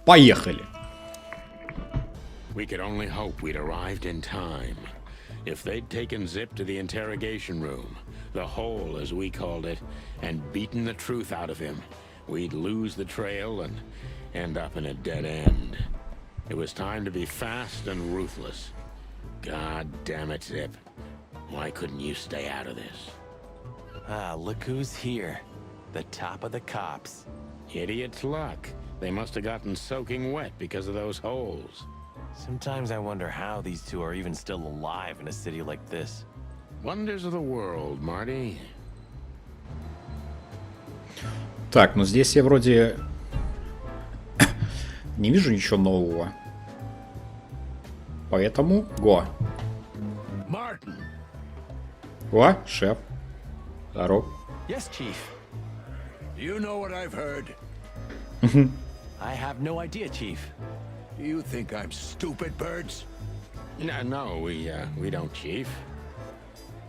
Поехали. We could only hope we'd arrived in time. If they'd taken Zip to the interrogation room, the hole as we called it, and beaten the truth out of him, we'd lose the trail and end up in a dead end. It was time to be fast and ruthless. God damn it, Zip. Why couldn't you stay out of this? Ah, look who's here. The top of the cops. Idiot's luck. They must have gotten soaking wet because of those holes. Sometimes I wonder how these two are even still alive in a city like this. Wonders of the world, Marty. Так, ну здесь я вроде не вижу ничего нового. Поэтому го. Martin. О, шеф. Здоров. Yes, Chief. You know what I've heard? I have no idea, Chief. Do you think I'm stupid, birds? No, we don't, Chief.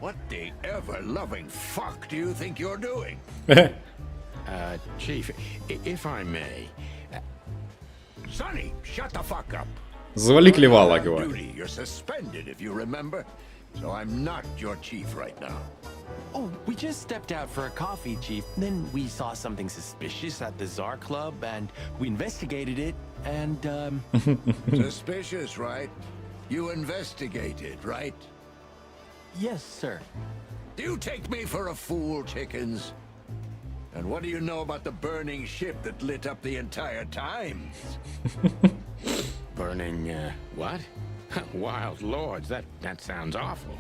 What the ever-loving fuck do you think you're doing? Chief, if I may... Sonny, shut the fuck up. Завали клевала, On говорю. duty, you're suspended, if you remember. So I'm not your chief right now. Oh, we just stepped out for a coffee, Chief. Then we saw something suspicious at the Czar Club, and we investigated it, and, Suspicious, right? You investigated, right? Yes, sir. Do you take me for a fool, chickens? And what do you know about the burning ship that lit up the entire time? Burning, what? Wild lords, that sounds awful.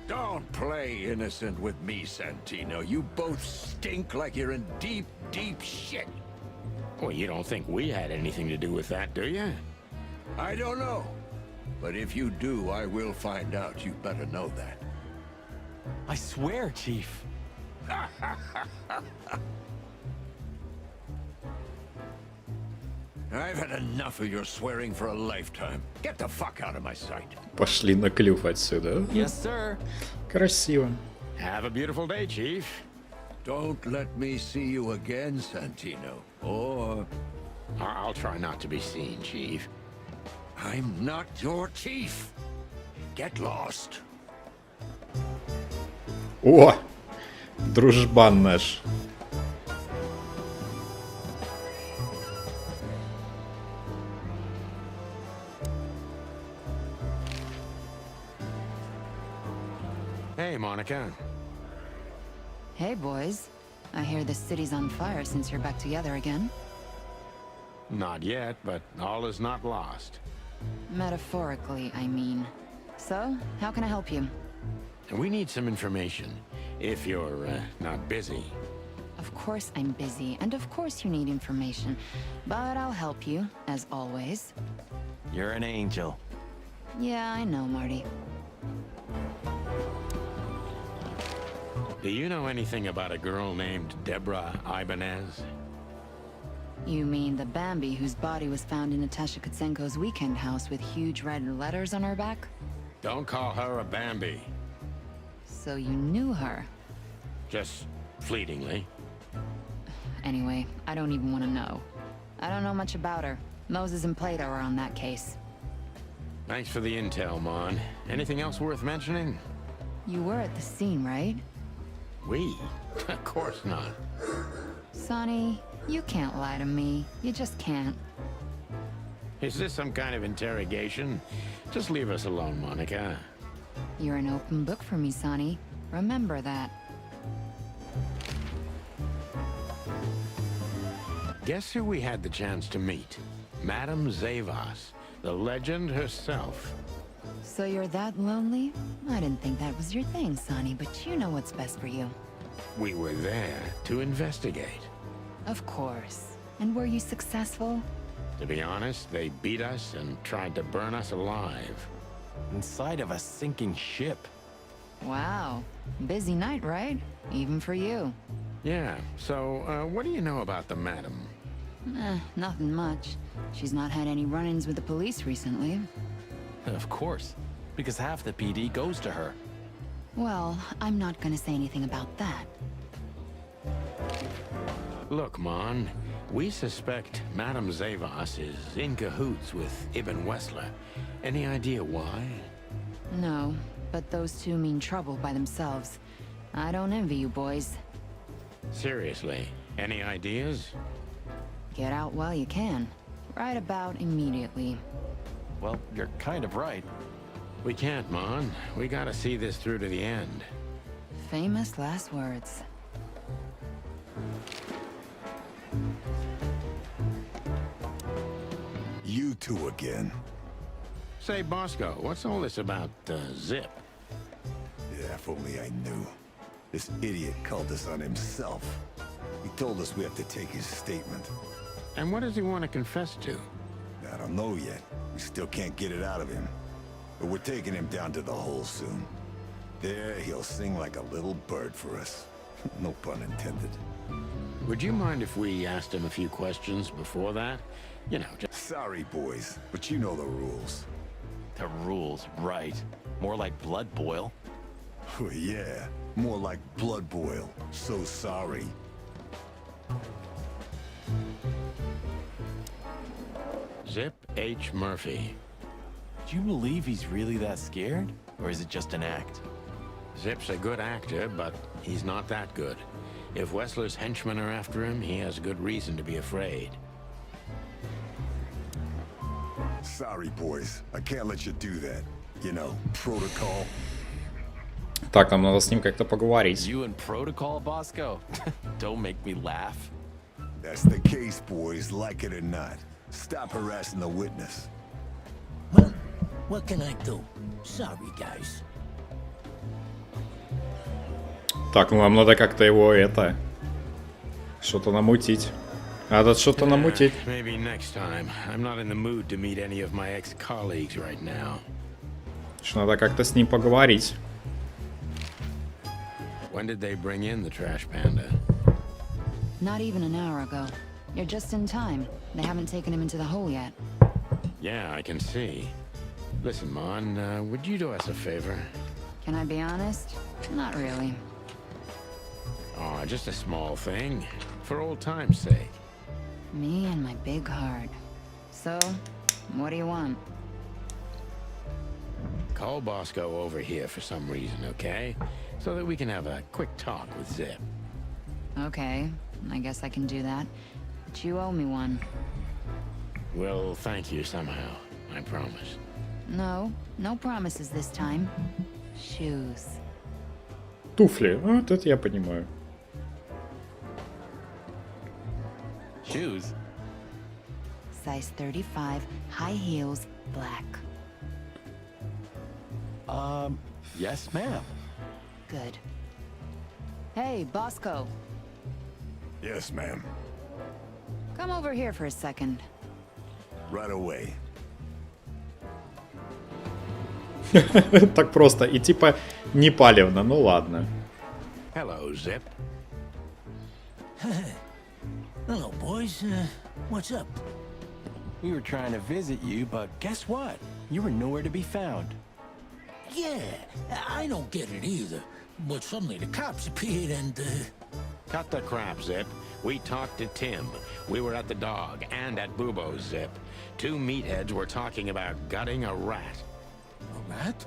Don't play innocent with me, Santino. You both stink like you're in deep, deep shit. Well, you don't think we had anything to do with that, do you? I don't know. But if you do, I will find out. You better know that. I swear, Chief. I've had enough of your swearing for a lifetime. Get the fuck out of my sight. Пошли на клюв отсюда. Yes, sir. Красиво. Have a beautiful day, Chief. Don't let me see you again, Santino. Or I'll try not to be seen, Chief. I'm not your chief. Get lost. О! Дружбан наш. Hey, Monica. Hey, boys. I hear the city's on fire since you're back together again. Not yet, but all is not lost. Metaphorically, I mean. So, how can I help you? We need some information, if you're not busy. Of course I'm busy, and of course you need information. But I'll help you, as always. You're an angel. Yeah, I know, Marty. Do you know anything about a girl named Deborah Ibanez? You mean the Bambi whose body was found in Natasha Kutsenko's weekend house with huge red letters on her back? Don't call her a Bambi. So you knew her. Just fleetingly. Anyway, I don't even want to know. I don't know much about her. Moses and Plato are on that case. Thanks for the intel, Mon. Anything else worth mentioning? You were at the scene, right? We? Of course not. Sonny, you can't lie to me. You just can't. Is this some kind of interrogation? Just leave us alone, Monica. You're an open book for me, Sonny. Remember that. Guess who we had the chance to meet? Madame Zavas, the legend herself. So you're that lonely? I didn't think that was your thing, Sonny, but you know what's best for you. We were there to investigate. Of course. And were you successful? To be honest, they beat us and tried to burn us alive. Inside of a sinking ship. Wow. Busy night, right? Even for you. Yeah, so, what do you know about the madam? Nothing much. She's not had any run-ins with the police recently. Of course, because half the PD goes to her. Well, I'm not gonna say anything about that. Look, Mon, we suspect Madame Zavas is in cahoots with Ibn Wessler. Any idea why? No, but those two mean trouble by themselves. I don't envy you boys. Seriously, any ideas? Get out while you can. Right about immediately. Well, you're kind of right. We can't, Mon. We gotta see this through to the end. Famous last words. You two again. Say, Bosco, what's all this about, Zip? Yeah, if only I knew. This idiot called us on himself. He told us we have to take his statement. And what does he want to confess to? I don't know yet. We still can't get it out of him. But we're taking him down to the hole soon. There, he'll sing like a little bird for us. No pun intended. Would you mind if we asked him a few questions before that? You know, just... Sorry, boys, but you know the rules. The rules, right. More like blood boil. Yeah, more like blood boil. So sorry. Zip H. Murphy. Do you believe he's really that scared? Or is it just an act? Zip's a good actor, but he's not that good. If Wessler's henchmen are after him, he has good reason to be afraid. Sorry, boys. I can't let you do that. You know, protocol. Так, нам надо с ним как-то поговорить. You and protocol, Bosco? Don't make me laugh. That's the case, boys, like it or not. Stop harassing the witness. Well, what can I do? Sorry, guys. Так, ну нам надо как-то его это... Что-то намутить. Надо что-то намутить. Maybe next time. I'm not in the mood to meet any of my ex-colleagues right now. Что надо как-то с ним поговорить. When did they bring in the trash panda? Not even an hour ago. You're just in time. They haven't taken him into the hole yet. Yeah, I can see. Listen, Mon, would you do us a favor? Can I be honest? Not really. Oh, just a small thing. For old time's sake. Me and my big heart. So, what do you want? Call Bosco over here for some reason, okay? So that we can have a quick talk with Zip. Okay, I guess I can do that. But you owe me one. We'll thank you somehow, I promise. No, no promises this time. Shoes. Туфли. Вот это я понимаю. Shoes? Size 35, high heels, black. Yes, ma'am. Good. Hey, Bosco. Yes, ma'am. Come over here for a second. Right away. Так просто. И типа не палевно. Ну ладно. Hello, Zip. Hello, boys. What's up? We were trying to visit you, but guess what? You were nowhere to be found. Yeah, I don't get it either. But suddenly the cops appeared and, Cut the crap, Zip. We talked to Tim. We were at the dog and at Bubo's, Zip. Two meatheads were talking about gutting a rat. A rat?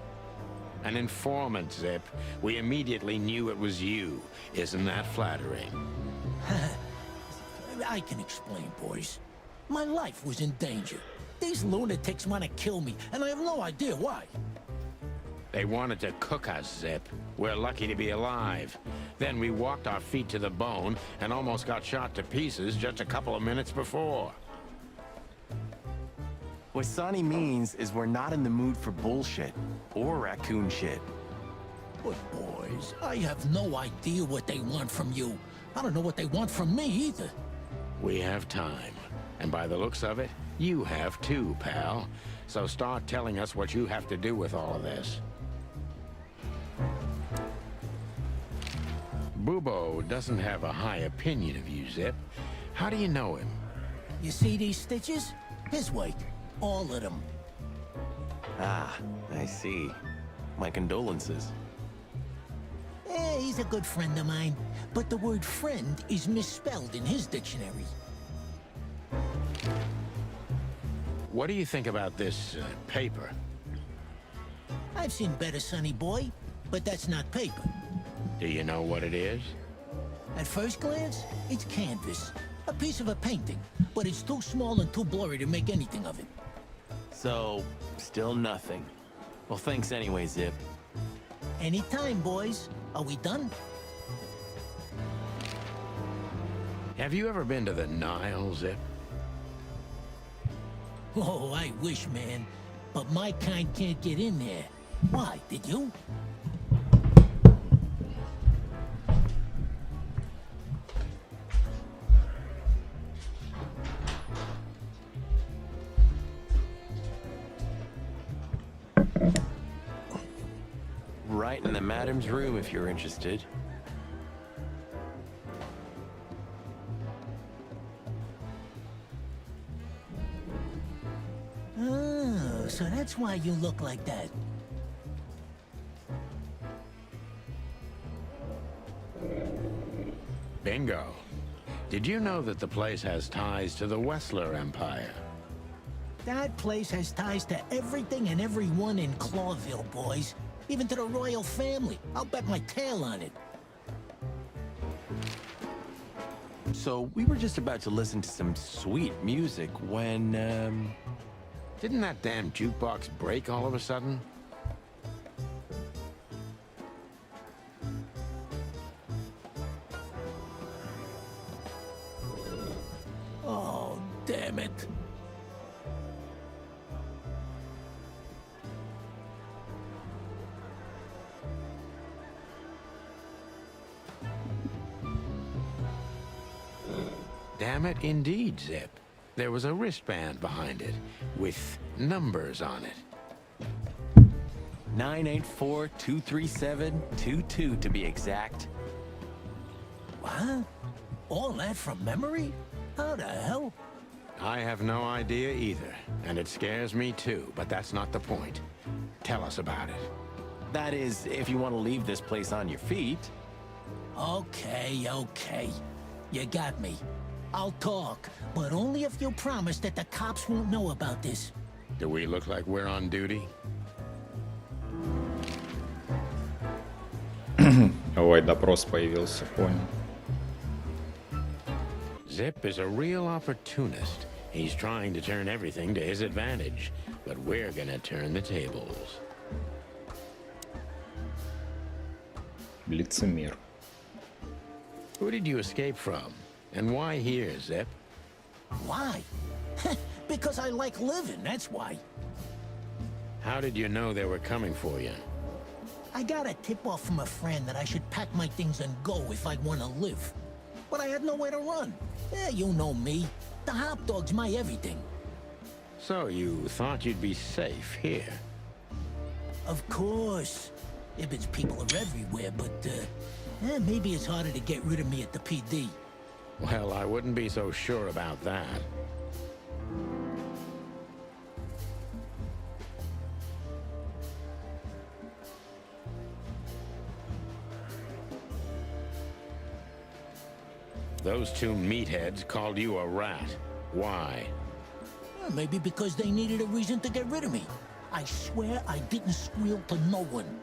An informant, Zip. We immediately knew it was you. Isn't that flattering? I can explain, boys. My life was in danger. These lunatics want to kill me, and I have no idea why. They wanted to cook us, Zip. We're lucky to be alive. Then we walked our feet to the bone and almost got shot to pieces just a couple of minutes before. What Sonny means is we're not in the mood for bullshit. Or raccoon shit. But boys, I have no idea what they want from you. I don't know what they want from me either. We have time. And by the looks of it, you have too, pal. So start telling us what you have to do with all of this. Bubo doesn't have a high opinion of you, Zip. How do you know him? You see these stitches? His weight. All of them. Ah, I see. My condolences. He's a good friend of mine. but the word friend is misspelled in his dictionary. What do you think about this paper? I've seen better, sonny boy, but that's not paper. Do you know what it is? At first glance, it's canvas, a piece of a painting, but it's too small and too blurry to make anything of it. So, still nothing. Well, thanks anyway, Zip. Anytime, boys. Are we done? Have you ever been to the Nile, Zip? Oh, I wish, man. But my kind can't get in there. Why, did you? Right in the madam's room if you're interested. Oh, so that's why you look like that. Bingo. Did you know that the place has ties to the Wessler Empire? That place has ties to everything and everyone in Clawville, boys. Even to the royal family. I'll bet my tail on it. So, we were just about to listen to some sweet music when, Didn't that damn jukebox break all of a sudden? Oh, damn it. Damn it, indeed, Zip. There was a wristband behind it, with numbers on it. 984-237-22 to be exact. What? All that from memory? How the hell? I have no idea either, and it scares me too, but that's not the point. Tell us about it. That is, if you want to leave this place on your feet. Okay, okay. You got me. I'll talk, but only if you promise that the cops won't know about this. Do we look like we're on duty? Ой, допрос появился, понял. Zip is a real opportunist. He's trying to turn everything to his advantage, but we're gonna turn the tables. Лицемер. Who did you escape from? And why here, Zip? Why? Because I like living, that's why. How did you know they were coming for you? I got a tip-off from a friend that I should pack my things and go if I want to live. But I had nowhere to run. Yeah, you know me. The hot dog's my everything. So you thought you'd be safe here? Of course. Ibid's people are everywhere, but, maybe it's harder to get rid of me at the PD. Well, I wouldn't be so sure about that. Those two meatheads called you a rat. Why? Well, maybe because they needed a reason to get rid of me. I swear I didn't squeal to no one.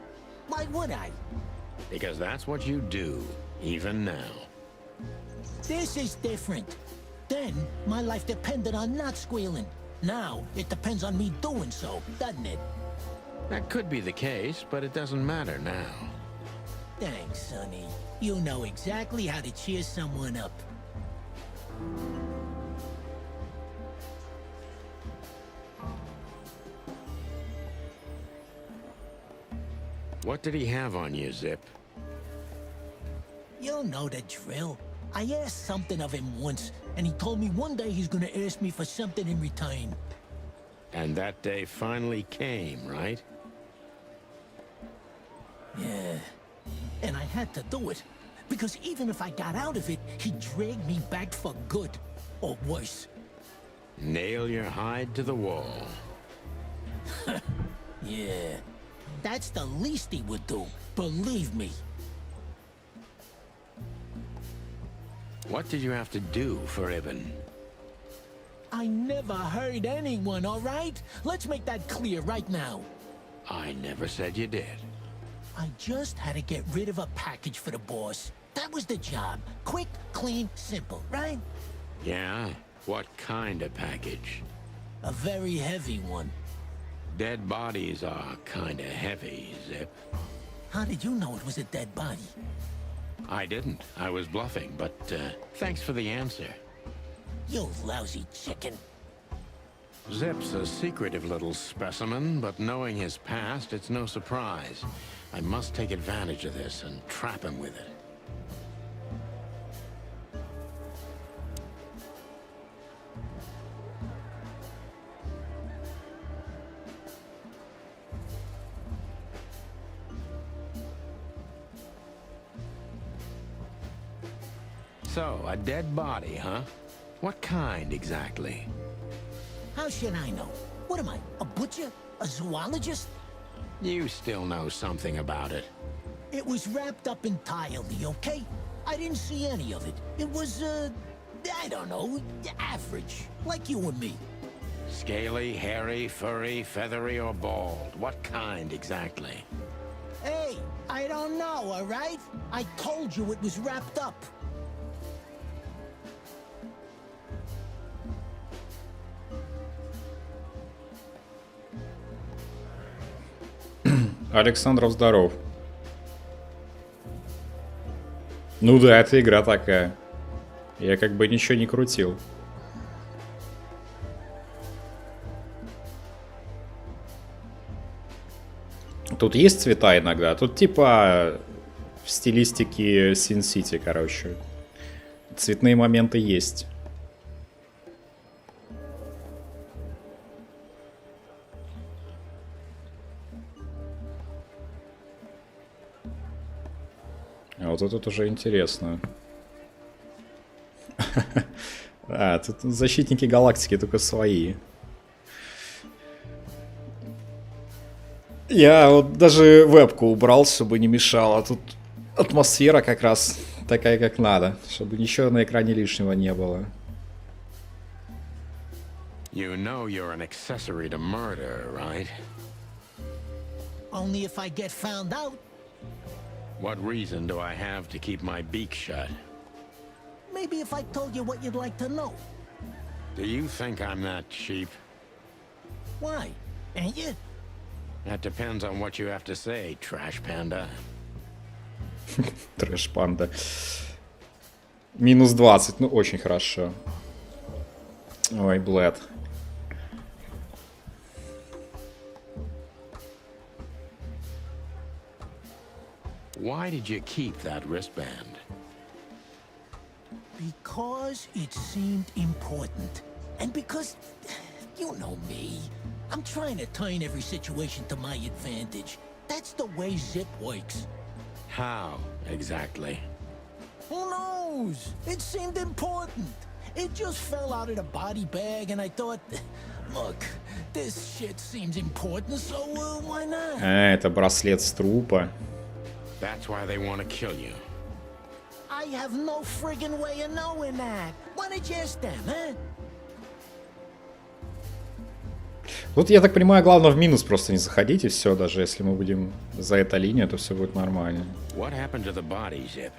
Why would I? Because that's what you do, even now. This is different. Then, my life depended on not squealing. Now, it depends on me doing so, doesn't it? That could be the case, but it doesn't matter now. Thanks, Sonny. You know exactly how to cheer someone up. What did he have on you, Zip? You know the drill. I asked something of him once, and he told me one day he's gonna ask me for something in return. And that day finally came, right? Yeah. And I had to do it. Because even if I got out of it, he'd drag me back for good. Or worse. Nail your hide to the wall. Yeah. That's the least he would do. Believe me. What did you have to do for Ibn? I never hurt anyone, all right? Let's make that clear right now. I never said you did. I just had to get rid of a package for the boss. That was the job. Quick, clean, simple, right? Yeah? What kind of package? A very heavy one. Dead bodies are kinda heavy, Zip. How did you know it was a dead body? I didn't. I was bluffing, but thanks for the answer. You lousy chicken. Zip's a secretive little specimen, but knowing his past, it's no surprise. I must take advantage of this and trap him with it. So, a dead body, huh? What kind exactly? How should I know? What am I, a butcher? A zoologist? You still know something about it. It was wrapped up entirely, okay? I didn't see any of it. It was, I don't know, average. Like you and me. Scaly, hairy, furry, feathery, or bald? What kind exactly? Hey, I don't know, all right? I told you it was wrapped up. Александров, здоров. Ну да, это игра такая. Я как бы ничего не крутил. Тут есть цвета иногда. Тут типа в стилистике Sin City, короче. Цветные моменты есть. А вот это уже интересно. А, тут защитники галактики только свои. Я вот даже вебку убрал, чтобы не мешало. Тут атмосфера как раз такая, как надо. Чтобы ничего на экране лишнего не было. You know you're an accessory to murder, right? Only if I get found out. What reason do I have to keep my beak shut? Maybe if I told you what you'd like to know. Do you think I'm that cheap? Why? Ain't you? That depends on what you have to say, trash panda. Трэш панда. Минус 20, ну очень хорошо. Ой, блэд. Why did you keep that wristband? Because it seemed important. And because, you know me, I'm trying to turn every situation to my advantage. That's the way Zip works. How, exactly? Who knows? It seemed important. It just fell out of the body bag and I thought, look, this shit seems important, so why not? А, это браслет с трупа. That's why they want to kill you. I have no friggin' way of knowing that. Why did you ask them, huh? Тут, я так понимаю, главное в минус просто не заходить, и все, даже если мы будем за этой линией, то все будет нормально. What happened to the body, Zip?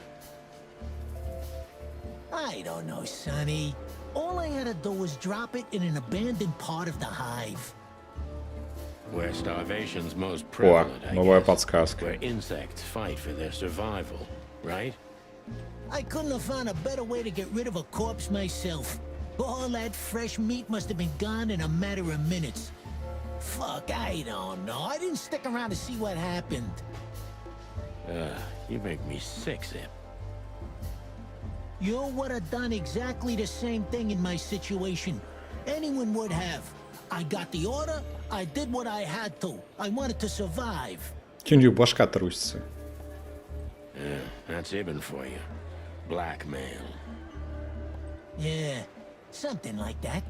I don't know, Sonny. All I had to do was drop it in an abandoned part of the hive. Where starvation's most prevalent, I новая guess. подсказка. Where insects fight for their survival, right? I couldn't have found a better way to get rid of a corpse myself. All that fresh meat must have been gone in a matter of minutes. Fuck, I don't know. I didn't stick around to see what happened. You make me sick, Zip. You would have done exactly the same thing in my situation. Anyone would have. I got the order, I did what I had to. I wanted to survive. Чё у него башка трусится? That's Ibn for you. Blackmail. Yeah, something like that.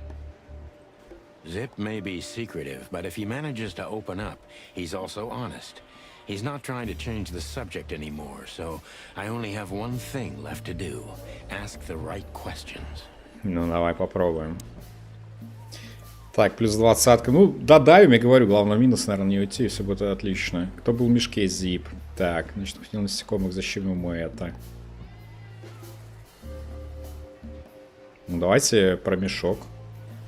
Zip may be secretive, but if he manages to open up, he's also honest. He's not trying to change the subject anymore, so I only have one thing left to do. Ask the right questions. Ну, давай попробуем. Так, плюс 20. Ну, додавим, я говорю, главное минус, наверное, не уйти, все будет отлично. Кто был в мешке? Zip. Так, значит, хотел насекомых, защемим мы это. Ну, давайте про мешок.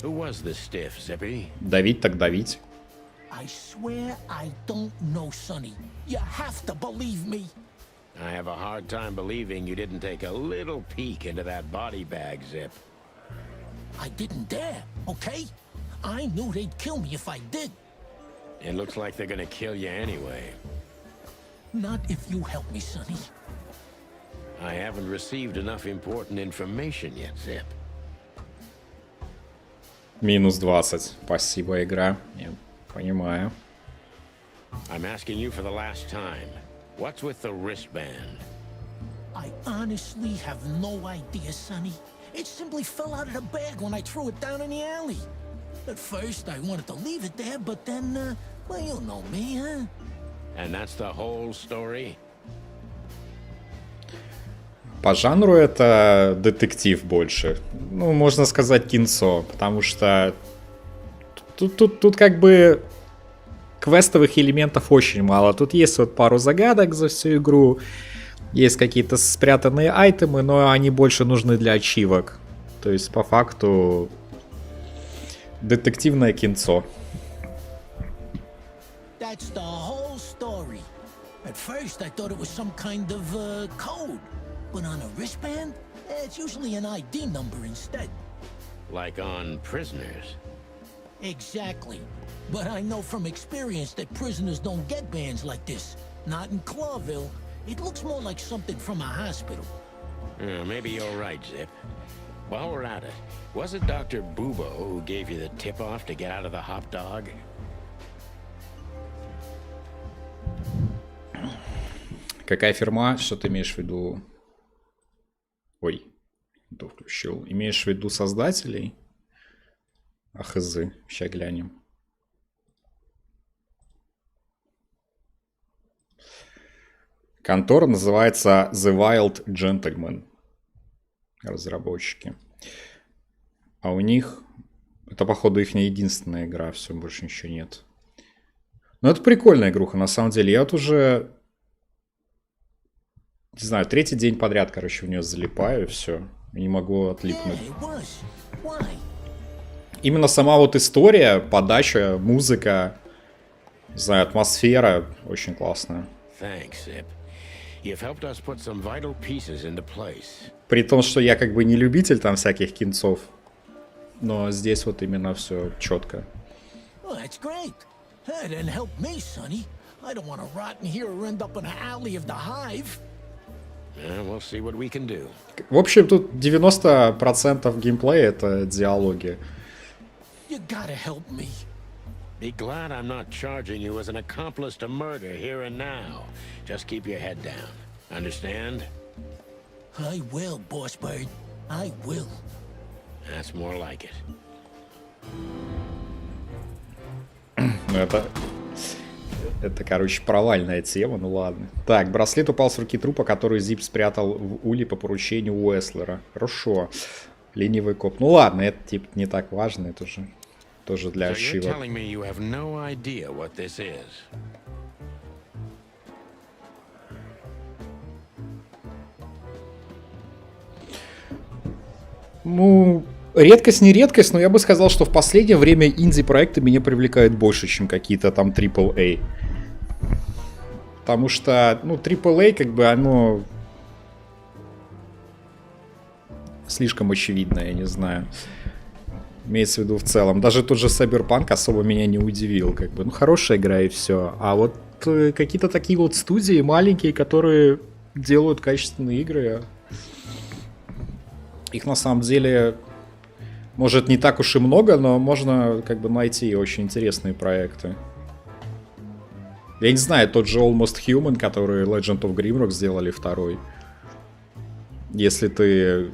Who was this stiff, Zippy? Давить так давить. I swear I don't know, Sonny. You have to believe me. I have a hard time believing you didn't take a little peek into that body bag, Zip. I didn't dare, okay? I knew they'd kill me if I did. It looks like they're gonna kill you anyway. Not if you help me, Sonny. I haven't received enough important information yet, Zip. Минус 20. Спасибо, игра. Я понимаю. I'm asking you for the last time. What's with the wristband? I honestly have no idea, Sonny. It simply fell out of the bag when I threw it down in the alley. At first, I wanted to leave it there, but then, well, you know me, huh? And that's the whole story? По жанру это детектив больше. Ну, можно сказать, кинцо. Потому что тут как бы квестовых элементов очень мало. Тут есть вот пару загадок за всю игру. Есть какие-то спрятанные айтемы, но они больше нужны для ачивок. То есть, по факту, детективное кинцо. That's the whole story. At first, I thought it was some kind of code. But on a wristband, it's usually an ID number instead. Like on prisoners? Exactly. But I know from experience that prisoners don't get bands like this. Not in Clawville. It looks more like something from a hospital. Maybe you're right, Zip. While we're at it, was it Dr. Bubo who gave you the tip-off to get out of the hot dog? Какая фирма? Что ты имеешь в виду? Ой, кто включил? Имеешь в виду создателей? Ахзы. Сейчас глянем. Контора называется The Wild Gentleman. Разработчики. А у них... Это, походу, их не единственная игра. Все, больше ничего нет. Но это прикольная игруха, на самом деле. Я вот уже... Не знаю, третий день подряд, короче, в нее залипаю, и все. Не могу отлипнуть. Именно сама вот история, подача, музыка, не знаю, атмосфера очень классная. При том, что я как бы не любитель там всяких кинцов, но здесь вот именно все четко. We'll see what we can do. В общем, тут 90% геймплея это диалоги. You gotta help me. Be glad I'm not charging you as an accomplice to murder here and now. Just keep your head down. Understand? I will, Boss Bird. I will. That's more like it. Это, короче, провальная тема, ну ладно. Так, браслет упал с руки трупа, который Зип спрятал в улей по поручению Уэслера. Хорошо. Ленивый коп. Ну ладно, это типа не так важно, это же тоже для архива. Ну, редкость не редкость, но я бы сказал, что в последнее время инди-проекты меня привлекают больше, чем какие-то там AAA. Потому что, ну, AAA, как бы, оно слишком очевидно, я не знаю. Имеется в виду в целом. Даже тот же Cyberpunk особо меня не удивил, как бы. Ну, хорошая игра и все. А вот какие-то такие вот студии маленькие, которые делают качественные игры, их на самом деле... Может, не так уж и много, но можно как бы найти очень интересные проекты. Я не знаю, тот же Almost Human, который Legend of Grimrock сделали второй. Если ты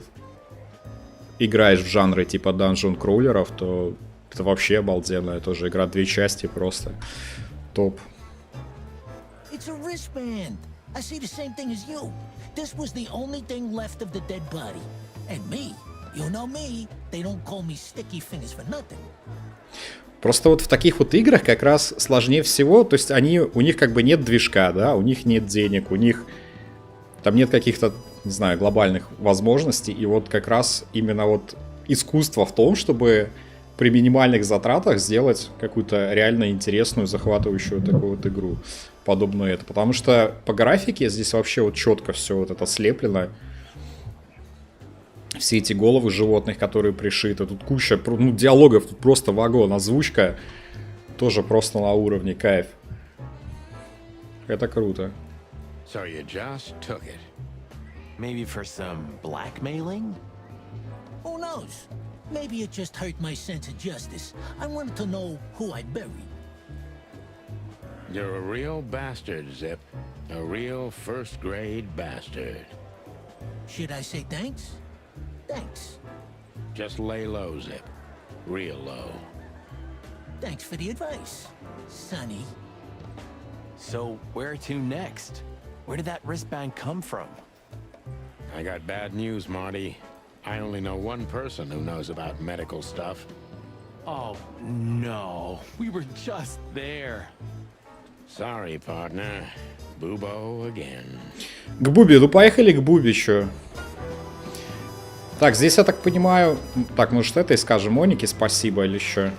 играешь в жанры типа Dungeon Crawler'ов, то это вообще обалденная тоже игра. 2 части просто топ. It's a wristband. I see the same thing as you. This was the only thing left of the dead body. And me, you know me, they don't call me sticky fingers for nothing. Просто вот в таких вот играх как раз сложнее всего, то есть у них как бы нет движка, да, у них нет денег, у них там нет каких-то, не знаю, глобальных возможностей, и вот как раз именно вот искусство в том, чтобы при минимальных затратах сделать какую-то реально интересную, захватывающую такую вот игру, подобную это, потому что по графике здесь вообще вот четко все вот это слеплено. Все эти головы животных, которые пришиты. Тут куча, ну, диалогов, тут просто вагон. Озвучка тоже просто на уровне, кайф. Это круто. So you just took it. Maybe for some blackmailing? Who knows? Maybe it just hurt my sense of justice. I wanted to know who I buried. You're a real bastard, Zip. A real first-grade bastard. Should I say thanks? Thanks. Just lay low, Zip. Real low. Thanks for the advice, Sonny. So where to next? Where did that wristband come from? I got bad news, Marty. I only know one person who knows about medical stuff. Oh, no. We were just there. Sorry, partner. Boobo again. К Буби, ну поехали к Буби еще. Так, здесь я так понимаю... Так, может это и скажем Монике спасибо или еще?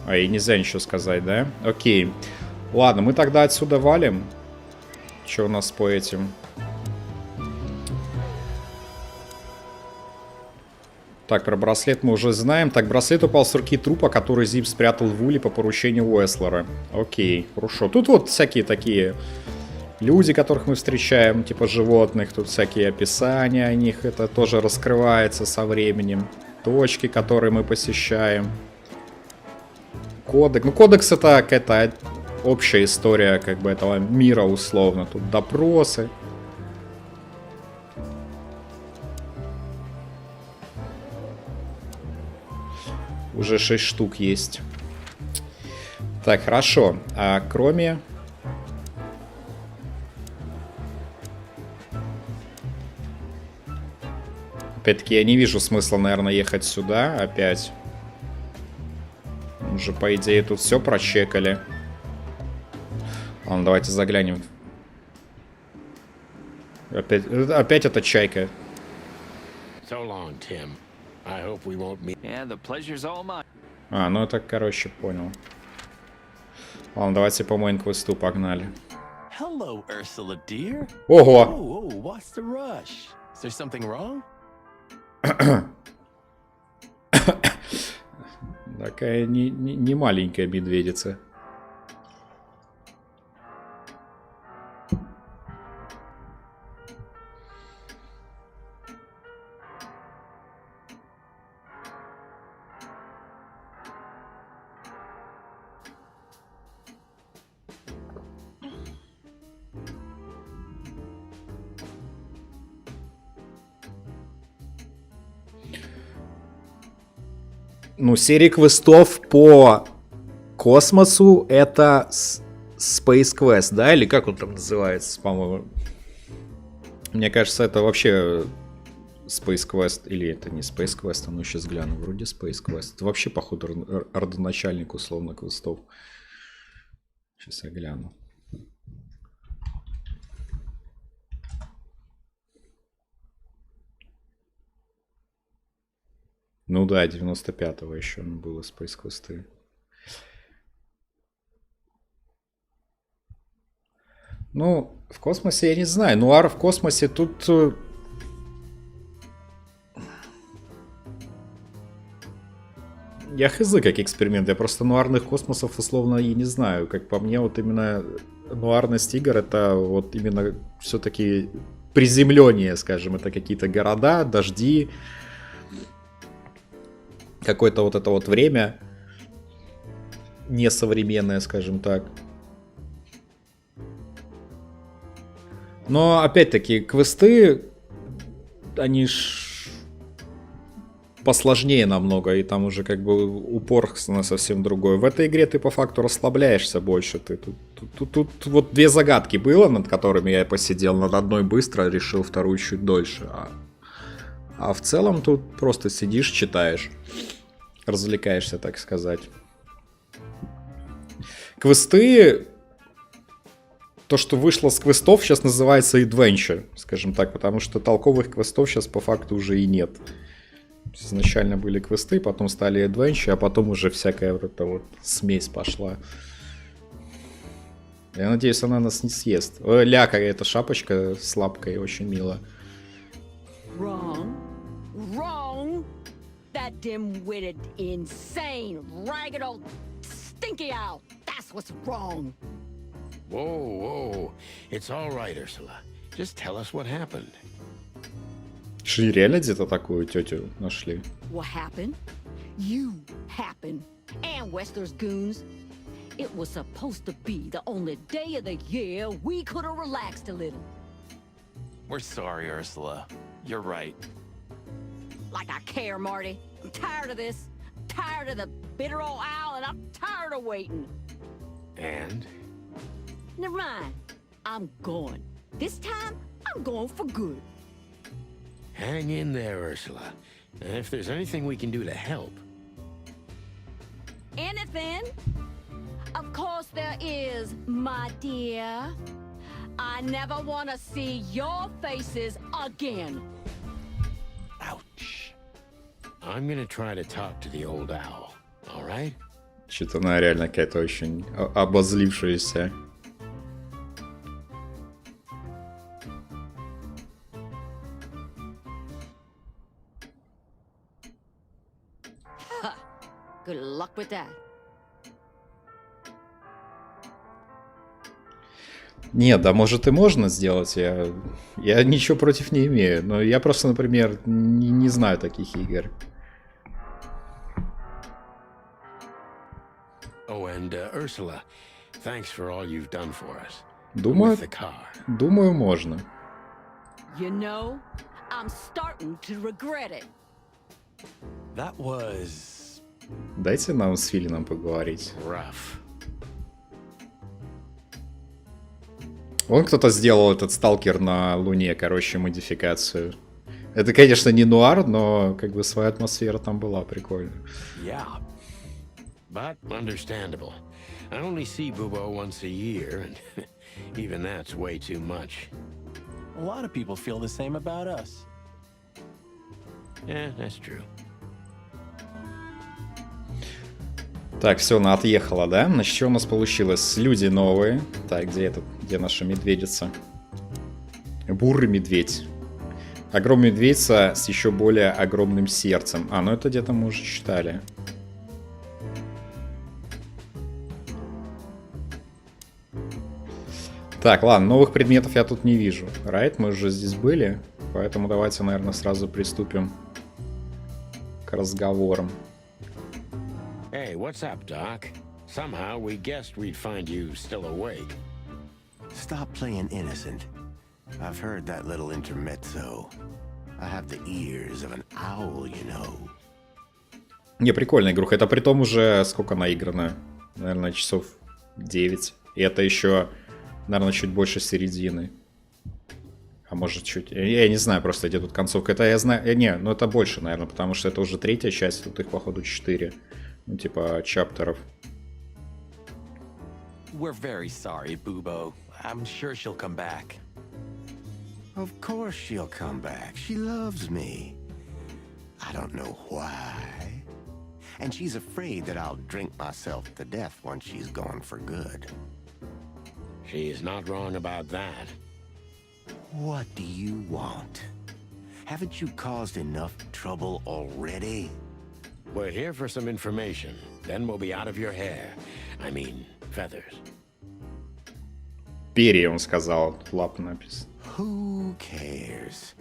А, и нельзя ничего сказать, да? Окей. Ладно, мы тогда отсюда валим. Что у нас по этим? Так, про браслет мы уже знаем. Так, браслет упал с руки трупа, который Зип спрятал в улей по поручению Уэслера. Окей, хорошо. Тут вот всякие такие... Люди, которых мы встречаем, типа животных, тут всякие описания о них, это тоже раскрывается со временем. Точки, которые мы посещаем. Кодекс. Ну, кодекс это какая-то общая история, как бы, этого мира условно. Тут допросы. Уже 6 штук есть. Так, хорошо. А кроме... Опять-таки, я не вижу смысла, наверное, ехать сюда опять. Уже, по идее, тут все прочекали. Ладно, давайте заглянем. Опять эта чайка. So long, Tim. I hope we won't meet. Yeah, the pleasure's all mine. А, ну это, короче, понял. Ладно, давайте по мейн-квесту погнали. Hello, Ursula, dear. Ого! Oh, what's the rush? Is there something wrong? Такая не маленькая медведица. Ну, серия квестов по космосу это Space Quest, да? Или как он там называется, по-моему? Мне кажется, это вообще Space Quest. Или это не Space Quest, ну сейчас гляну. Вроде Space Quest. Это вообще, походу, родоначальник условно квестов. Сейчас я гляну. Ну да, 95-го еще было Space Quest. Ну, в космосе я не знаю. Нуар в космосе тут... Я хз как эксперимент. Я просто нуарных космосов условно и не знаю. Как по мне, вот именно нуарность игр это вот именно все-таки приземление, скажем. Это какие-то города, дожди. Какое-то вот это вот время несовременное, скажем так. Но опять-таки квесты, они ж посложнее намного, и там уже как бы упор на совсем другой. В этой игре ты по факту расслабляешься больше. Ты тут вот две загадки было, над которыми я посидел. Над одной быстро, решил вторую чуть дольше. А в целом тут просто сидишь, читаешь. Развлекаешься, так сказать. Квесты... То, что вышло с квестов, сейчас называется Adventure, скажем так, потому что толковых квестов сейчас по факту уже и нет. Изначально были квесты, потом стали Adventure, а потом уже всякая вот эта вот смесь пошла. Я надеюсь, она нас не съест. Ляка, эта шапочка с лапкой, очень мило. Wrong. Wrong. That dim-witted, insane, ragged old stinky owl. That's what's wrong. Whoa, whoa. It's all right, Ursula. Just tell us what happened. Что, реально где-то такую тетю нашли? What happened? You happened. And Westler's goons. It was supposed to be the only day of the year we could have relaxed a little. We're sorry, Ursula. You're right. Like I care, Marty. I'm tired of this. Tired of the bitter old owl, and I'm tired of waiting. And? Never mind. I'm going. This time, I'm going for good. Hang in there, Ursula. And if there's anything we can do to help... Anything? Of course there is, my dear. I never want to see your faces again. Ouch. I'm gonna try to talk to the old owl, all right? Что-то она реально какая-то очень обозлившаяся. Good luck with that. Нет, да, может и можно сделать, я ничего против не имею, но я просто, например, не знаю таких игр. Oh, and Ursula, thanks for all you've done for us. Думаю, With the car. думаю, можно. You know, I'm starting to regret it. That was... Дайте нам с Филином поговорить. Rough. Вон кто-то сделал этот сталкер на Луне, короче, модификацию. Это, конечно, не нуар, но как бы своя атмосфера там была прикольная. Yeah. But understandable. I only see Bubo once a year, and even that's way too much. A lot of people feel the same about us. Yeah, that's true. Так, все, она отъехала, да? Значит, что у нас получилось? Люди новые. Так, где наша медведица? Бурый медведь. Огромный медведь с еще более огромным сердцем. А, ну это где-то мы уже читали. Так, ладно, новых предметов я тут не вижу. Райт, мы уже здесь были. Поэтому давайте, наверное, сразу приступим к разговорам. Hey, what's up, Doc? Somehow we guessed we'd find you still awake. Stop playing innocent. I've heard that little intermezzo. I have the ears of an owl, you know. Не, прикольная игруха. Это притом уже сколько наиграно? Наверное, часов 9. И это еще, наверное, чуть больше середины. А может чуть... Я не знаю просто, где тут концовка. Это я знаю... Не, ну это больше, наверное, потому что это уже третья часть. Тут их, походу, 4. Ну, типа, чаптеров. We're very sorry, Bubo. I'm sure she'll come back. Of course she'll come back. She loves me. I don't know why. And she's afraid that I'll drink myself to death once she's gone for good. She's not wrong about that. What do you want? Haven't you caused enough trouble already? We're here for some information. Then we'll be out of your hair. I mean, feathers. Перья, он сказал. Лап написано. Who cares?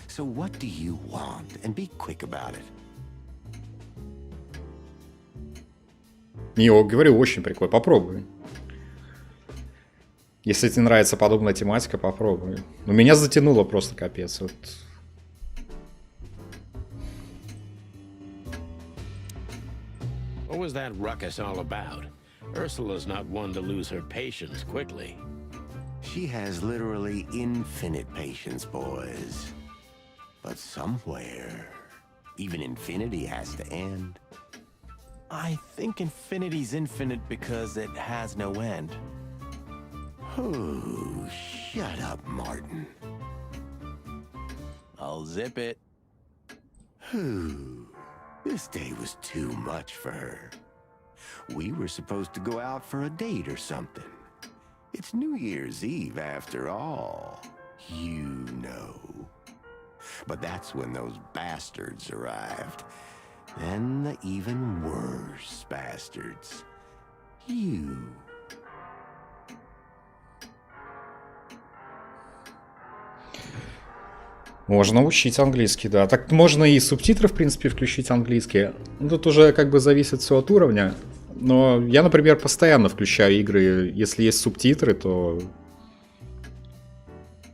So what do you want? And be quick about it. Не, говорю, очень прикольно. Попробуй. Если тебе нравится подобная тематика, попробуй. Но меня затянуло просто капец. Вот. was that ruckus all about? Ursula's not one to lose her patience quickly. She has literally infinite patience, boys. But somewhere, even infinity has to end. I think infinity's infinite because it has no end. Oh, shut up, Martin. I'll zip it. This day was too much for her. We were supposed to go out for a date or something. It's New Year's Eve after all, you know. But that's when those bastards arrived. Then the even worse bastards. You. Можно учить английский, да. Так можно и субтитры, в принципе, включить английские. Ну, тут уже как бы зависит все от уровня. Но я, например, постоянно включаю игры. Если есть субтитры, то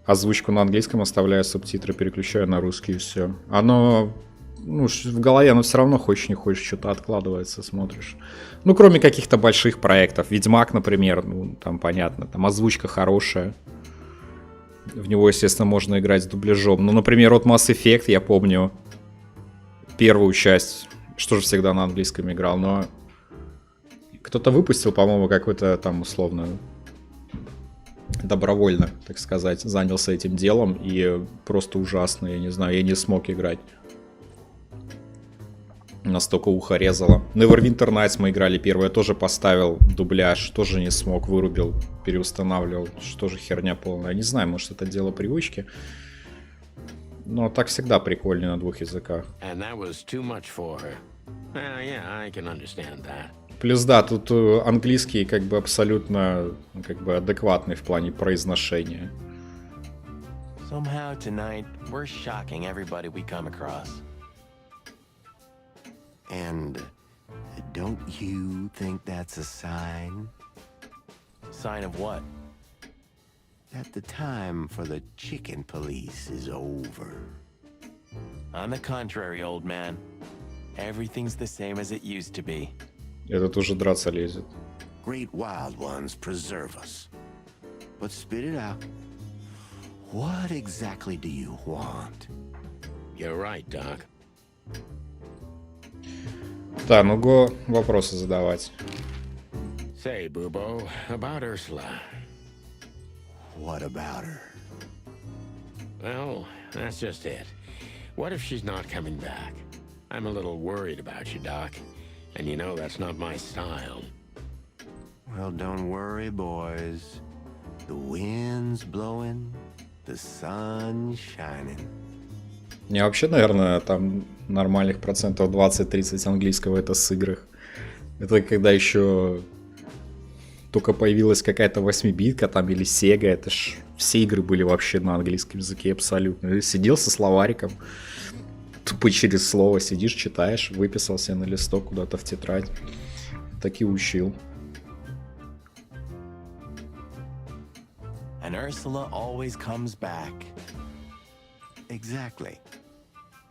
озвучку на английском оставляю, субтитры переключаю на русский и все. Оно, ну, в голове оно все равно, хочешь не хочешь, что-то откладывается, смотришь. Ну, кроме каких-то больших проектов. Ведьмак, например, ну, там понятно, там озвучка хорошая. В него, естественно, можно играть с дубляжом. Ну, например, вот Mass Effect, я помню первую часть, что же всегда на английском играл, но кто-то выпустил, по-моему, какой-то там условно добровольно, так сказать, занялся этим делом, и просто ужасно, я не знаю, я не смог играть. Настолько ухо резало. Neverwinter Nights мы играли первое, я тоже поставил дубляж, тоже не смог, вырубил, переустанавливал, что же херня полная. Я не знаю, может это дело привычки. Но так всегда прикольнее на двух языках. Плюс да, тут английский как бы абсолютно как бы адекватный в плане произношения. Somehow tonight we're shocking everybody we come across. And don't you think that's a sign? Sign of what? That the time for the chicken police is over. On the contrary, old man. Everything's the same as it used to be. Этот уже драться лезет. Great wild ones preserve us. But spit it out. What exactly do you want? You're right, Doc. Да, ну го вопросы задавать. Say, Bubo, about Ursula. What about her? Well, that's just it. What if she's not coming back? I'm a little worried about you, Doc. And you know that's not my style. Well, don't worry, boys. The wind's blowing, the sun's shining. Не, вообще, наверное, там нормальных процентов 20-30 английского это с играх. Это когда еще только появилась какая-то 8-битка там или Sega, это ж все игры были вообще на английском языке абсолютно. Сидел со словариком, тупо через слово сидишь, читаешь, выписал себе на листок куда-то в тетрадь. Так и учил. And Ursula always comes back. Exactly.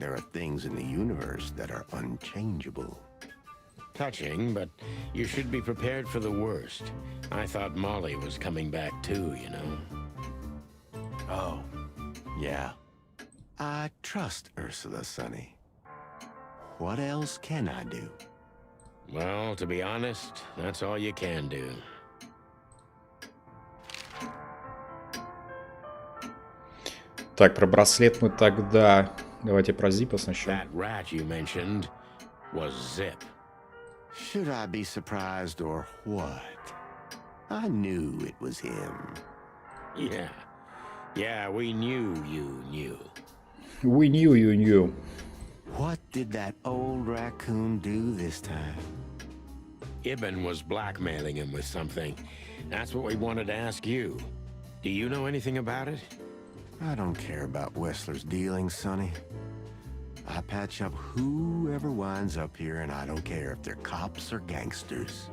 There are things in the universe that are unchangeable. Touching, but you should be prepared for the worst. I thought Molly was coming back too, you know. Oh, yeah. I trust Ursula, Sonny. What else can I do? Well, to be honest, that's all you can do. Так, про браслет мы тогда... Давайте про Зипа сначала. That rat you mentioned was Zip. Should I be surprised or what? I knew it was him. Yeah, we knew you knew. We knew you knew. What did that old raccoon do this time? Ibn was blackmailing him with something. That's what we wanted to ask you. Do you know anything about it? I don't care about Wessler's dealings, Sonny. I patch up whoever winds up here, and I don't care if they're cops or gangsters.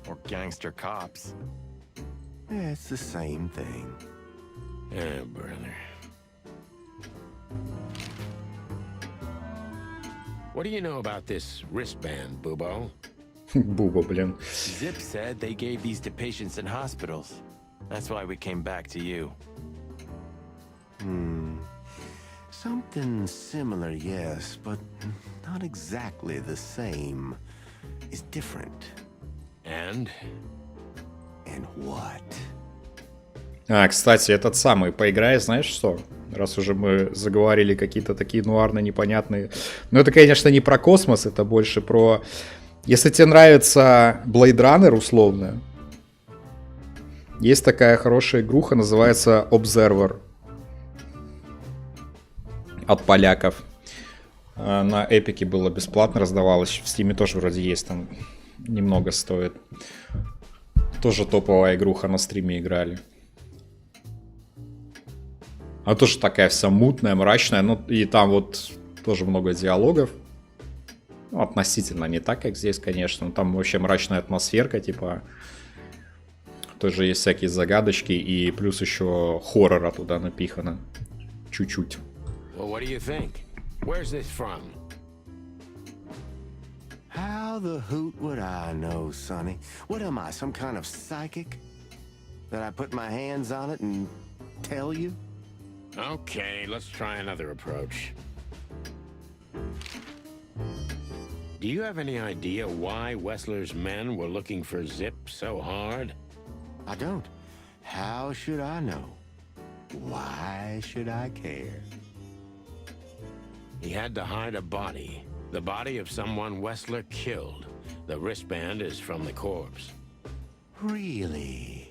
Or gangster cops. It's the same thing. Oh, brother. What do you know about this wristband, Bubo? Буба, блин. Zip said they gave these to patients in hospitals. That's why we came back to you. Something similar, yes, but not exactly the same. It's different. And? And what? А, кстати, этот самый, поиграй, знаешь что? Раз уже мы заговорили какие-то такие нуарно непонятные. Но это, конечно, не про космос, это больше про... Если тебе нравится Blade Runner, условно, есть такая хорошая игруха, называется Observer. От поляков. На Эпике было бесплатно, раздавалось. В Стиме тоже вроде есть, там немного стоит. Тоже топовая игруха, на стриме играли. Она тоже такая вся мутная, мрачная. Ну и там вот тоже много диалогов. Ну, относительно не так, как здесь, конечно. Но там вообще мрачная атмосферка, типа... Тоже есть всякие загадочки. И плюс еще хоррора туда напихано. Чуть-чуть. Well, what do you think? Where's this from? How the hoot would I know, Sonny? What am I, some kind of psychic? That I put my hands on it and tell you? Okay, let's try another approach. Do you have any idea why Wessler's men were looking for Zip so hard? I don't. How should I know? Why should I care? He had to hide a body. The body of someone Wessler killed. The wristband is from the corpse. Really?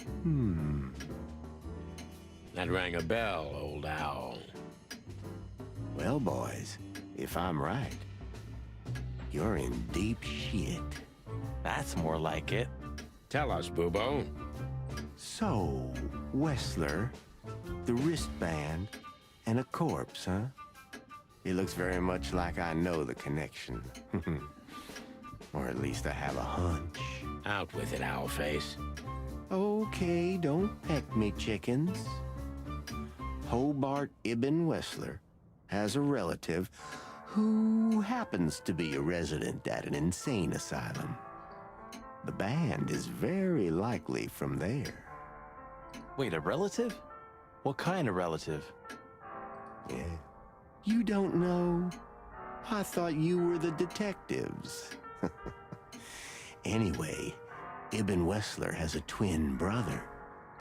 That rang a bell, old owl. Well, boys, if I'm right, you're in deep shit. That's more like it. Tell us, Bubo. So, Wessler, the wristband, and a corpse, huh? It looks very much like I know the connection. Or at least I have a hunch. Out with it, Owlface. Okay, don't peck me, chickens. Hobart Ibn Wessler has a relative who happens to be a resident at an insane asylum. The band is very likely from there. Wait, a relative? What kind of relative? Yeah. You don't know? I thought you were the detectives. Anyway, Ibn Wessler has a twin brother,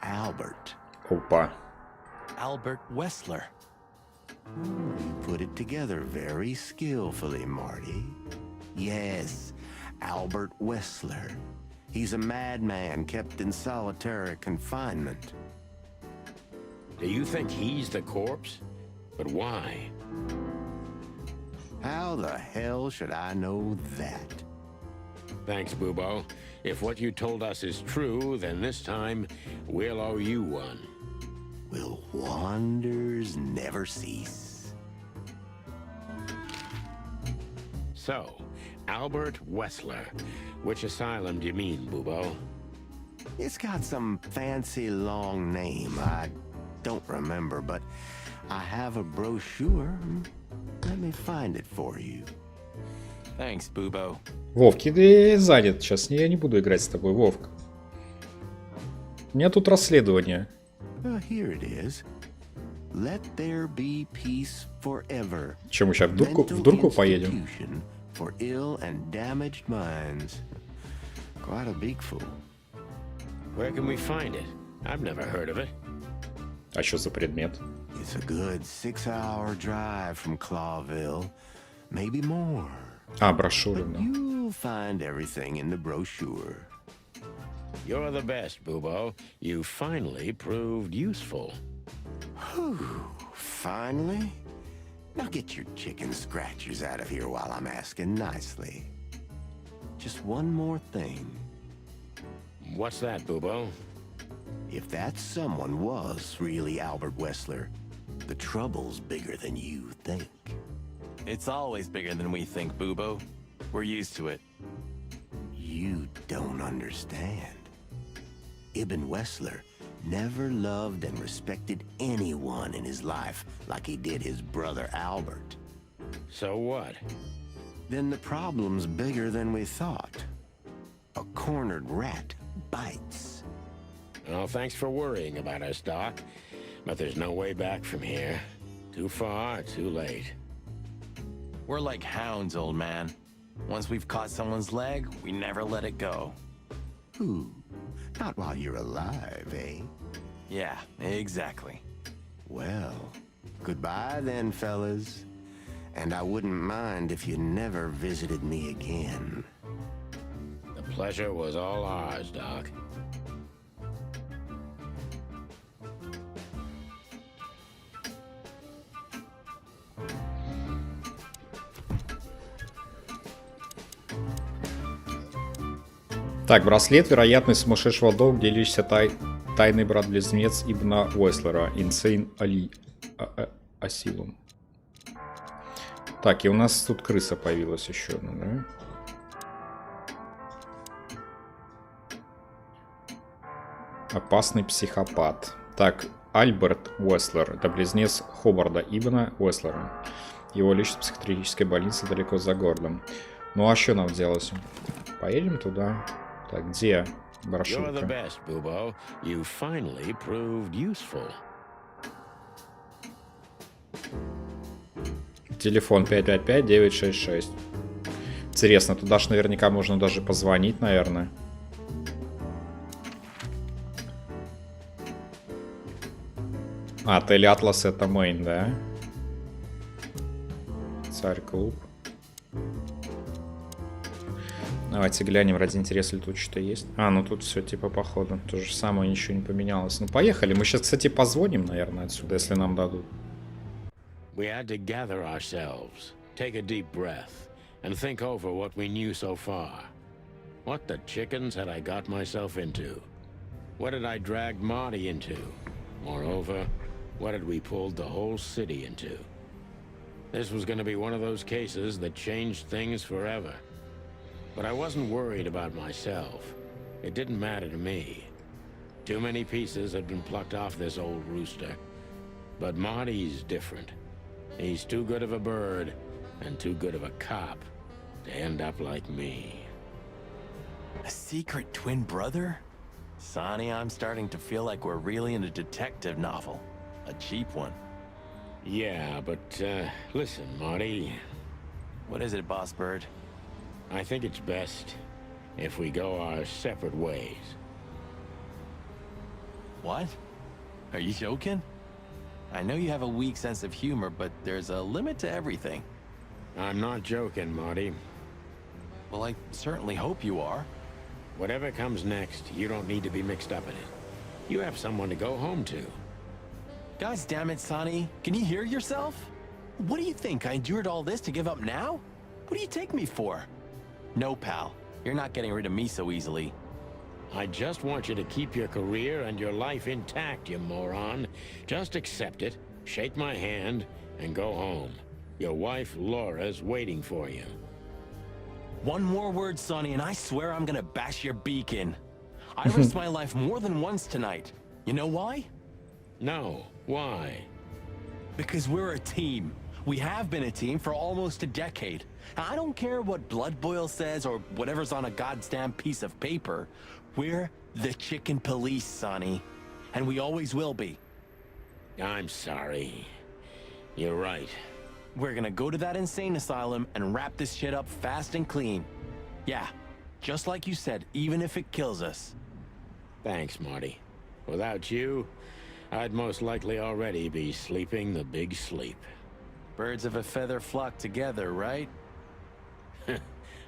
Albert. Опа. Albert Wessler. You put it together very skillfully, Marty. Yes, Albert Wessler. He's a madman kept in solitary confinement. Do you think he's the corpse? But why? How the hell should I know that? Thanks, Bubo. If what you told us is true, then this time we'll owe you one. Will wonders never cease? So, Albert Wessler. Which asylum do you mean, Bubo? It's got some fancy long name. I don't remember, but I have a brochure. Let me find it for you. Thanks, Bubo. Вовк, ты занят сейчас. Я не буду играть с тобой, Вовк. У меня тут расследование. Here it is. Let there be peace forever. Че, мы сейчас в дурку поедем? For ill and damaged minds. Quite a big fool. Where can we find it? I've never heard of it. А что за предмет? It's a good 6-hour drive from Clawville. Maybe more. А, брошюра. But you'll find everything in the brochure. You're the best, Bubo. You finally proved useful. Whew, finally? Now get your chicken scratchers out of here while I'm asking nicely. Just one more thing. What's that, Bubo? If that someone was really Albert Wessler, the trouble's bigger than you think. It's always bigger than we think, Bubo. We're used to it. You don't understand. Ibn Wessler never loved and respected anyone in his life like he did his brother Albert. So what? Then the problem's bigger than we thought. A cornered rat bites. Well, thanks for worrying about us, Doc. But there's no way back from here. Too far, too late. We're like hounds, old man. Once we've caught someone's leg, we never let it go. Ooh, not while you're alive, eh? Yeah, exactly. Well, goodbye then, fellas. And I wouldn't mind if you never visited me again. The pleasure was all ours, Doc. Так, браслет, вероятность сумасшедшего долга, делящийся тайный брат-близнец Ибна Уэслера, Insane Ali Asylum. Так, и у нас тут крыса появилась еще одна, да? Опасный психопат. Так, Альберт Уэслер, это близнец Хобарда Ибна Уэслера. Его личность в психиатрической больнице далеко за городом. Ну а что нам делать? Поедем туда. Так, где брошюрка? You're the best, Bubo. You finally proved useful. Телефон 555-966. Интересно, туда ж наверняка можно даже позвонить, наверное. А, отель Атлас это мейн, да? Царь-клуб. Давайте глянем ради интереса, ли тут что-то есть. А, ну тут все типа походу. То же самое, ничего не поменялось. Ну поехали. Мы сейчас, кстати, позвоним, наверное, отсюда, если нам дадут. We had to gather ourselves, take a deep breath, and think over what we knew so far. What the chickens had I got myself into? What had I dragged Marty into? Moreover, what had we pulled the whole city into? This was going to be one of those cases that changed things forever. But I wasn't worried about myself. It didn't matter to me. Too many pieces had been plucked off this old rooster. But Marty's different. He's too good of a bird and too good of a cop to end up like me. A secret twin brother? Sonny, I'm starting to feel like we're really in a detective novel. A cheap one. Yeah, but listen, Marty. What is it, Boss Bird? I think it's best if we go our separate ways. What? Are you joking? I know you have a weak sense of humor, but there's a limit to everything. I'm not joking, Marty. Well, I certainly hope you are. Whatever comes next, you don't need to be mixed up in it. You have someone to go home to. Guys, damn it, Sonny. Can you hear yourself? What do you think? I endured all this to give up now? What do you take me for? No, pal. You're not getting rid of me so easily. I just want you to keep your career and your life intact, you moron. Just accept it, shake my hand, and go home. Your wife, Laura's waiting for you. One more word, Sonny, and I swear I'm gonna bash your beak in. I risked my life more than once tonight. You know why? No. Why? Because we're a team. We have been a team for almost a decade. I don't care what Blood Boil says or whatever's on a goddamn piece of paper. We're the chicken police, Sonny. And we always will be. I'm sorry. You're right. We're gonna go to that insane asylum and wrap this shit up fast and clean. Yeah, just like you said, even if it kills us. Thanks, Marty. Without you, I'd most likely already be sleeping the big sleep. Birds of a feather flock together, right?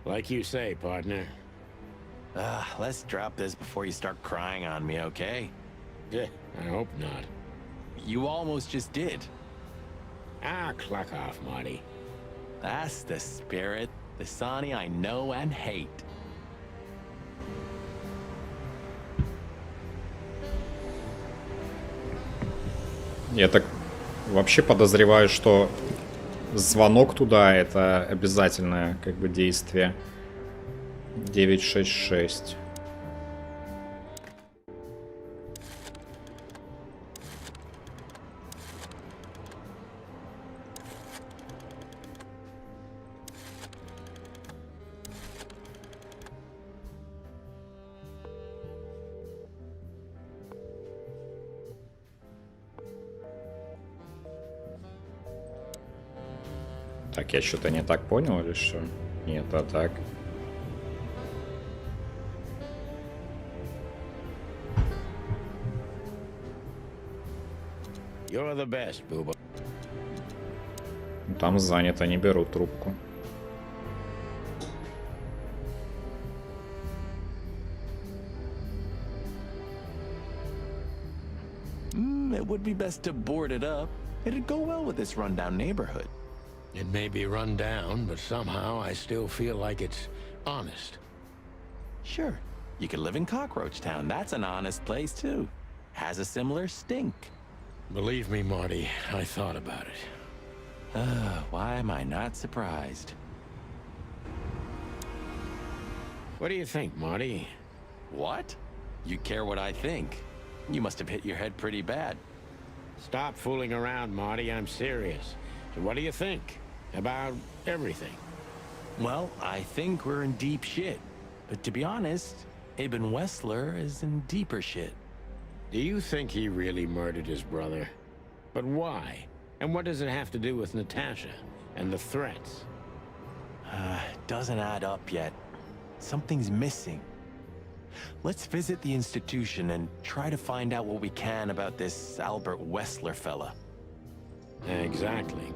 Like you say, partner. Let's drop this before you start crying on me, okay? Yeah, I hope not. You almost just did. Ah, cluck off, Marty. That's the spirit, the Sonny I know and hate. Я так вообще подозреваю, что звонок туда — это обязательное как бы действие. 966. Так, я что-то не так понял или что? Нет, а так. You're the best, Booba. Там занято, не беру трубку. It would be best to board it up. It'd go well with this rundown neighborhood. It may be run down, but somehow I still feel like it's honest. Sure, you could live in Cockroach Town. That's an honest place, too. Has a similar stink. Believe me, Marty, I thought about it. Why am I not surprised? What do you think, Marty? What? You care what I think? You must have hit your head pretty bad. Stop fooling around, Marty. I'm serious. So what do you think about everything? Well, I think we're in deep shit. But to be honest, Ibn Wessler is in deeper shit. Do you think he really murdered his brother? But why? And what does it have to do with Natasha and the threats? Doesn't add up yet. Something's missing. Let's visit the institution and try to find out what we can about this Albert Wessler fella. Exactly.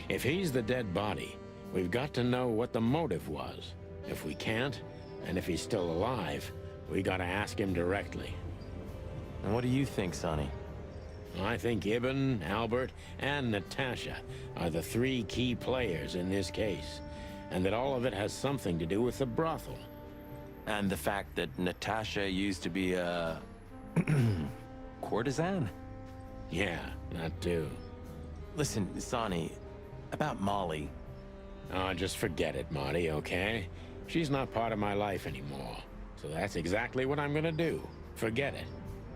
If he's the dead body, we've got to know what the motive was. If we can't, and if he's still alive, we gotta ask him directly. And what do you think, Sonny? I think Ibn, Albert, and Natasha are the three key players in this case, and that all of it has something to do with the brothel. And the fact that Natasha used to be a courtesan? Yeah, that too. Listen, Sonny, about Molly. Oh, just forget it, Marty, okay? She's not part of my life anymore. So that's exactly what I'm gonna do. Forget it.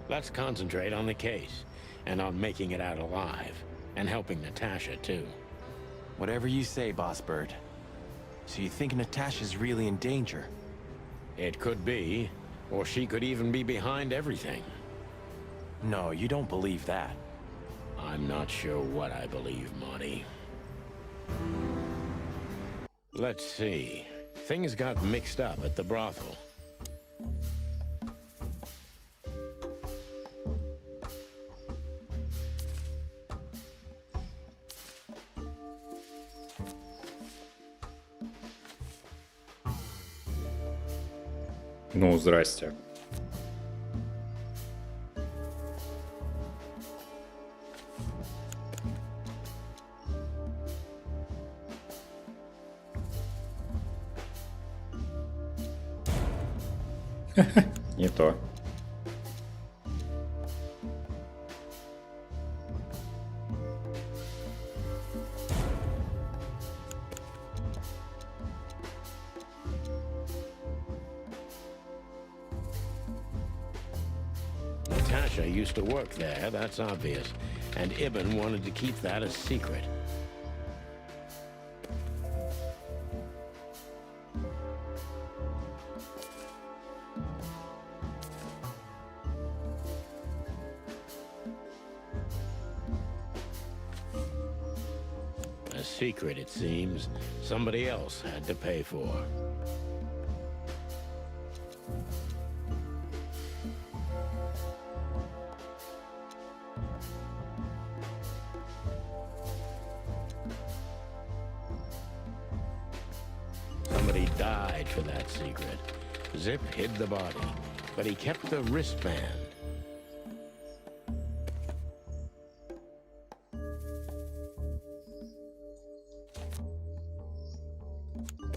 Let's concentrate on the case, and on making it out alive, and helping Natasha too. Whatever you say, Boss Bird. So you think Natasha's really in danger? It could be, or she could even be behind everything. No, you don't believe that. I'm not sure what I believe, Marty. Let's see. Things got mixed up at the brothel. Ну, здрасте. Не то. Natasha used to work there, that's obvious. And Ibn wanted to keep that a secret. A secret, it seems, somebody else had to pay for. Somebody died for that secret. Zip hid the body, but he kept the wristband.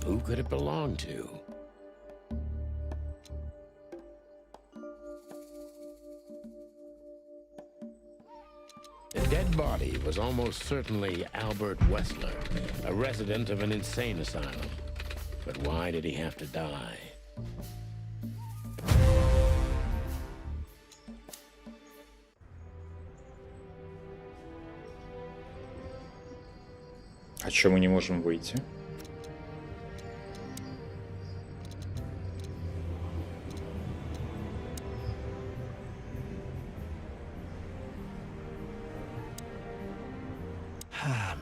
Who could it belong to? The dead body was almost certainly Albert Wessler, a resident of an insane asylum. But why did he have to die? А чё мы не можем выйти?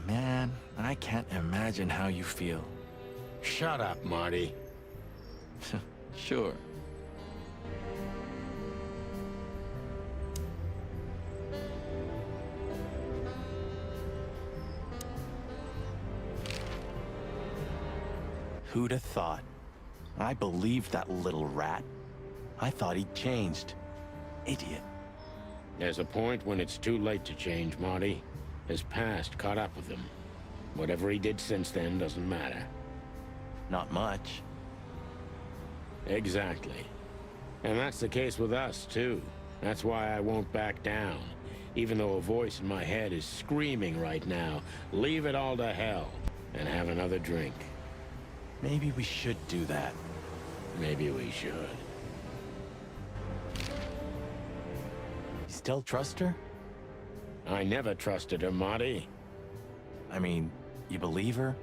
Man, I can't imagine how you feel. Shut up, Marty. Sure. Who'd have thought? I believed that little rat. I thought he'd changed. Idiot. There's a point when it's too late to change, Marty. His past caught up with him. Whatever he did since then doesn't matter. Not much. Exactly. And that's the case with us, too. That's why I won't back down. Even though a voice in my head is screaming right now, leave it all to hell and have another drink. Maybe we should do that. Maybe we should. You still trust her? I never trusted her, Marty. I mean, you believe her?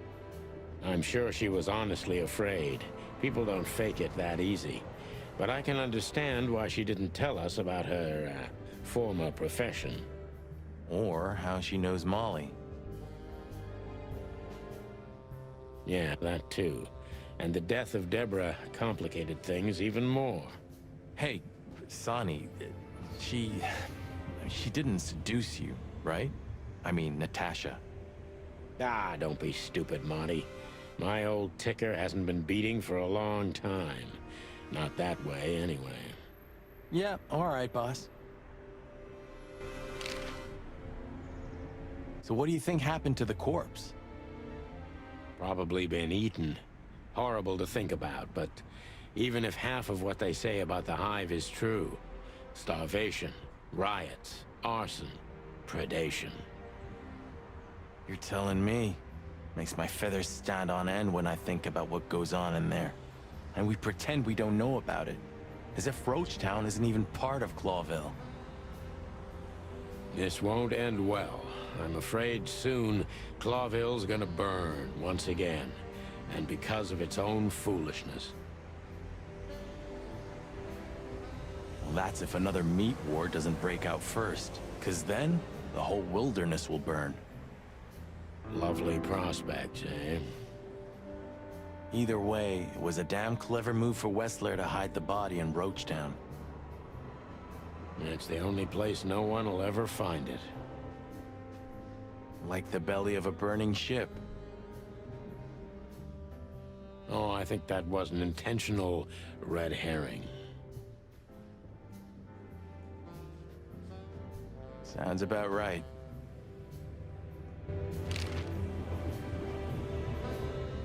I'm sure she was honestly afraid. People don't fake it that easy. But I can understand why she didn't tell us about her former profession. Or how she knows Molly. Yeah, that too. And the death of Deborah complicated things even more. Hey, Sonny, she didn't seduce you, right? I mean, Natasha. Ah, don't be stupid, Marty. My old ticker hasn't been beating for a long time. Not that way, anyway. Yeah, all right, boss. So what do you think happened to the corpse? Probably been eaten. Horrible to think about, but even if half of what they say about the hive is true, starvation, riots, arson, predation. You're telling me. Makes my feathers stand on end when I think about what goes on in there. And we pretend we don't know about it. As if Roachtown isn't even part of Clawville. This won't end well. I'm afraid soon Clawville's gonna burn once again. And because of its own foolishness. Well, that's if another meat war doesn't break out first. 'Cause then, the whole wilderness will burn. Lovely prospects, eh? Either way, it was a damn clever move for Wessler to hide the body in Roachtown. It's the only place no one will ever find it. Like the belly of a burning ship. Oh, I think that was an intentional red herring. Sounds about right.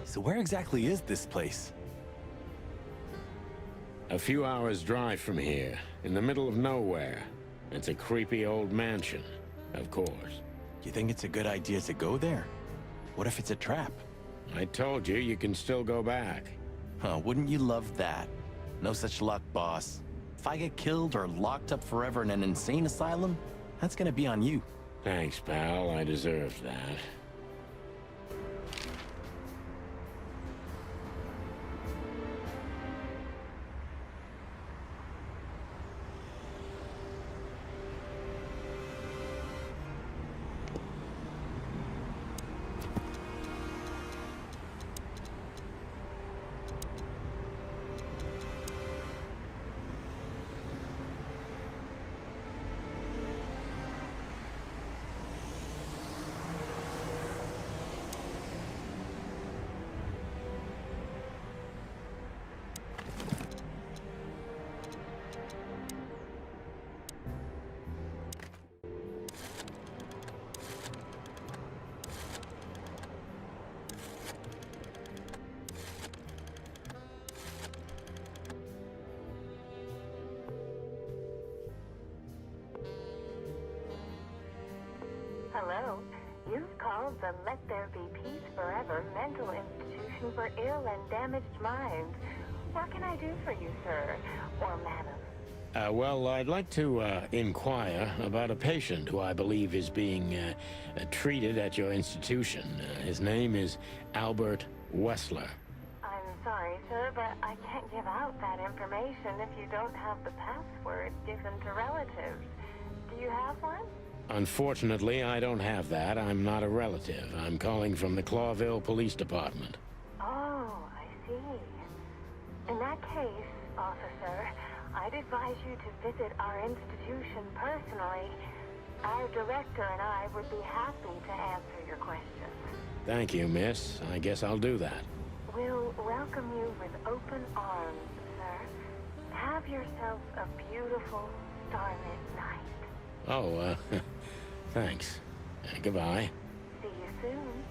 So where exactly is this place? A few hours' drive from here, in the middle of nowhere. It's a creepy old mansion, of course. You think it's a good idea to go there? What if it's a trap? I told you, you can still go back. Huh, wouldn't you love that? No such luck, boss. If I get killed or locked up forever in an insane asylum, that's gonna be on you. Thanks, pal. I deserved that. Hello. You've called the Let There Be Peace Forever mental institution for ill and damaged minds. What can I do for you, sir? Or madam? Well, I'd like to inquire about a patient who I believe is being treated at your institution. His name is Albert Wessler. I'm sorry, sir, but I can't give out that information if you don't have the password given to relatives. Do you have one? Unfortunately, I don't have that. I'm not a relative. I'm calling from the Clawville Police Department. Oh, I see. In that case, officer, I'd advise you to visit our institution personally. Our director and I would be happy to answer your questions. Thank you, miss. I guess I'll do that. We'll welcome you with open arms, sir. Have yourself a beautiful, starlit night. Oh, thanks. Goodbye. See you soon.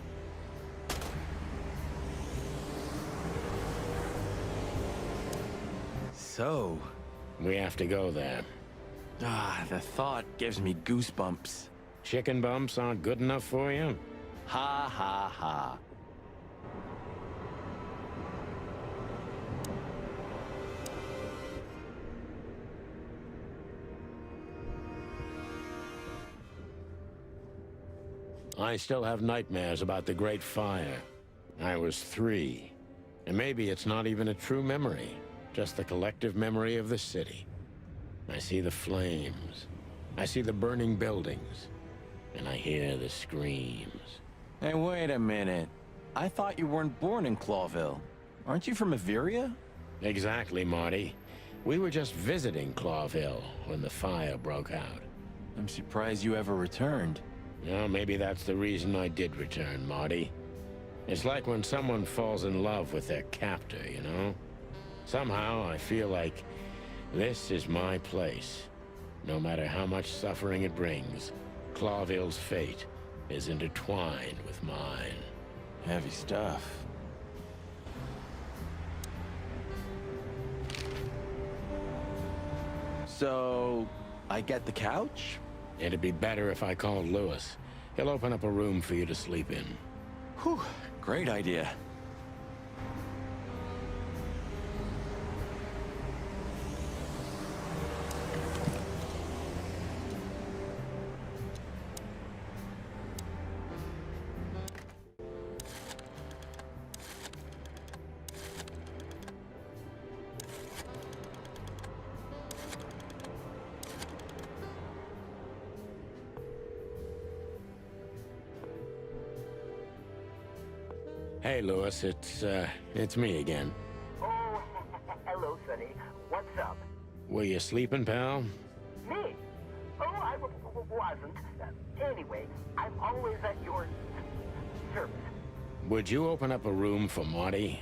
So, We have to go there. the thought gives me goosebumps. Chicken bumps aren't good enough for you? Ha ha ha. I still have nightmares about the Great Fire. I was 3. And maybe it's not even a true memory, just the collective memory of the city. I see the flames. I see the burning buildings. And I hear the screams. Hey, wait a minute. I thought you weren't born in Clawville. Aren't you from Averia? Exactly, Marty. We were just visiting Clawville when the fire broke out. I'm surprised you ever returned. Well, maybe that's the reason I did return, Marty. It's like when someone falls in love with their captor, you know? Somehow, I feel like this is my place. No matter how much suffering it brings, Clawville's fate is intertwined with mine. Heavy stuff. So, I get the couch? It'd be better if I called Lewis. He'll open up a room for you to sleep in. Whew, great idea. Hey, Lewis, it's me again. Oh, hello, Sonny. What's up? Were you sleeping, pal? Me? Oh, I wasn't. Anyway, I'm always at your service. Would you open up a room for Marty?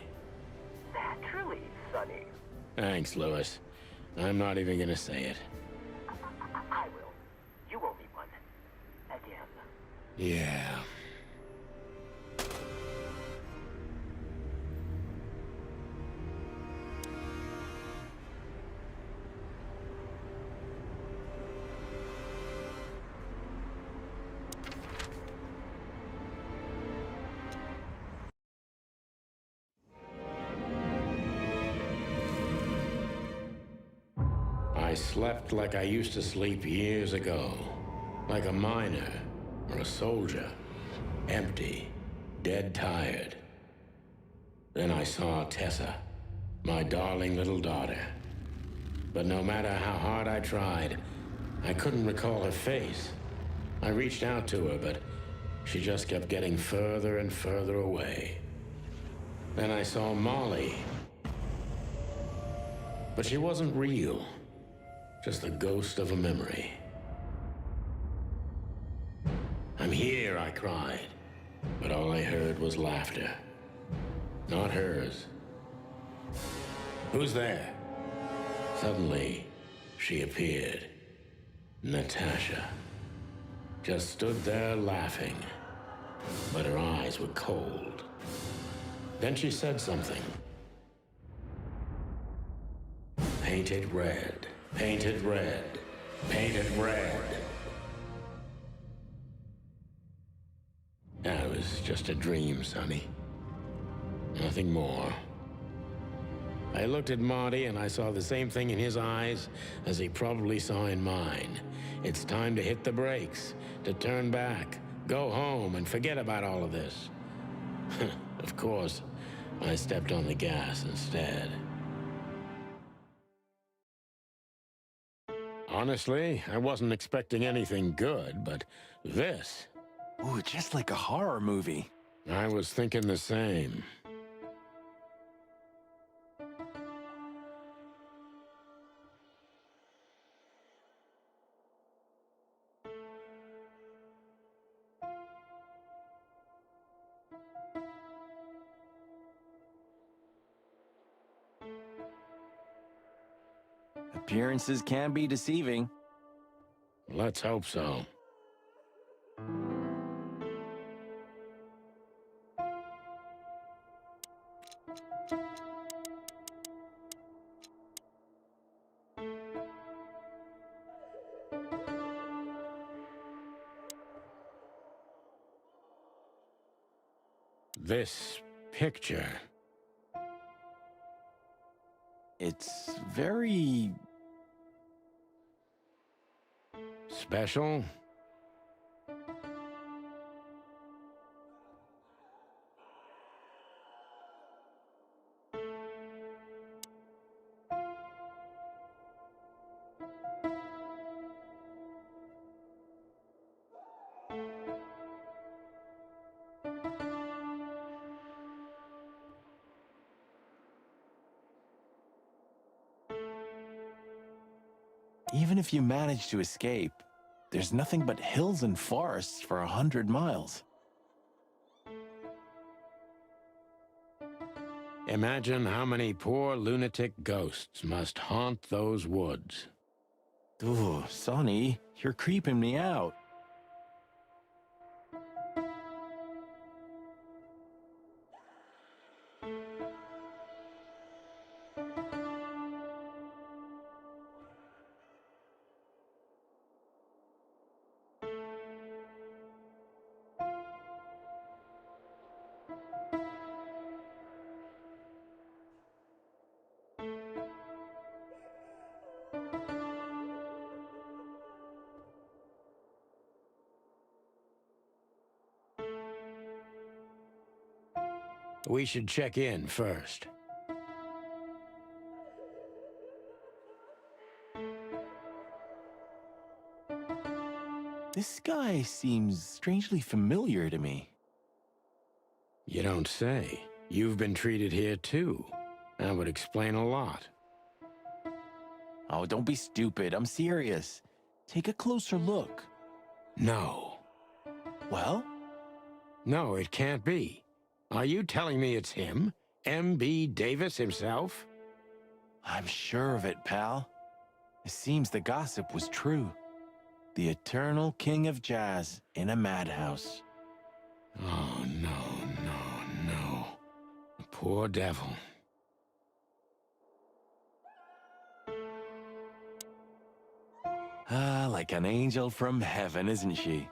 Naturally, Sonny. Thanks, Lewis. I'm not even gonna say it. I will. You owe me one. Again. Yeah. I slept like I used to sleep years ago. Like a miner or a soldier. Empty. Dead tired. Then I saw Tessa. My darling little daughter. But no matter how hard I tried, I couldn't recall her face. I reached out to her, but she just kept getting further and further away. Then I saw Molly. But she wasn't real. Just the ghost of a memory. I'm here, I cried. But all I heard was laughter. Not hers. Who's there? Suddenly, she appeared. Natasha. Just stood there laughing. But her eyes were cold. Then she said something. Painted red. Painted red. Painted red. That was just a dream, Sonny. Nothing more. I looked at Marty and I saw the same thing in his eyes as he probably saw in mine. It's time to hit the brakes, to turn back, go home and forget about all of this. Of course, I stepped on the gas instead. Honestly, I wasn't expecting anything good, but this... Ooh, just like a horror movie. I was thinking the same. Appearances can be deceiving. Let's hope so. This picture... It's very... special? Even if you manage to escape, there's nothing but hills and forests for 100 miles. Imagine how many poor lunatic ghosts must haunt those woods. Ooh, Sonny, you're creeping me out. We should check in first. This guy seems strangely familiar to me. You don't say. You've been treated here too. That would explain a lot. Oh, don't be stupid. I'm serious. Take a closer look. No. Well? No, it can't be. Are you telling me it's him? M.B. Davis himself? I'm sure of it, pal. It seems the gossip was true. The eternal king of jazz in a madhouse. Oh, no. The poor devil. Ah, like an angel from heaven, isn't she?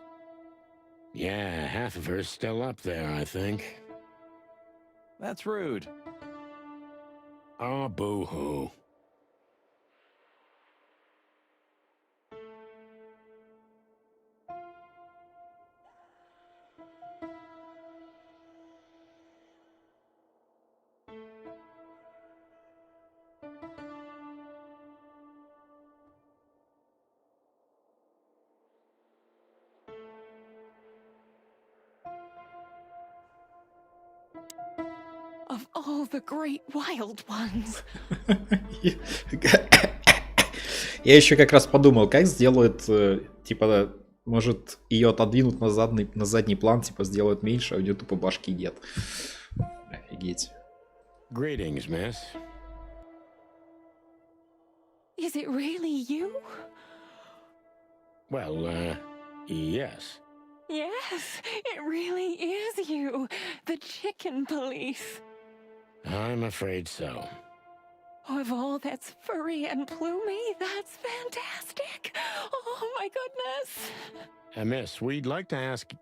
Yeah, half of her's still up there, I think. That's rude. Oh, boo-hoo. Of all the great wild ones. Я еще как раз подумал, как сделают, типа, может, ее отодвинут на задний план, типа, сделают меньше, а у нее тупо башки нет. Офигеть. Greetings, miss. Is it really you? Well, yes. Yes, it really is you. The chicken police. I'm afraid so. Of all that's furry and plumey, that's fantastic. Oh my goodness. Miss, we'd like to ask...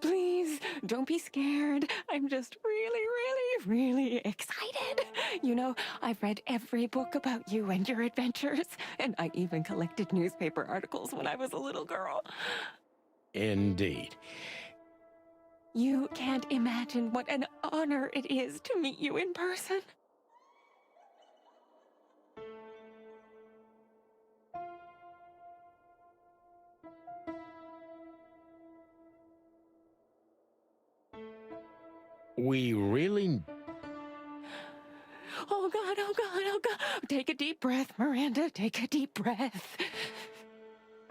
Please, don't be scared. I'm just really excited. You know, I've read every book about you and your adventures, and I even collected newspaper articles when I was a little girl. Indeed. You can't imagine what an honor it is to meet you in person. We really... Oh God, oh God, oh God. Take a deep breath, Miranda. Take a deep breath.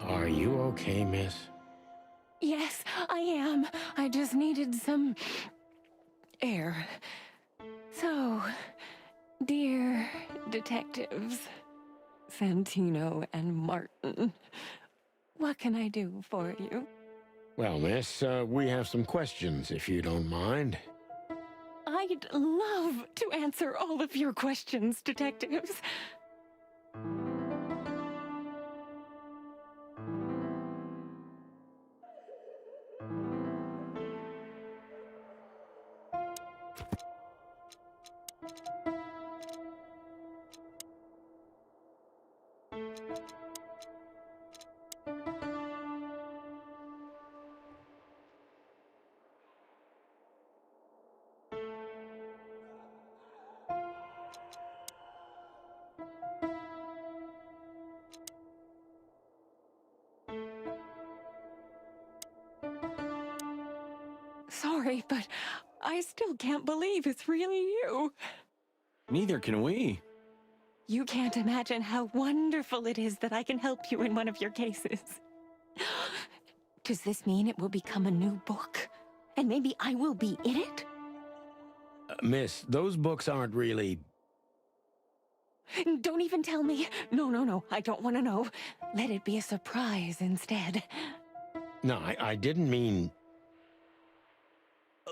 Are you okay, miss? Yes, I am. I just needed some air. So, dear detectives, Santino and Martin, what can I do for you? Well, miss, we have some questions, if you don't mind. I'd love to answer all of your questions, detectives. Sorry, but I still can't believe it's really you. Neither can we. You can't imagine how wonderful it is that I can help you in one of your cases. Does this mean it will become a new book? And maybe I will be in it? Miss, those books aren't really... Don't even tell me. No, I don't want to know. Let it be a surprise instead. No, I didn't mean...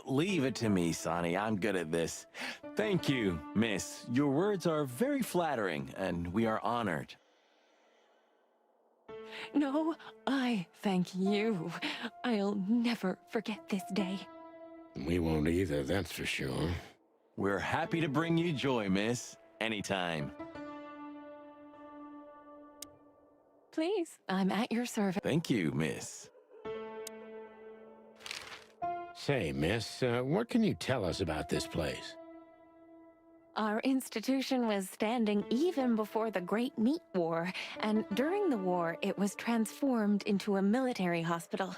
Leave it to me, Sonny. I'm good at this. Thank you, miss. Your words are very flattering, and we are honored. No, I thank you. I'll never forget this day. We won't either, that's for sure. We're happy to bring you joy, miss. Anytime. Please, I'm at your service. Thank you, miss. Say, miss, what can you tell us about this place? Our institution was standing even before the Great Meat War, and during the war, it was transformed into a military hospital.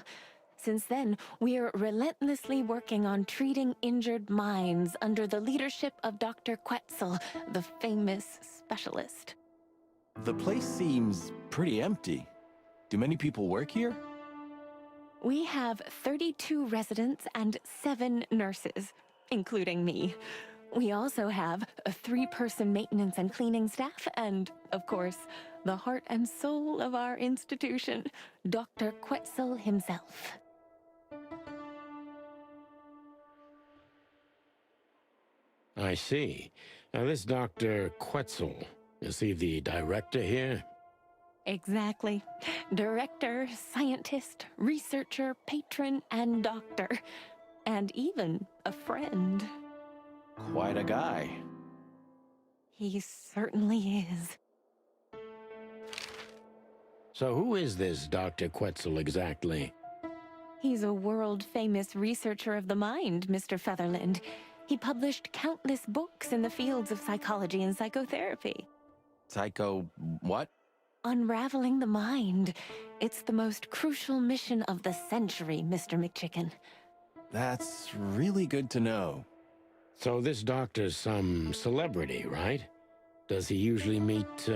Since then, we are relentlessly working on treating injured minds under the leadership of Dr. Quetzal, the famous specialist. The place seems pretty empty. Do many people work here? We have 32 residents and 7 nurses, including me. We also have a 3-person maintenance and cleaning staff, and, of course, the heart and soul of our institution, Dr. Quetzal himself. I see. Now, this Dr. Quetzal, is he the director here? Exactly. Director, scientist, researcher, patron, and doctor. And even a friend. Quite a guy. He certainly is. So who is this Dr. Quetzal exactly? He's a world-famous researcher of the mind, Mr. Featherland. He published countless books in the fields of psychology and psychotherapy. Psycho... what? Unraveling the mind. It's the most crucial mission of the century, Mr. McChicken. That's really good to know. So this doctor's some celebrity, right? Does he usually meet,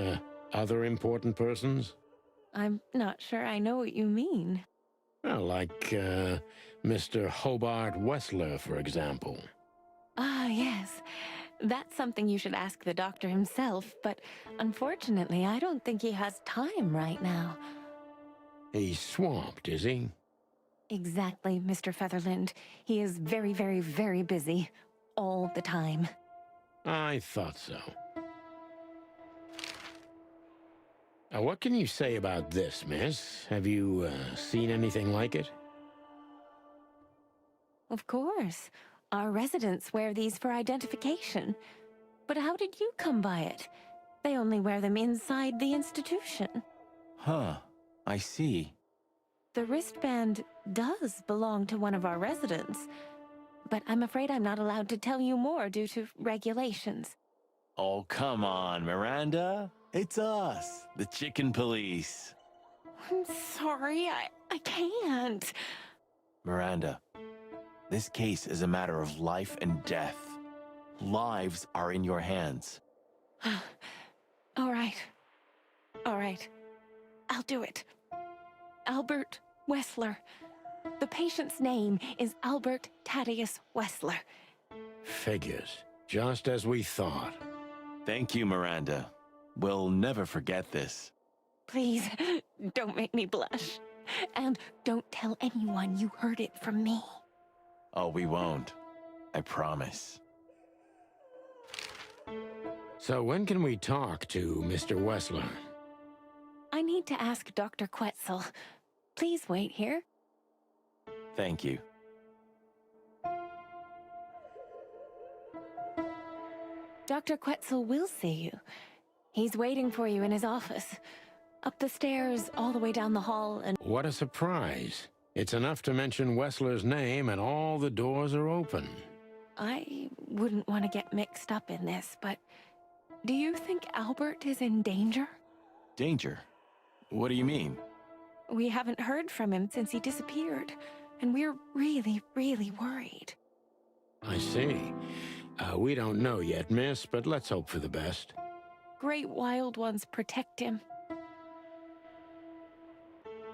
other important persons? I'm not sure I know what you mean. Well, like, Mr. Hobart Wessler, for example. Ah, yes. That's something you should ask the doctor himself, but unfortunately, I don't think he has time right now. He's swamped, is he? Exactly, Mr. Featherland. He is very, very, very busy. All the time. I thought so. Now, what can you say about this, miss? Have you, seen anything like it? Of course. Our residents wear these for identification. But how did you come by it? They only wear them inside the institution. Huh. I see. The wristband does belong to one of our residents, but I'm afraid I'm not allowed to tell you more due to regulations. Oh, come on, Miranda. It's us, the Chicken Police. I'm sorry, I can't. Miranda, This case is a matter of life and death. Lives are in your hands. All right. All right. I'll do it. Albert Wessler. The patient's name is Albert Thaddeus Wessler. Figures. Just as we thought. Thank you, Miranda. We'll never forget this. Please, don't make me blush. And don't tell anyone you heard it from me. Oh, we won't. I promise. So when can we talk to Mr. Wessler? I need to ask Dr. Quetzal. Please wait here. Thank you. Dr. Quetzal will see you. He's waiting for you in his office. Up the stairs, all the way down the hall, and... What a surprise. It's enough to mention Wessler's name and all the doors are open. I wouldn't want to get mixed up in this, but... Do you think Albert is in danger? Danger? What do you mean? We haven't heard from him since he disappeared, and we're really, really worried. I see. We don't know yet, miss, but let's hope for the best. Great wild ones protect him.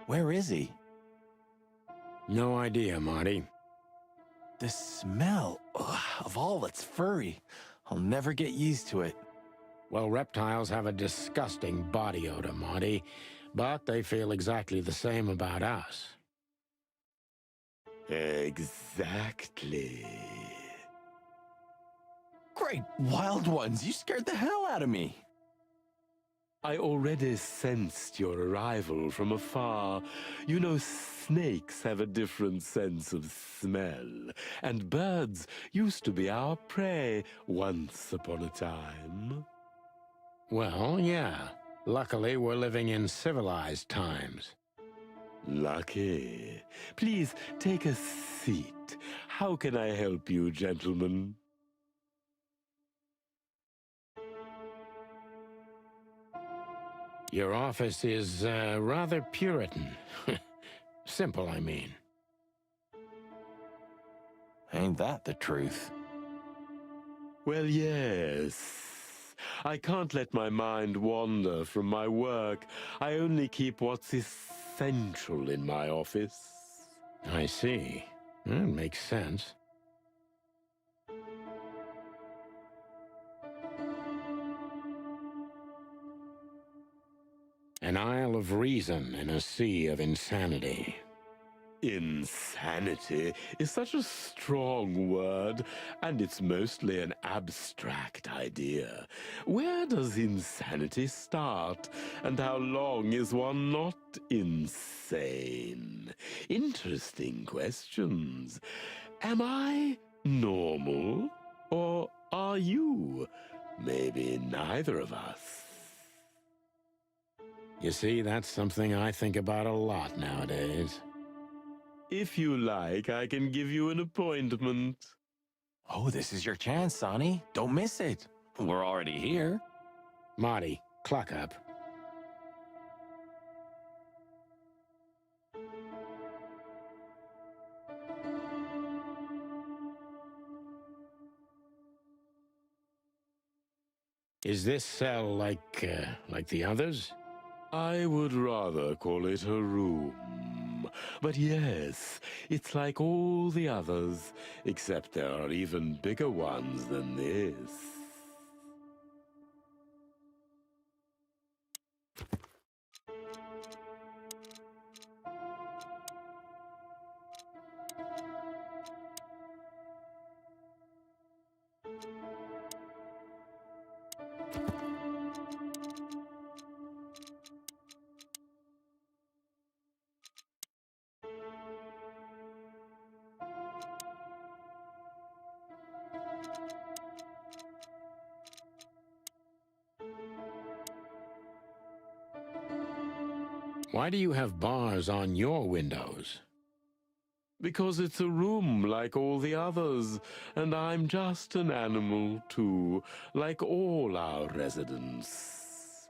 Where is he? No idea, Marty. The smell of all that's furry. I'll never get used to it. Well, reptiles have a disgusting body odor, Marty, but they feel exactly the same about us. Exactly. Great wild ones, you scared the hell out of me. I already sensed your arrival from afar. You know, snakes have a different sense of smell, and birds used to be our prey once upon a time. Well, yeah. Luckily, we're living in civilized times. Lucky. Please take a seat. How can I help you, gentlemen? Your office is rather Puritan. Simple, I mean. Ain't that the truth? Well, yes. I can't let my mind wander from my work. I only keep what's essential in my office. I see. That makes sense. An isle of reason in a sea of insanity. Insanity is such a strong word, and it's mostly an abstract idea. Where does insanity start, and how long is one not insane? Interesting questions. Am I normal, or are you? Maybe neither of us. You see, that's something I think about a lot nowadays. If you like, I can give you an appointment. Oh, this is your chance, Sonny. Don't miss it. We're already here. Marty, clock up. Is this cell like the others? I would rather call it a room. But yes, it's like all the others, except there are even bigger ones than this. Why do you have bars on your windows? Because it's a room like all the others, and I'm just an animal too, like all our residents.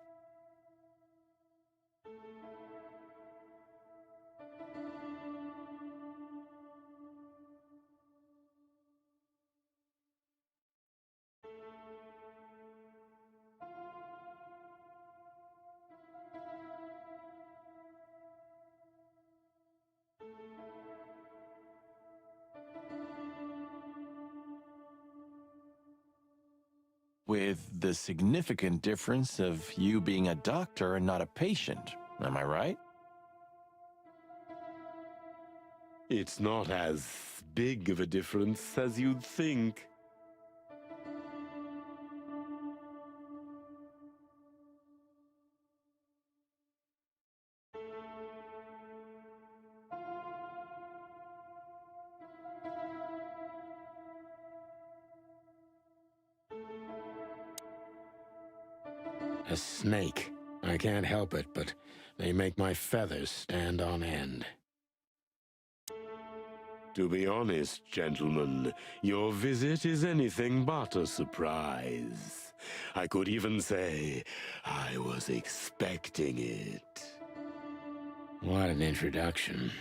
With the significant difference of you being a doctor and not a patient. Am I right? It's not as big of a difference as you'd think. A snake. I can't help it, but they make my feathers stand on end. To be honest, gentlemen, your visit is anything but a surprise. I could even say I was expecting it. What an introduction.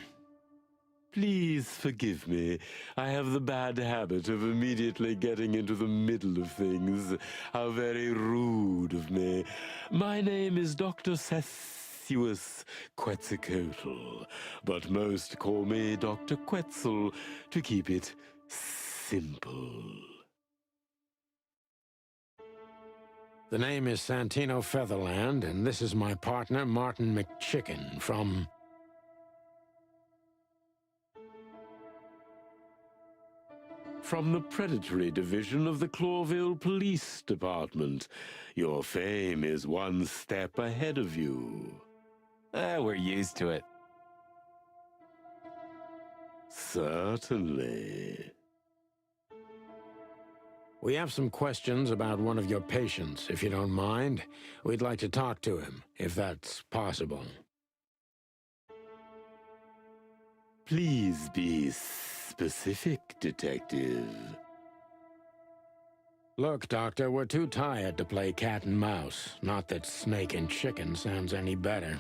Please forgive me. I have the bad habit of immediately getting into the middle of things. How very rude of me. My name is Dr. Sessuous Quetzalcoatl, but most call me Dr. Quetzal to keep it simple. The name is Santino Featherland, and this is my partner, Martin McChicken, from the Predatory Division of the Clawville Police Department. Your fame is one step ahead of you. We're used to it. Certainly. We have some questions about one of your patients, if you don't mind. We'd like to talk to him, if that's possible. Please be specific, Detective. Look, Doctor, we're too tired to play cat and mouse. Not that snake and chicken sounds any better.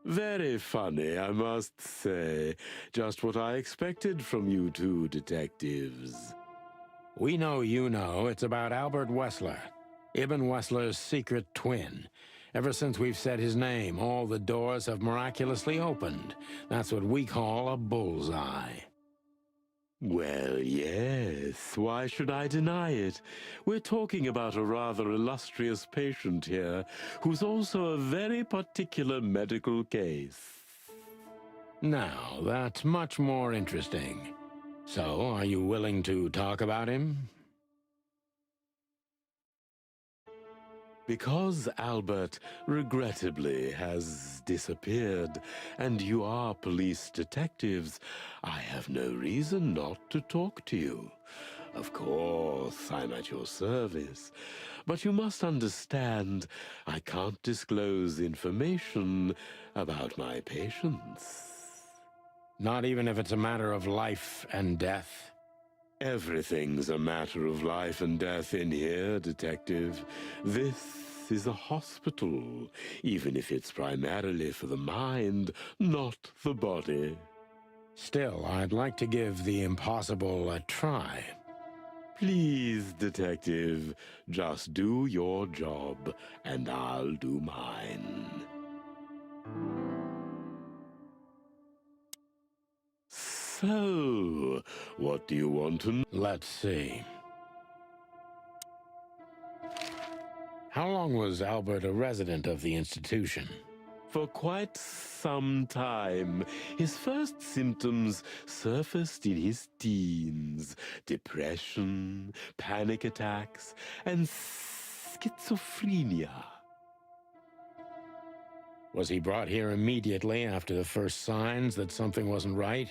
Very funny, I must say. Just what I expected from you two detectives. We know you know. It's about Albert Wessler, Ibn Wessler's secret twin. Ever since we've said his name, all the doors have miraculously opened. That's what we call a bullseye. Well, yes. Why should I deny it? We're talking about a rather illustrious patient here, who's also a very particular medical case. Now, that's much more interesting. So, are you willing to talk about him? Because Albert, regrettably, has disappeared, and you are police detectives, I have no reason not to talk to you. Of course, I'm at your service, but you must understand, I can't disclose information about my patients. Not even if it's a matter of life and death? Everything's a matter of life and death in here, Detective. This is a hospital, even if it's primarily for the mind, not the body. Still, I'd like to give the impossible a try. Please, Detective, just do your job, and I'll do mine. So, what do you want to know? Let's see. How long was Albert a resident of the institution? For quite some time. His first symptoms surfaced in his teens. Depression, panic attacks, and schizophrenia. Was he brought here immediately after the first signs that something wasn't right?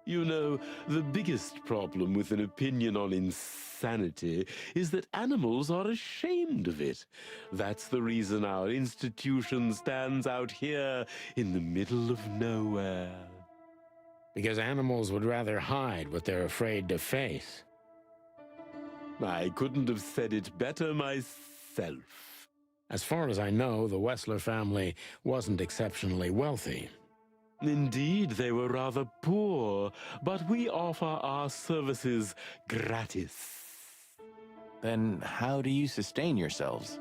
You know, the biggest problem with an opinion on insanity is that animals are ashamed of it. That's the reason our institution stands out here in the middle of nowhere. Because animals would rather hide what they're afraid to face. I couldn't have said it better myself. As far as I know, the Wessler family wasn't exceptionally wealthy. Indeed, they were rather poor, but we offer our services gratis. Then how do you sustain yourselves?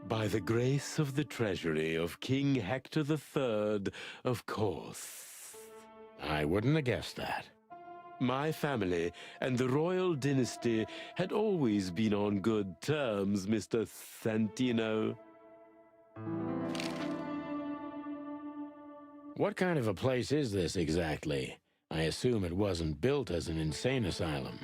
By the grace of the treasury of King Hector III, of course. I wouldn't have guessed that. My family and the royal dynasty had always been on good terms, Mr. Santino. What kind of a place is this exactly? I assume it wasn't built as an insane asylum.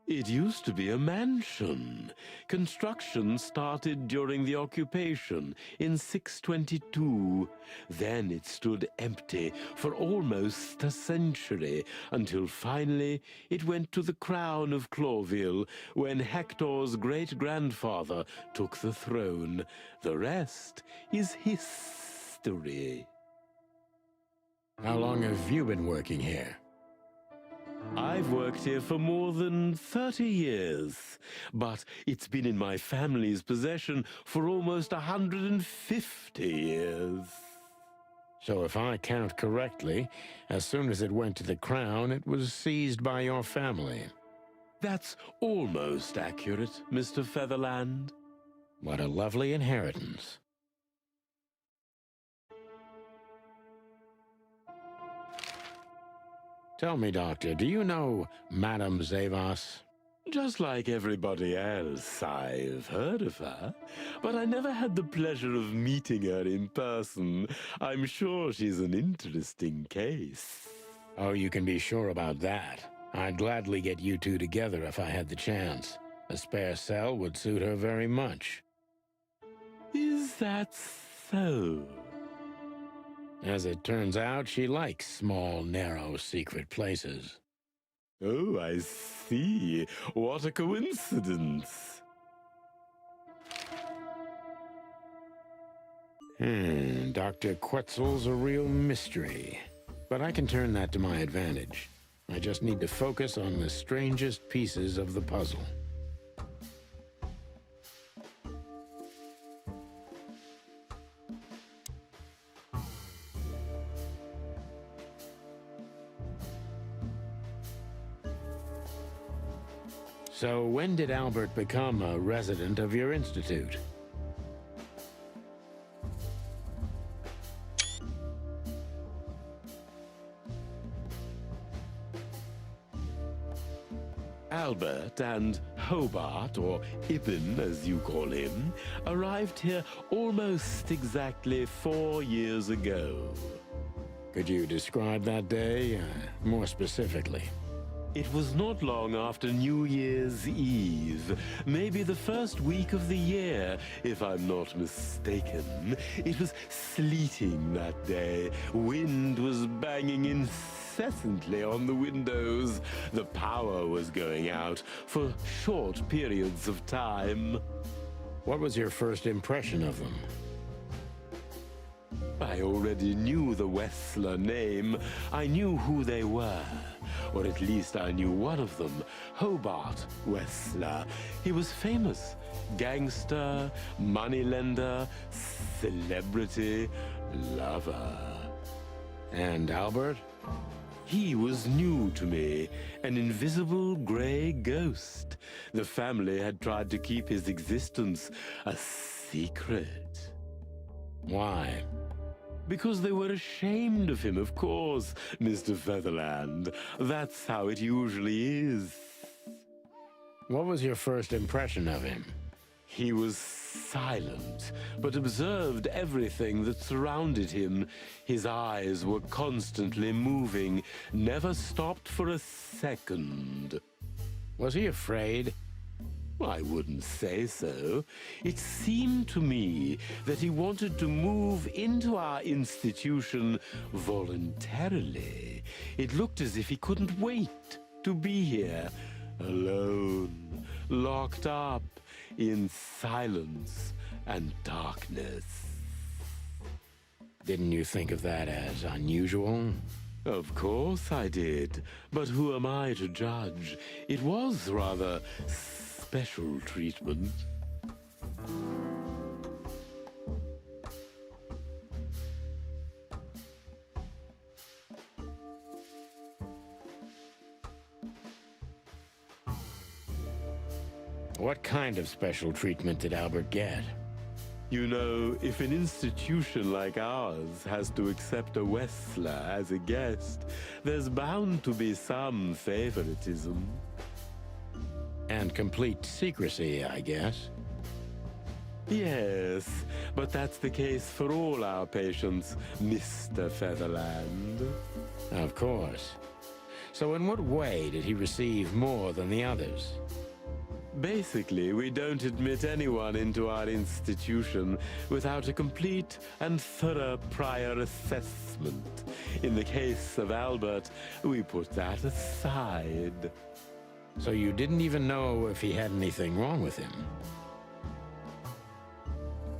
It used to be a mansion. Construction started during the occupation in 622. Then it stood empty for almost a century, until finally it went to the crown of Cloville when Hector's great-grandfather took the throne. The rest is history. How long have you been working here? I've worked here for more than 30 years, but it's been in my family's possession for almost 150 years. So if I count correctly, as soon as it went to the crown, it was seized by your family. That's almost accurate, Mr. Featherland. What a lovely inheritance. Tell me, Doctor, do you know Madame Zavas? Just like everybody else, I've heard of her, but I never had the pleasure of meeting her in person. I'm sure she's an interesting case. Oh, you can be sure about that. I'd gladly get you two together if I had the chance. A spare cell would suit her very much. Is that so? As it turns out, she likes small, narrow, secret places. Oh, I see. What a coincidence. Dr. Quetzal's a real mystery. But I can turn that to my advantage. I just need to focus on the strangest pieces of the puzzle. So when did Albert become a resident of your institute? Albert and Hobart, or Ibn as you call him, arrived here almost exactly 4 years ago. Could you describe that day more specifically? It was not long after New Year's Eve, maybe the first week of the year, if I'm not mistaken. It was sleeting that day. Wind was banging incessantly on the windows. The power was going out for short periods of time. What was your first impression of them? I already knew the Wessler name. I knew who they were. Or at least I knew one of them, Hobart Wessler. He was famous. Gangster, moneylender, celebrity, lover. And Albert? He was new to me, an invisible gray ghost. The family had tried to keep his existence a secret. Why? Because they were ashamed of him, of course, Mr. Featherland. That's how it usually is. What was your first impression of him? He was silent, but observed everything that surrounded him. His eyes were constantly moving, never stopped for a second. Was he afraid? I wouldn't say so. It seemed to me that he wanted to move into our institution voluntarily. It looked as if he couldn't wait to be here, alone, locked up in silence and darkness. Didn't you think of that as unusual? Of course I did, but who am I to judge? It was rather special treatment. What kind of special treatment did Albert get? You know, if an institution like ours has to accept a Wessler as a guest, there's bound to be some favoritism. And complete secrecy, I guess. Yes, but that's the case for all our patients, Mr. Featherland. Of course. So in what way did he receive more than the others? Basically, we don't admit anyone into our institution without a complete and thorough prior assessment. In the case of Albert, we put that aside. So you didn't even know if he had anything wrong with him?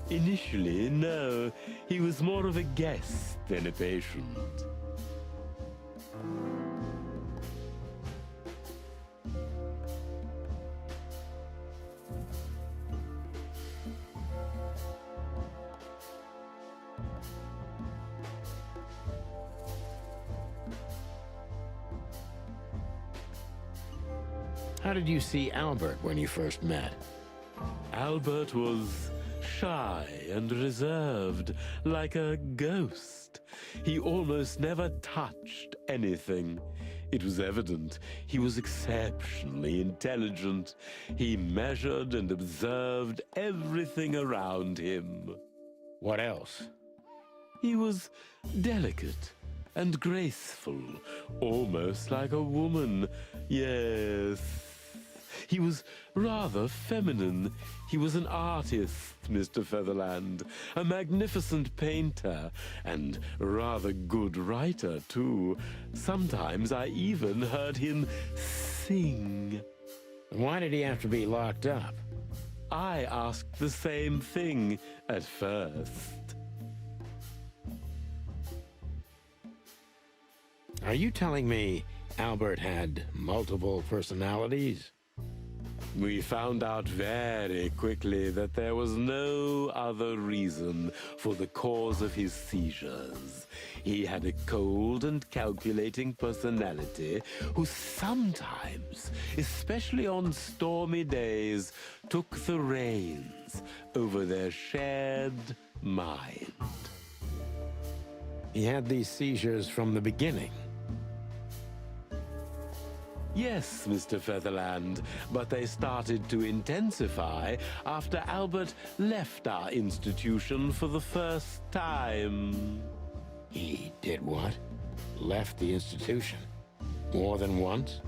Initially, no. He was more of a guest than a patient. How did you see Albert when you first met? Albert was shy and reserved, like a ghost. He almost never touched anything. It was evident he was exceptionally intelligent. He measured and observed everything around him. What else? He was delicate and graceful, almost like a woman. Yes. He was rather feminine. He was an artist, Mr. Featherland, a magnificent painter, and rather good writer, too. Sometimes I even heard him sing. Why did he have to be locked up? I asked the same thing at first. Are you telling me Albert had multiple personalities? We found out very quickly that there was no other reason for the cause of his seizures. He had a cold and calculating personality who sometimes, especially on stormy days, took the reins over their shared mind. He had these seizures from the beginning. Yes, Mr. Featherland, but they started to intensify after Albert left our institution for the first time. He did what? Left the institution? More than once?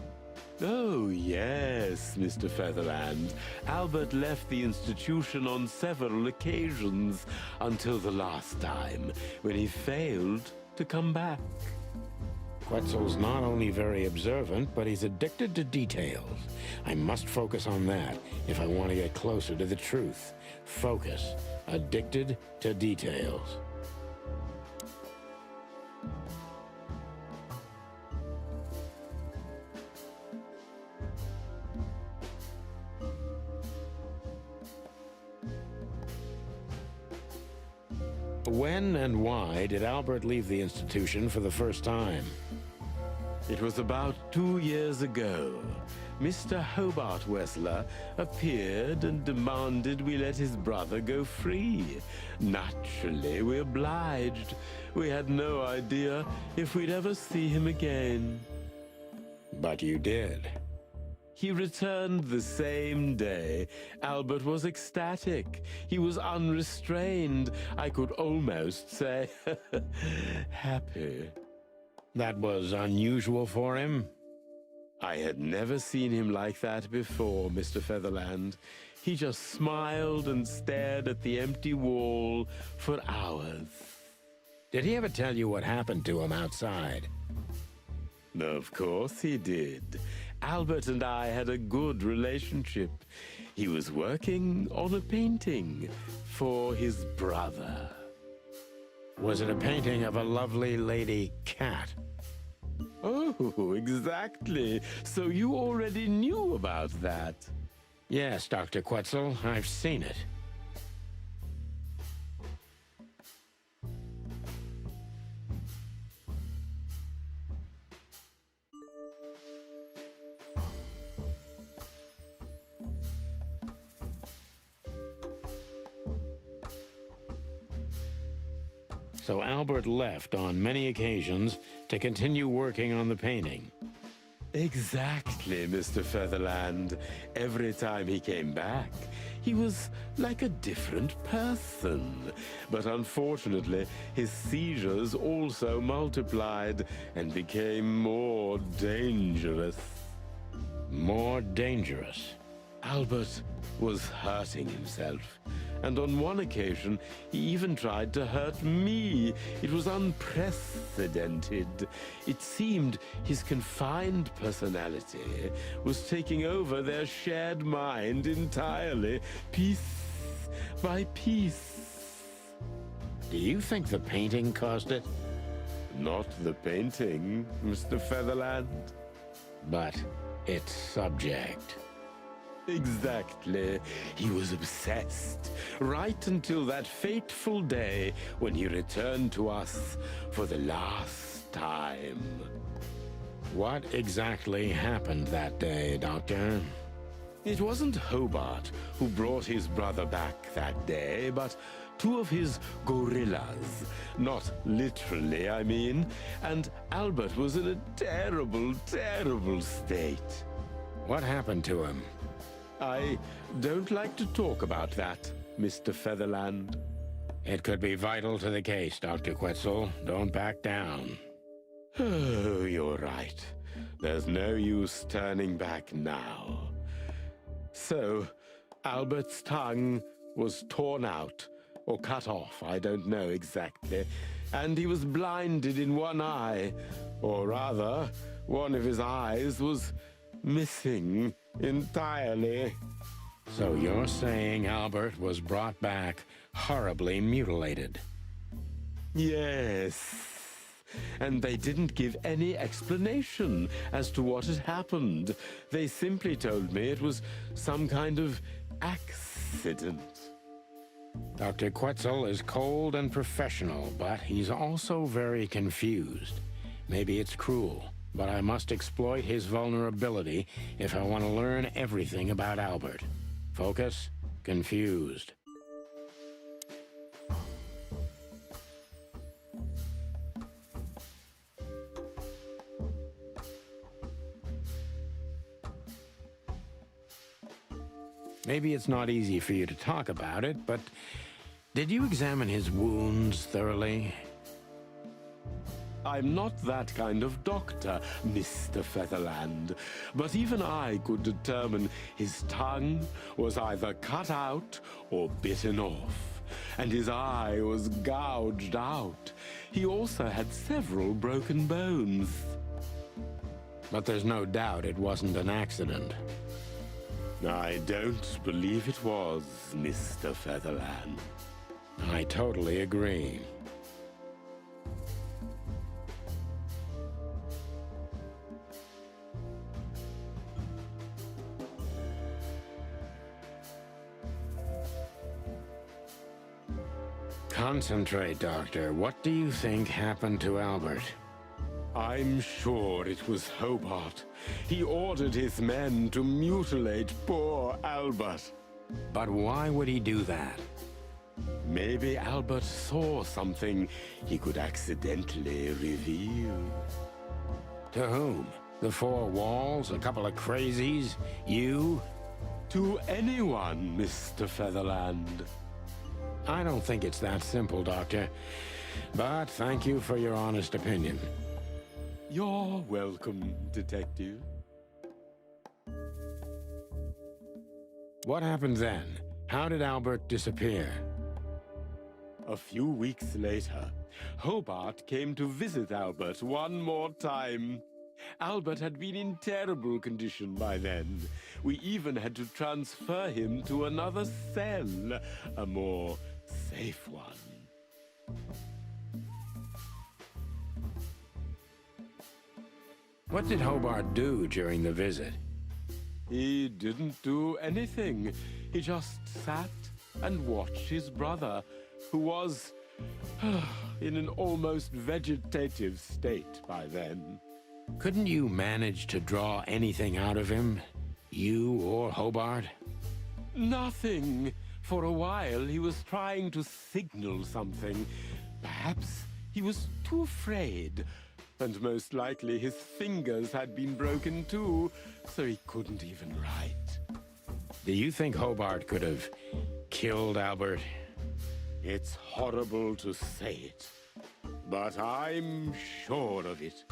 Oh, yes, Mr. Featherland. Albert left the institution on several occasions until the last time, when he failed to come back. Quetzal's not only very observant, but he's addicted to details. I must focus on that if I want to get closer to the truth. Focus. Addicted to details. When and why did Albert leave the institution for the first time? It was about 2 years ago. Mr. Hobart Wessler appeared and demanded we let his brother go free. Naturally, we obliged. We had no idea if we'd ever see him again. But you did. He returned the same day. Albert was ecstatic. He was unrestrained. I could almost say happy. That was unusual for him? I had never seen him like that before, Mr. Featherland. He just smiled and stared at the empty wall for hours. Did he ever tell you what happened to him outside? Of course he did. Albert and I had a good relationship. He was working on a painting for his brother. Was it a painting of a lovely lady cat? Oh, exactly. So you already knew about that. Yes, Dr. Quetzal, I've seen it. So Albert left on many occasions to continue working on the painting. Exactly, Mr. Featherland. Every time he came back, he was like a different person. But unfortunately, his seizures also multiplied and became more dangerous. More dangerous? Albert was hurting himself, and on one occasion he even tried to hurt me. It was unprecedented. It seemed his confined personality was taking over their shared mind entirely, piece by piece. Do you think the painting caused it? Not the painting, Mr. Featherland. But its subject. Exactly. He was obsessed, right until that fateful day when he returned to us for the last time. What exactly happened that day, Doctor? It wasn't Hobart who brought his brother back that day, but two of his gorillas. Not literally, I mean. And Albert was in a terrible, terrible state. What happened to him? I don't like to talk about that, Mr. Featherland. It could be vital to the case, Dr. Quetzal. Don't back down. Oh, you're right. There's no use turning back now. So, Albert's tongue was torn out, or cut off, I don't know exactly, and he was blinded in one eye, or rather, one of his eyes was missing entirely. So you're saying Albert was brought back horribly mutilated? Yes. And they didn't give any explanation as to what had happened. They simply told me it was some kind of accident. Dr. Quetzal is cold and professional, but he's also very confused. Maybe it's cruel, but I must exploit his vulnerability if I want to learn everything about Albert. Focus, confused. Maybe it's not easy for you to talk about it, but did you examine his wounds thoroughly? I'm not that kind of doctor, Mr. Featherland, but even I could determine his tongue was either cut out or bitten off, and his eye was gouged out. He also had several broken bones. But there's no doubt it wasn't an accident. I don't believe it was, Mr. Featherland. I totally agree. Concentrate, Doctor. What do you think happened to Albert? I'm sure it was Hobart. He ordered his men to mutilate poor Albert. But why would he do that? Maybe Albert saw something he could accidentally reveal. To whom? The four walls? A couple of crazies? You? To anyone, Mr. Featherland. I don't think it's that simple, Doctor. But thank you for your honest opinion. You're welcome, Detective. What happened then? How did Albert disappear? A few weeks later, Hobart came to visit Albert one more time. Albert had been in terrible condition by then. We even had to transfer him to another cell, a more safe one. What did Hobart do during the visit? He didn't do anything. He just sat and watched his brother, who was in an almost vegetative state by then. Couldn't you manage to draw anything out of him? You or Hobart? Nothing. For a while, he was trying to signal something. Perhaps he was too afraid. And most likely his fingers had been broken too, so he couldn't even write. Do you think Hobart could have killed Albert? It's horrible to say it, but I'm sure of it.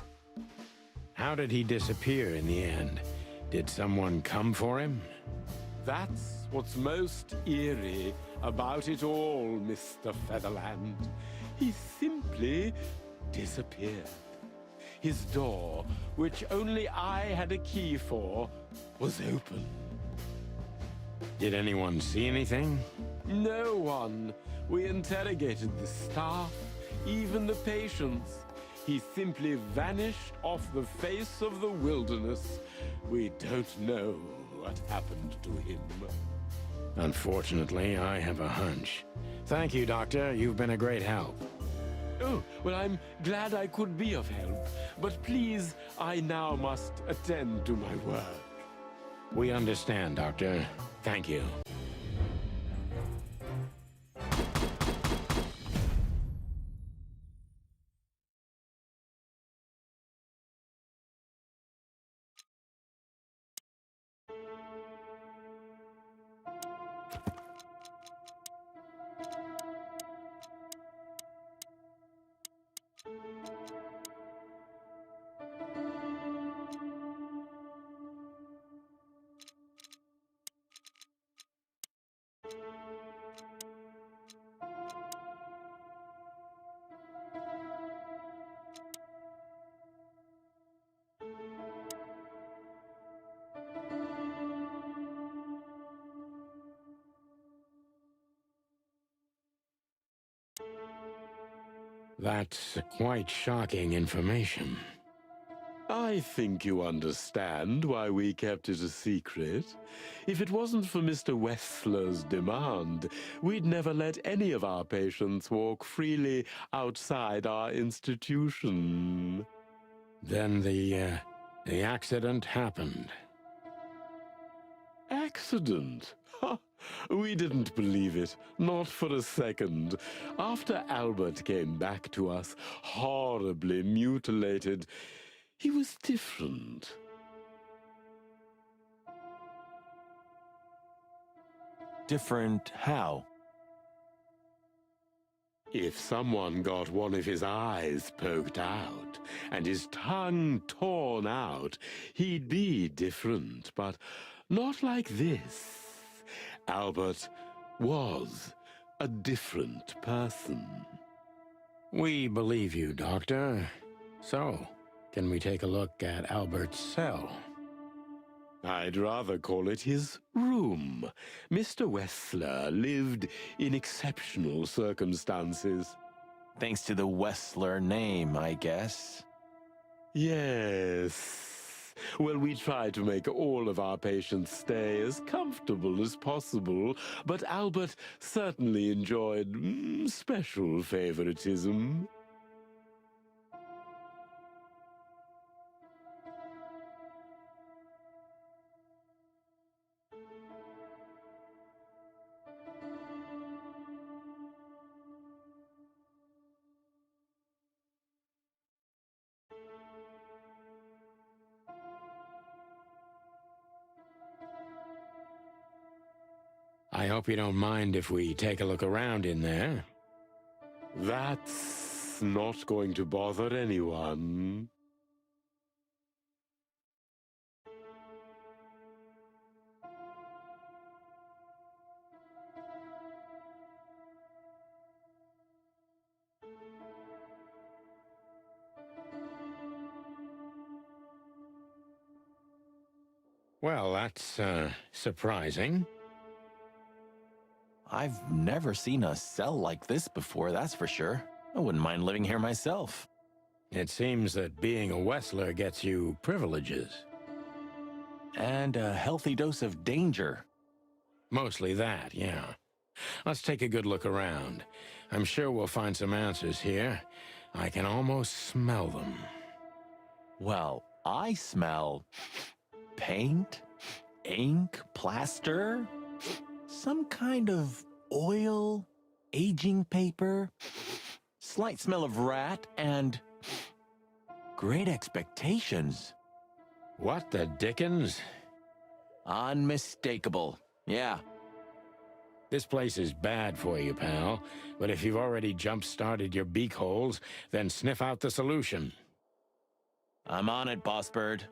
How did he disappear in the end? Did someone come for him? That's what's most eerie about it all, Mr. Featherland. He simply disappeared. His door, which only I had a key for, was open. Did anyone see anything? No one. We interrogated the staff, even the patients. He simply vanished off the face of the wilderness. We don't know what happened to him. Unfortunately, I have a hunch. Thank you, Doctor. You've been a great help. Oh, well, I'm glad I could be of help. But please, I now must attend to my work. We understand, Doctor. Thank you. That's quite shocking information. I think you understand why we kept it a secret. If it wasn't for Mr. Wessler's demand, we'd never let any of our patients walk freely outside our institution. Then the accident happened. Accident? Ha! We didn't believe it, not for a second. After Albert came back to us, horribly mutilated, he was different. Different how? If someone got one of his eyes poked out and his tongue torn out, he'd be different, but not like this. Albert was a different person. We believe you, Doctor. So, can we take a look at Albert's cell? I'd rather call it his room. Mr. Wessler lived in exceptional circumstances. Thanks to the Wessler name, I guess. Yes. Well, we try to make all of our patients stay as comfortable as possible, but Albert certainly enjoyed special favoritism. I hope you don't mind if we take a look around in there. That's not going to bother anyone. Well, that's surprising. I've never seen a cell like this before, that's for sure. I wouldn't mind living here myself. It seems that being a Wessler gets you privileges. And a healthy dose of danger. Mostly that, yeah. Let's take a good look around. I'm sure we'll find some answers here. I can almost smell them. Well, I smell paint, ink, plaster, some kind of oil, aging paper, slight smell of rat, and great expectations. What the dickens? Unmistakable. Yeah. This place is bad for you, pal. But if you've already jump-started your beak holes, then sniff out the solution. I'm on it, Boss Bird.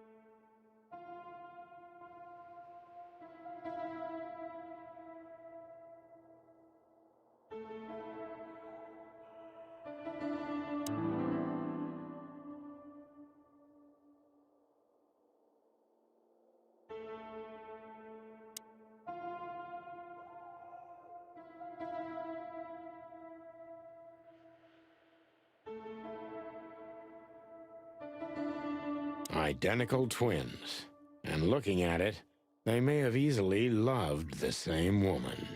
Identical twins. And looking at it, they may have easily loved the same woman.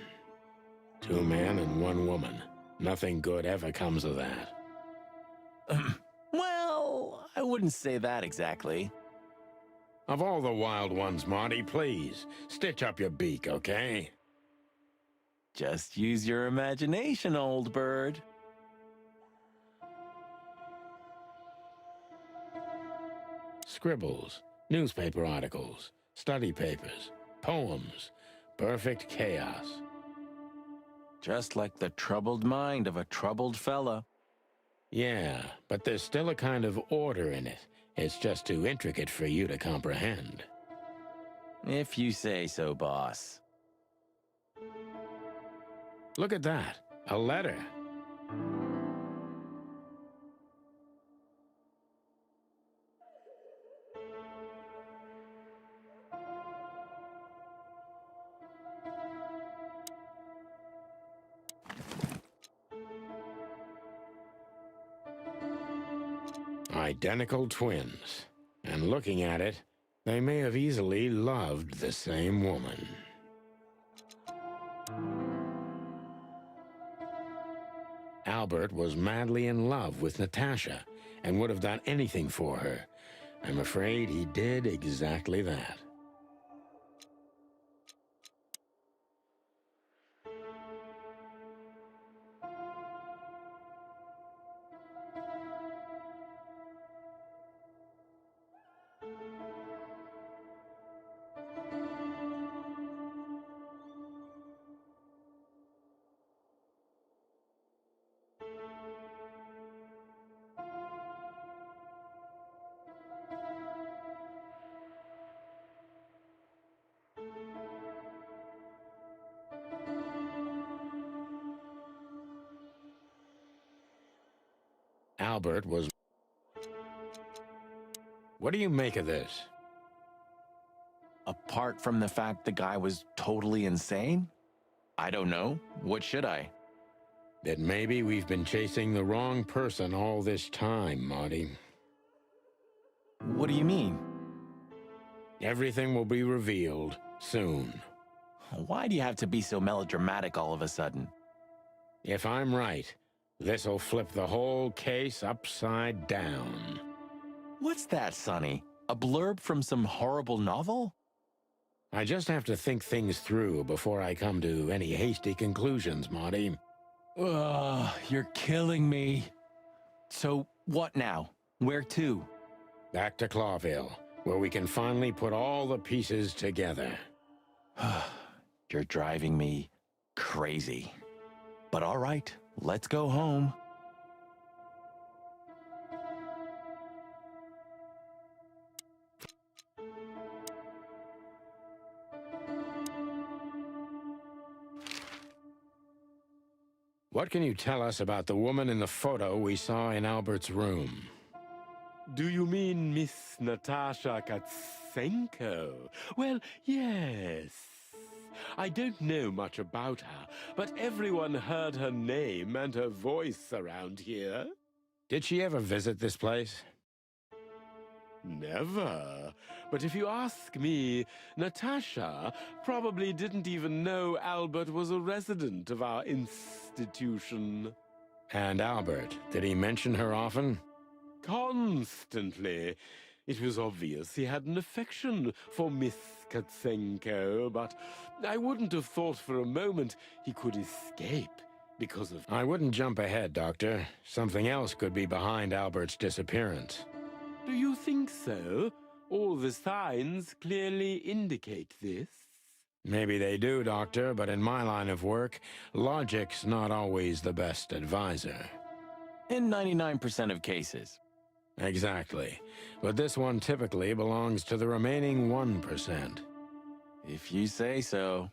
2 men and 1 woman. Nothing good ever comes of that. Well, I wouldn't say that exactly. Of all the wild ones, Marty, please, stitch up your beak, okay? Just use your imagination, old bird. Scribbles, newspaper articles, study papers, poems, perfect chaos. Just like the troubled mind of a troubled fella. Yeah, but there's still a kind of order in it. It's just too intricate for you to comprehend. If you say so, boss. Look at that, a letter. Identical twins. And looking at it, they may have easily loved the same woman. Albert was madly in love with Natasha and would have done anything for her. I'm afraid he did exactly that. Albert was... What do you make of this? Apart from the fact the guy was totally insane? I don't know. What should I? That maybe we've been chasing the wrong person all this time, Marty. What do you mean? Everything will be revealed soon. Why do you have to be so melodramatic all of a sudden? If I'm right, this'll flip the whole case upside down. What's that, Sonny? A blurb from some horrible novel? I just have to think things through before I come to any hasty conclusions, Marty. Ugh, you're killing me. So, what now? Where to? Back to Clawville, where we can finally put all the pieces together. You're driving me crazy. But all right, let's go home. What can you tell us about the woman in the photo we saw in Albert's room? Do you mean Miss Natasha Katsenko? Well, yes. I don't know much about her, but everyone heard her name and her voice around here. Did she ever visit this place? Never. But if you ask me, Natasha probably didn't even know Albert was a resident of our institution. And Albert, did he mention her often? Constantly. It was obvious he had an affection for Miss Katsenko, but I wouldn't have thought for a moment he could escape. because of... I wouldn't jump ahead, Doctor. Something else could be behind Albert's disappearance. Do you think so? All the signs clearly indicate this. Maybe they do, Doctor, but in my line of work, logic's not always the best advisor. In 99% of cases. Exactly. But this one typically belongs to the remaining 1%. If you say so.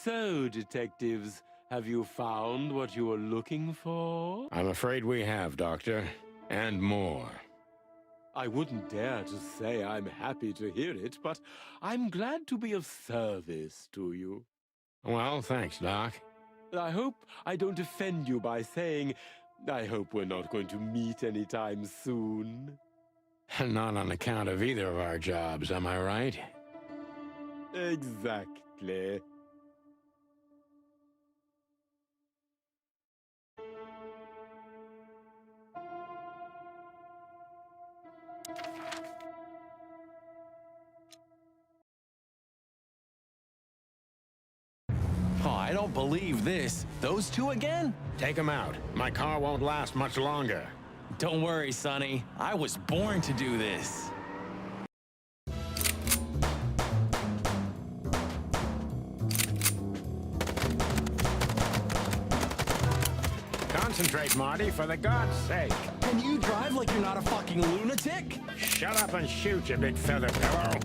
So, detectives, have you found what you were looking for? I'm afraid we have, Doctor. And more. I wouldn't dare to say I'm happy to hear it, but I'm glad to be of service to you. Well, thanks, Doc. I hope I don't offend you by saying I hope we're not going to meet anytime soon. Not on account of either of our jobs, am I right? Exactly. Oh, I don't believe this. Those two again? Take them out. My car won't last much longer. Don't worry, Sonny. I was born to do this. Concentrate, Marty, for the God's sake. Can you drive like you're not a fucking lunatic? Shut up and shoot, you big feather pillow.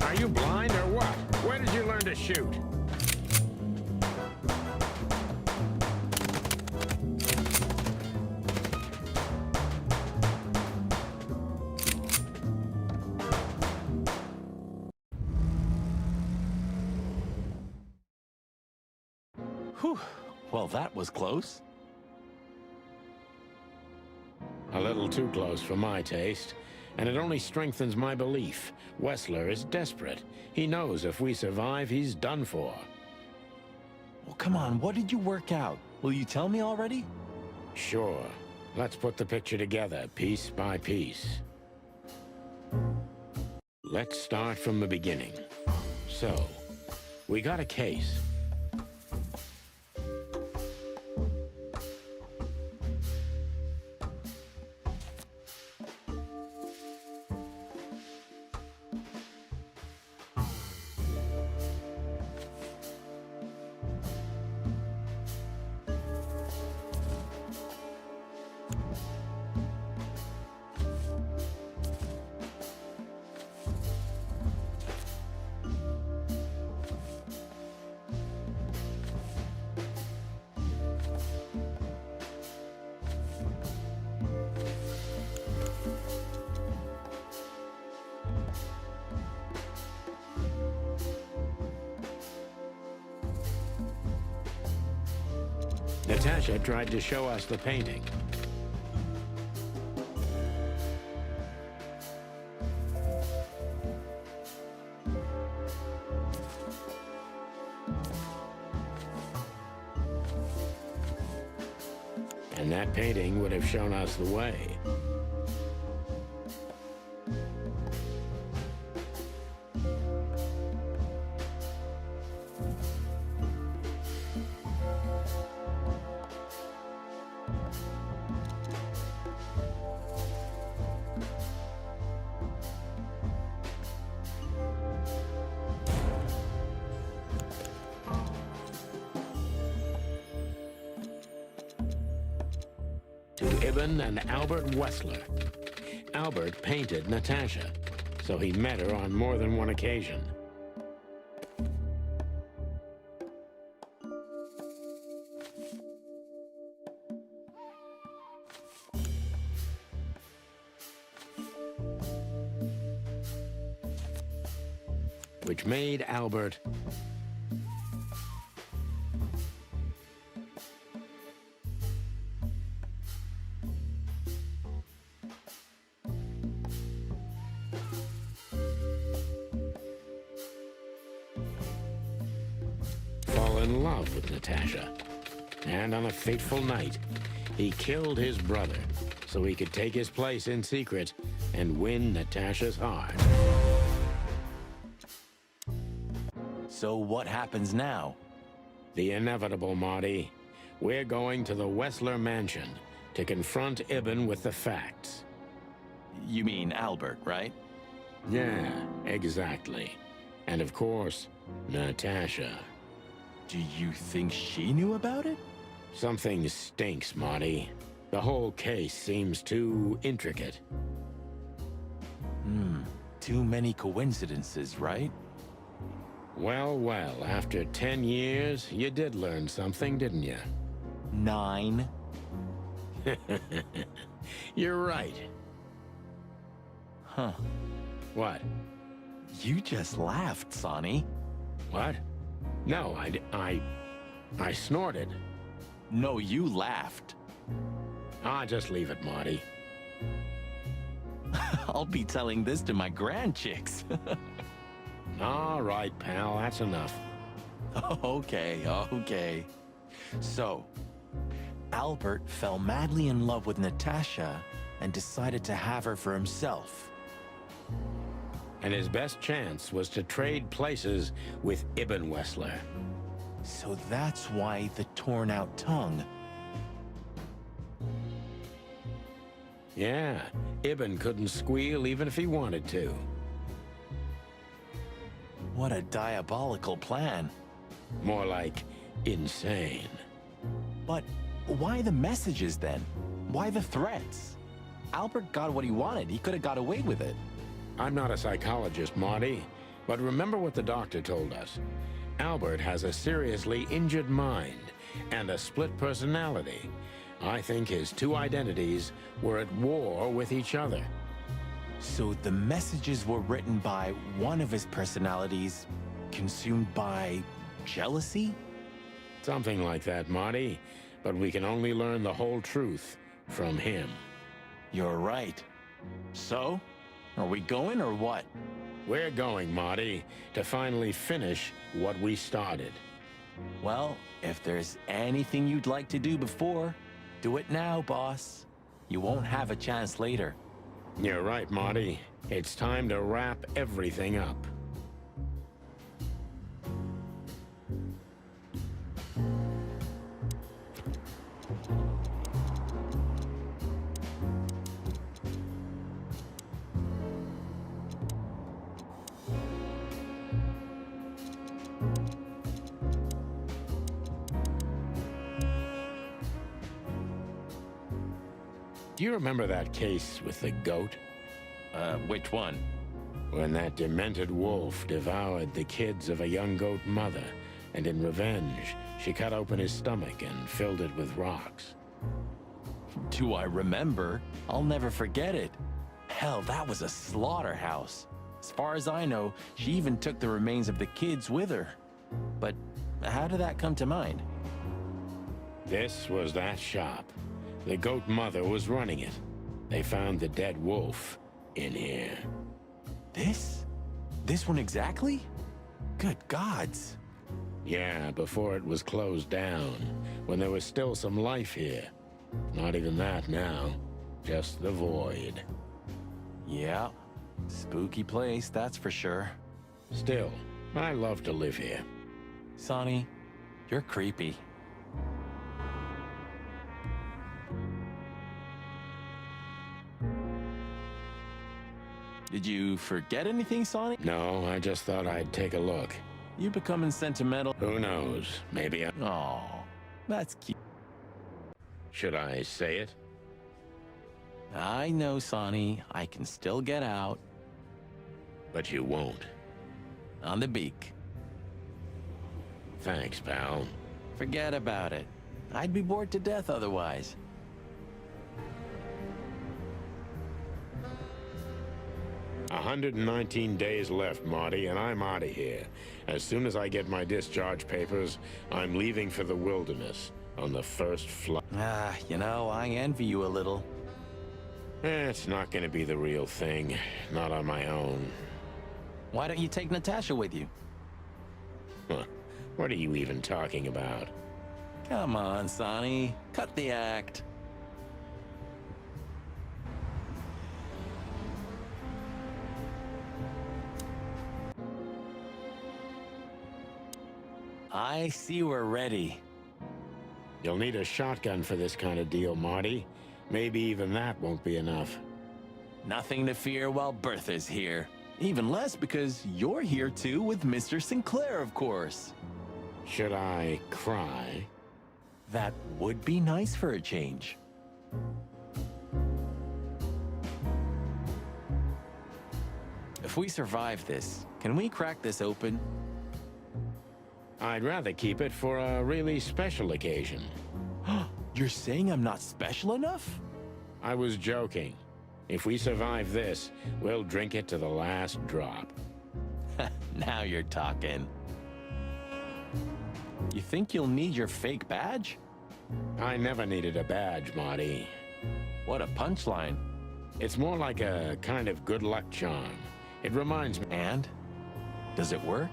Are you blind or what? Where did you learn to shoot? Whew. Well, that was close. A little too close for my taste. And it only strengthens my belief. Wessler is desperate. He knows if we survive, he's done for. Well, come on, what did you work out? Will you tell me already? Sure. Let's put the picture together, piece by piece. Let's start from the beginning. So, we got a case. Natasha tried to show us the painting. And that painting would have shown us the way. To Ibn and Albert Wessler. Albert painted Natasha, so he met her on more than one occasion. Which made Albert in love with Natasha. And on a fateful night, he killed his brother so he could take his place in secret and win Natasha's heart. So what happens now? The inevitable, Marty. We're going to the Wessler mansion to confront Ibn with the facts. You mean Albert, right? Yeah, exactly. And of course, Natasha. Do you think she knew about it? Something stinks, Marty. The whole case seems too intricate. Too many coincidences, right? Well, well, after 10 years, you did learn something, didn't you? 9. You're right. Huh. What? You just laughed, Sonny. What? No, I snorted. No, you laughed. Ah, just leave it, Marty. I'll be telling this to my grandchicks. All right, pal, that's enough. Okay. So, Albert fell madly in love with Natasha and decided to have her for himself. And his best chance was to trade places with Ibn Wessler. So that's why the torn-out tongue. Yeah, Ibn couldn't squeal even if he wanted to. What a diabolical plan. More like insane. But why the messages then? Why the threats? Albert got what he wanted. He could have got away with it. I'm not a psychologist, Marty, but remember what the doctor told us. Albert has a seriously injured mind and a split personality. I think his two identities were at war with each other. So the messages were written by one of his personalities, consumed by jealousy? Something like that, Marty, but we can only learn the whole truth from him. You're right. So, are we going or what? We're going, Marty, to finally finish what we started. Well, if there's anything you'd like to do before, do it now, boss. You won't have a chance later. You're right, Marty. It's time to wrap everything up. Do you remember that case with the goat? Which one? When that demented wolf devoured the kids of a young goat mother, and in revenge, she cut open his stomach and filled it with rocks. Do I remember? I'll never forget it. Hell, that was a slaughterhouse. As far as I know, she even took the remains of the kids with her. But how did that come to mind? This was that shop. The goat mother was running it. They found the dead wolf in here. This? This one exactly? Good gods. Yeah, before it was closed down, when there was still some life here. Not even that now, just the void. Yeah, spooky place, that's for sure. Still, I love to live here. Sonny, you're creepy. Did you forget anything, Sonny? No, I just thought I'd take a look. You becoming sentimental? Who knows? Maybe I... Oh, that's cute. Should I say it? I know, Sonny. I can still get out. But you won't. On the beak. Thanks, pal. Forget about it. I'd be bored to death otherwise. – 119 days left, Marty, and I'm out of here. As soon as I get my discharge papers, I'm leaving for the wilderness on the first flight. Ah, you know, I envy you a little. It's not going to be the real thing. Not on my own. Why don't you take Natasha with you? Huh. What are you even talking about? Come on, Sonny. Cut the act. I see we're ready. You'll need a shotgun for this kind of deal, Marty. Maybe even that won't be enough. Nothing to fear while Bertha's here. Even less because you're here too with Mr. Sinclair, of course. Should I cry? That would be nice for a change. If we survive this, can we crack this open? I'd rather keep it for a really special occasion. You're saying I'm not special enough? I was joking. If we survive this, we'll drink it to the last drop. Now you're talking. You think you'll need your fake badge? I never needed a badge, Marty. What a punchline. It's more like a kind of good luck charm. It reminds me... And? Does it work?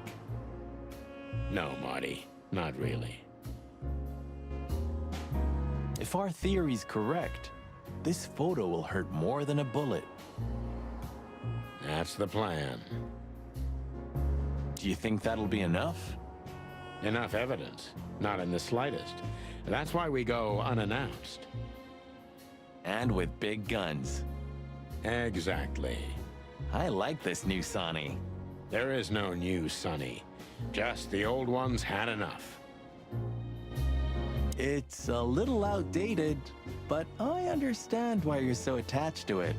No, Marty. Not really. If our theory's correct, this photo will hurt more than a bullet. That's the plan. Do you think that'll be enough? Enough evidence. Not in the slightest. That's why we go unannounced. And with big guns. Exactly. I like this new Sonny. There is no new Sonny. Just the old ones had enough. It's a little outdated, but I understand why you're so attached to it.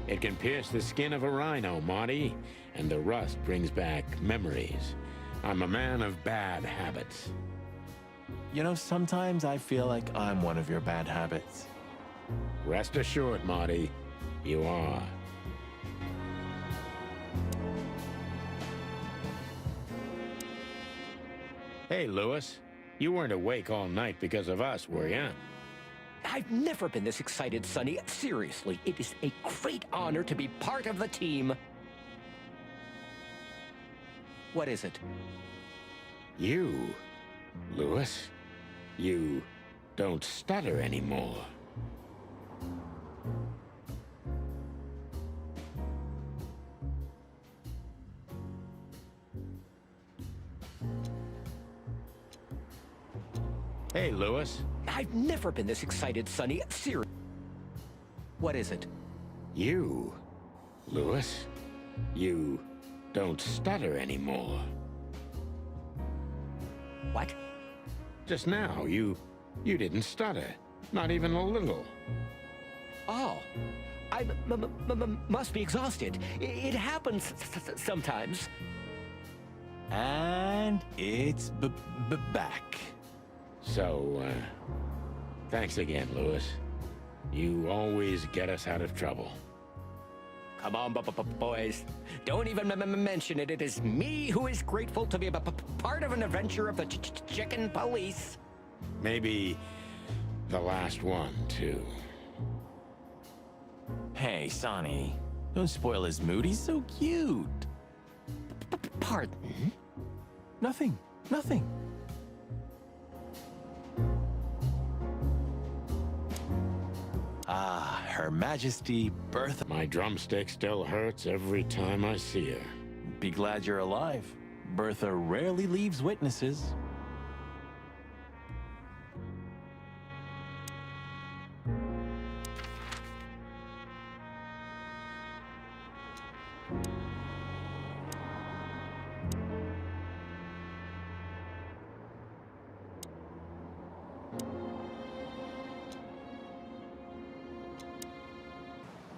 It can pierce the skin of a rhino, Marty, and the rust brings back memories. I'm a man of bad habits. You know, sometimes I feel like I'm one of your bad habits. Rest assured, Marty, you are. Hey, Lewis. You weren't awake all night because of us, were you? I've never been this excited, Sonny. Seriously, it is a great honor to be part of the team. What is it? You, Lewis. You don't stutter anymore. Hey, Lewis. I've never been this excited, Sonny. Seriously. What is it? You, Lewis. You don't stutter anymore. What? Just now, you didn't stutter. Not even a little. Oh. I must be exhausted. It happens sometimes. And it's back. So, thanks again, Lewis. You always get us out of trouble. Come on, boys. Don't even mention it. It is me who is grateful to be a part of an adventure of the chicken police. Maybe the last one, too. Hey, Sonny. Don't spoil his mood. He's so cute. Pardon? Nothing. Nothing. Ah, Her Majesty Bertha. My drumstick still hurts every time I see her. Be glad you're alive. Bertha rarely leaves witnesses.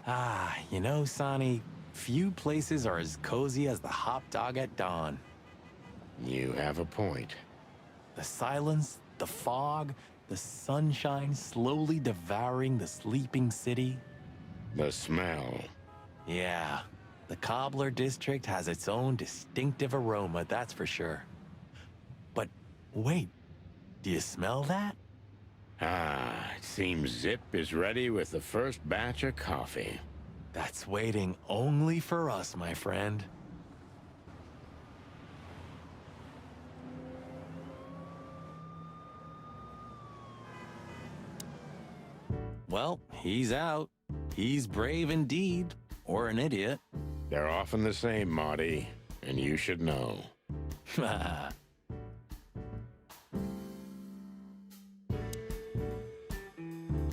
Ah, you know, Sonny, few places are as cozy as the hot dog at dawn. You have a point. The silence, the fog, the sunshine slowly devouring the sleeping city. The smell. Yeah, the Cobbler District has its own distinctive aroma, that's for sure. But wait, do you smell that? Ah, it seems Zip is ready with the first batch of coffee. That's waiting only for us, my friend. Well, he's out. He's brave indeed, or an idiot. They're often the same, Marty, and you should know.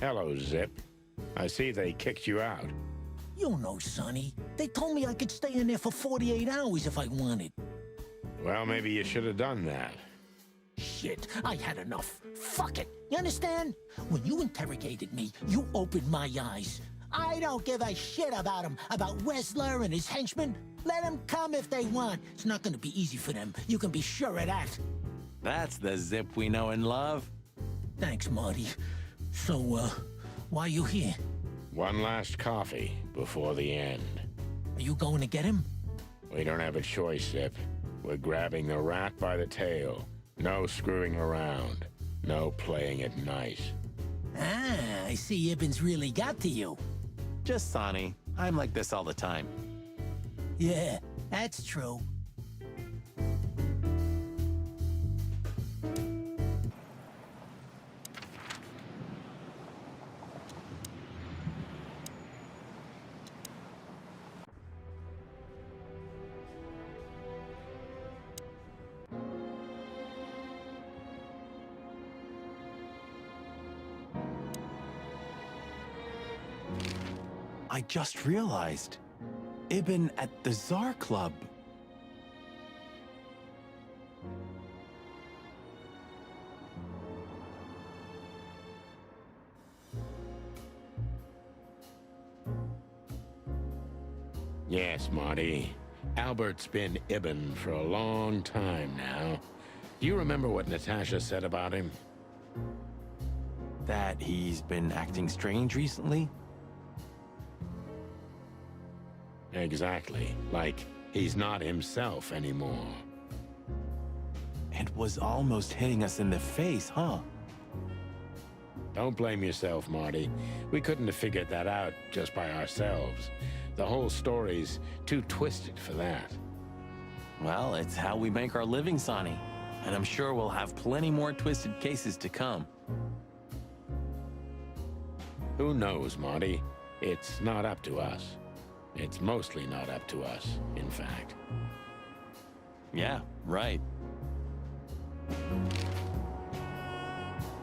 Hello, Zip. I see they kicked you out. You know, Sonny. They told me I could stay in there for 48 hours if I wanted. Well, maybe you should have done that. Shit, I had enough. Fuck it. You understand? When you interrogated me, you opened my eyes. I don't give a shit about him, about Wessler and his henchmen. Let them come if they want. It's not gonna be easy for them. You can be sure of that. That's the Zip we know and love. Thanks, Marty. So, why are you here? One last coffee before the end. Are you going to get him? We don't have a choice, Zip. We're grabbing the rat by the tail. No screwing around. No playing it nice. Ah, I see Ibben's really got to you. Just Sonny. I'm like this all the time. Yeah, that's true. I just realized. Ibben at the Tsar Club. Yes, Marty. Albert's been Ibben for a long time now. Do you remember what Natasha said about him? That he's been acting strange recently? Exactly. Like, he's not himself anymore. It was almost hitting us in the face, huh? Don't blame yourself, Marty. We couldn't have figured that out just by ourselves. The whole story's too twisted for that. Well, it's how we make our living, Sonny. And I'm sure we'll have plenty more twisted cases to come. Who knows, Marty? It's not up to us. It's mostly not up to us, in fact. Yeah, right.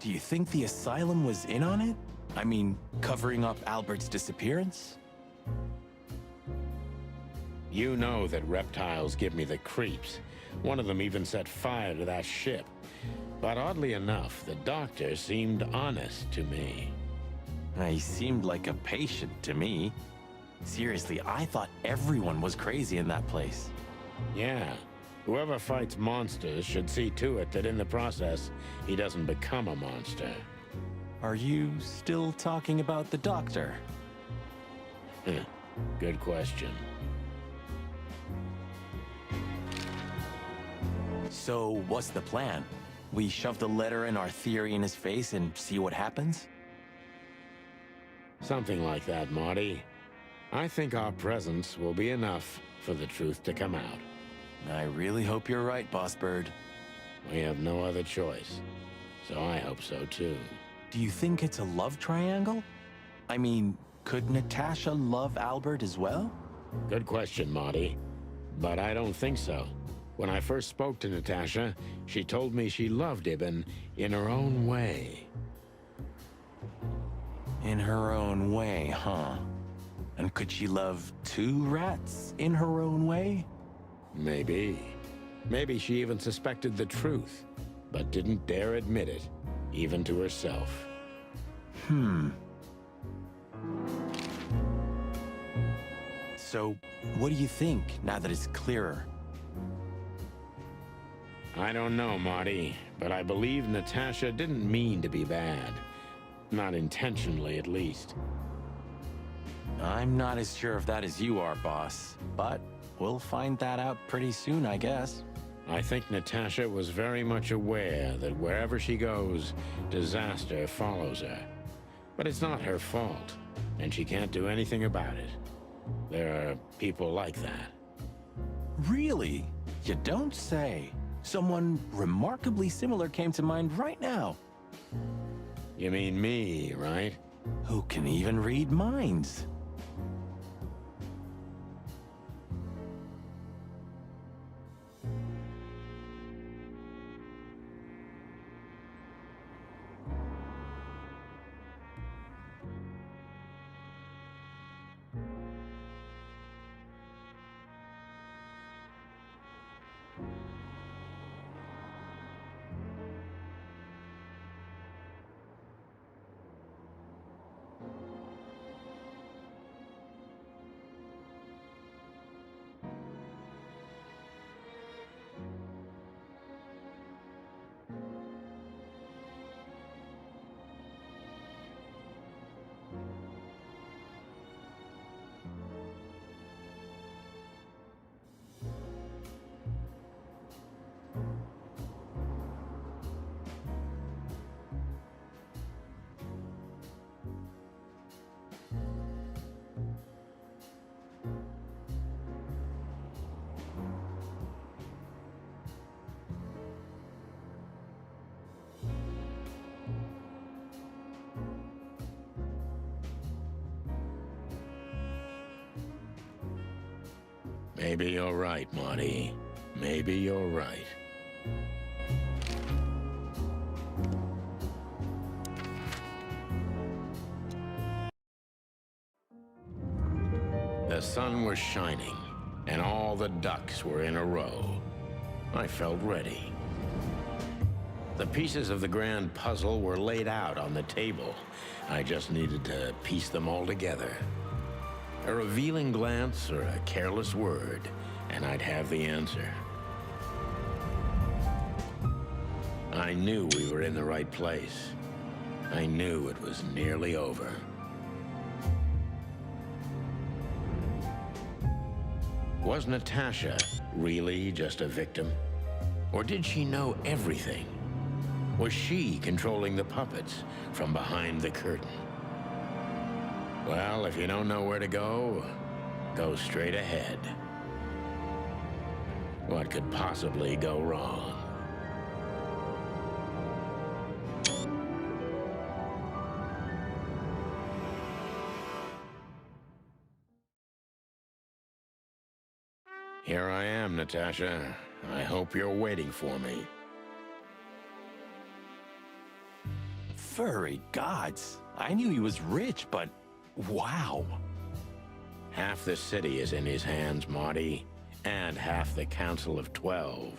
Do you think the asylum was in on it? I mean, covering up Albert's disappearance? You know that reptiles give me the creeps. One of them even set fire to that ship. But oddly enough, the doctor seemed honest to me. He seemed like a patient to me. Seriously, I thought everyone was crazy in that place. Yeah. Whoever fights monsters should see to it that in the process, he doesn't become a monster. Are you still talking about the doctor? Good question. So, what's the plan? We shove the letter and our theory in his face and see what happens? Something like that, Marty. I think our presence will be enough for the truth to come out. I really hope you're right, Boss Bird. We have no other choice, so I hope so too. Do you think it's a love triangle? I mean, could Natasha love Albert as well? Good question, Marty. But I don't think so. When I first spoke to Natasha, she told me she loved Ibben in her own way. In her own way, huh? And could she love two rats in her own way? Maybe. Maybe she even suspected the truth, but didn't dare admit it, even to herself. So, what do you think, now that it's clearer? I don't know, Marty, but I believe Natasha didn't mean to be bad. Not intentionally, at least. I'm not as sure of that as you are, boss. But we'll find that out pretty soon, I guess. I think Natasha was very much aware that wherever she goes, disaster follows her. But it's not her fault, and she can't do anything about it. There are people like that. Really? You don't say. Someone remarkably similar came to mind right now. You mean me, right? Who can even read minds? Maybe you're right, Marty. Maybe you're right. The sun was shining, and all the ducks were in a row. I felt ready. The pieces of the grand puzzle were laid out on the table. I just needed to piece them all together. A revealing glance or a careless word, and I'd have the answer. I knew we were in the right place. I knew it was nearly over. Was Natasha really just a victim? Or did she know everything? Was she controlling the puppets from behind the curtain? Well, if you don't know where to go, go straight ahead. What could possibly go wrong? Here I am, Natasha. I hope you're waiting for me. Furry gods. I knew he was rich, but wow. Half the city is in his hands, Marty, and half the Council of 12.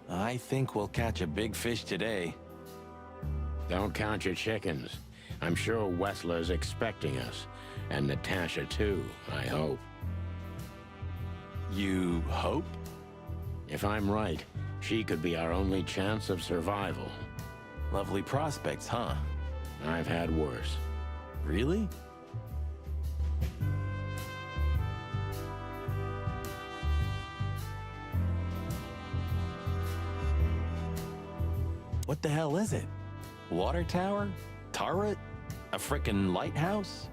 I think we'll catch a big fish today. Don't count your chickens. I'm sure Wessler's expecting us, and Natasha too, I hope. You hope? If I'm right, she could be our only chance of survival. Lovely prospects, huh? I've had worse. Really? What the hell is it? Water tower? Turret? A frickin' lighthouse?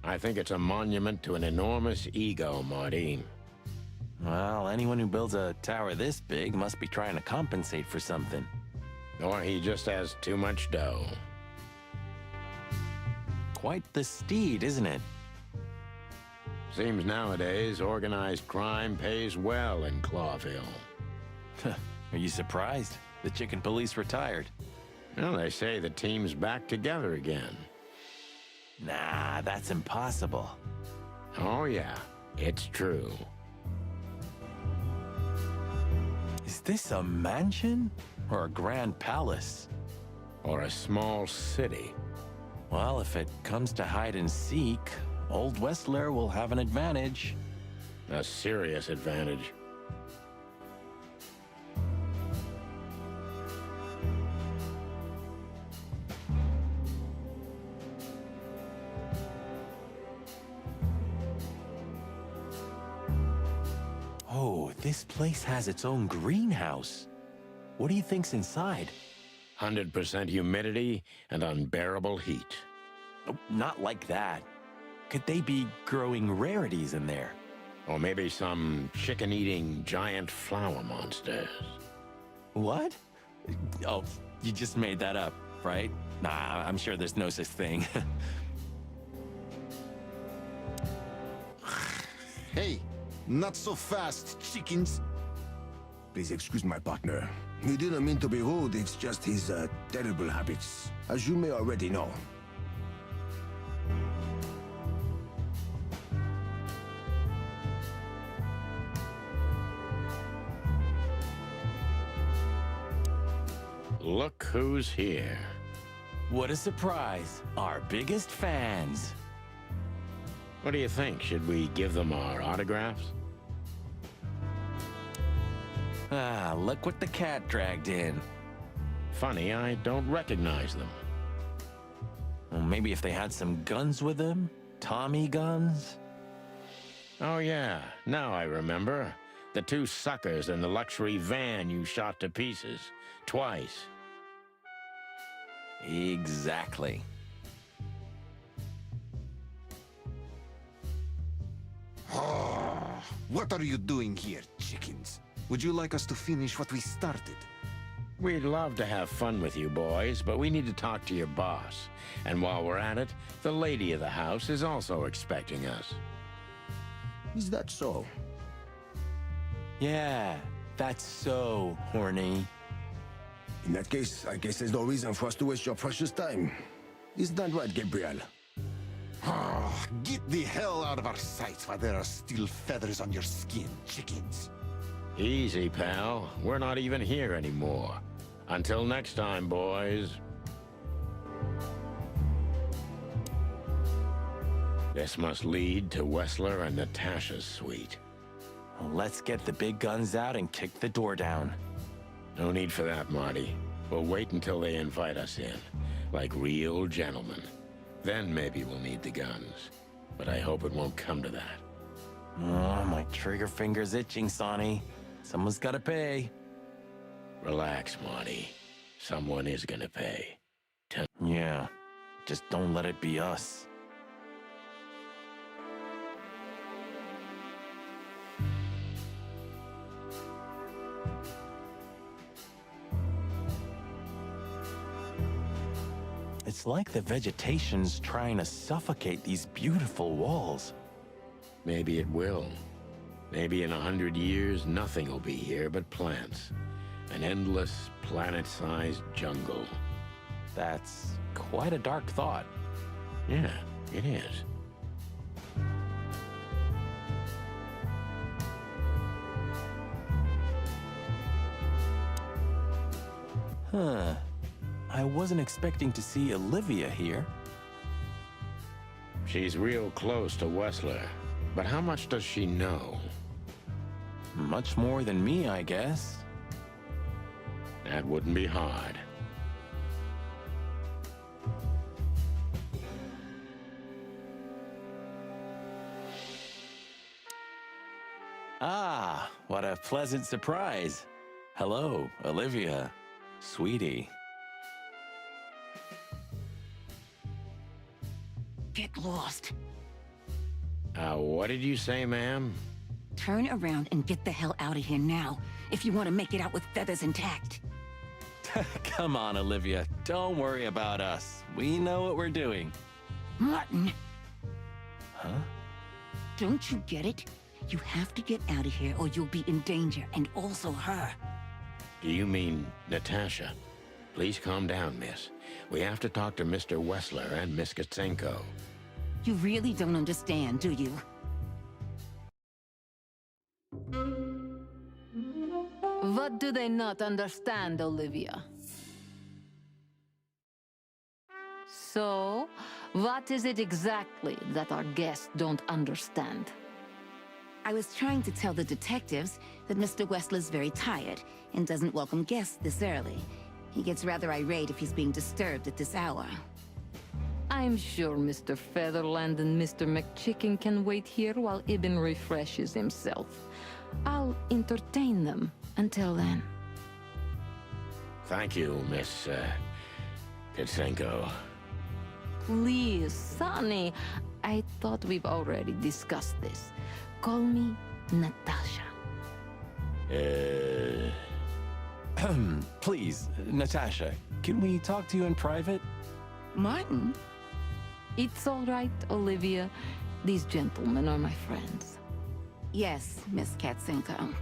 I think it's a monument to an enormous ego, Marty. Well, anyone who builds a tower this big must be trying to compensate for something. Or he just has too much dough. Quite the steed, isn't it? Seems nowadays organized crime pays well in Clawville. Are you surprised? The chicken police retired. Well, they say the team's back together again. Nah, that's impossible. Oh yeah, it's true. Is this a mansion? Or a grand palace? Or a small city. Well, if it comes to hide and seek, old Wessler will have an advantage. A serious advantage. Oh, this place has its own greenhouse. What do you think's inside? 100% humidity and unbearable heat. Oh, not like that. Could they be growing rarities in there? Or maybe some chicken-eating giant flower monsters. What? Oh, you just made that up, right? Nah, I'm sure there's no such thing. Hey, not so fast, chickens. Please excuse my partner. He didn't mean to be rude, it's just his terrible habits, as you may already know. Look who's here. What a surprise. Our biggest fans. What do you think? Should we give them our autographs? Ah, look what the cat dragged in. Funny, I don't recognize them. Well, maybe if they had some guns with them? Tommy guns? Oh yeah, now I remember. The two suckers in the luxury van you shot to pieces. Twice. Exactly. What are you doing here, chickens? Would you like us to finish what we started? We'd love to have fun with you boys, but we need to talk to your boss. And while we're at it, the lady of the house is also expecting us. Is that so? Yeah, that's so horny. In that case, I guess there's no reason for us to waste your precious time. Isn't that right, Gabriel? Get the hell out of our sights while there are still feathers on your skin, chickens. Easy, pal. We're not even here anymore. Until next time, boys. This must lead to Wessler and Natasha's suite. Well, let's get the big guns out and kick the door down. No need for that, Marty. We'll wait until they invite us in, like real gentlemen. Then maybe we'll need the guns. But I hope it won't come to that. Oh, my trigger finger's itching, Sonny. Someone's gotta pay. Relax, Marty. Someone is gonna pay. Yeah, just don't let it be us. It's like the vegetation's trying to suffocate these beautiful walls. Maybe it will. Maybe in 100 years, nothing will be here but plants. An endless, planet-sized jungle. That's quite a dark thought. Yeah, it is. Huh. I wasn't expecting to see Olivia here. She's real close to Wessler. But how much does she know? Much more than me, I guess. That wouldn't be hard. Ah, what a pleasant surprise. Hello, Olivia. Sweetie. Get lost. What did you say, ma'am? Turn around and get the hell out of here now, if you want to make it out with feathers intact. Come on, Olivia. Don't worry about us. We know what we're doing. Martin! Huh? Don't you get it? You have to get out of here or you'll be in danger, and also her. Do you mean Natasha? Please calm down, miss. We have to talk to Mr. Wessler and Miss Katsenko. You really don't understand, do you? What do they not understand, Olivia? So, what is it exactly that our guests don't understand? I was trying to tell the detectives that Mr. Wessler's very tired and doesn't welcome guests this early. He gets rather irate if he's being disturbed at this hour. I'm sure Mr. Featherland and Mr. McChicken can wait here while Ibn refreshes himself. I'll entertain them until then. Thank you, Miss Kitsenko. Please, Sonny. I thought we've already discussed this. Call me Natasha. Please, Natasha, can we talk to you in private? Martin? It's all right, Olivia. These gentlemen are my friends. Yes, Miss Katzenko.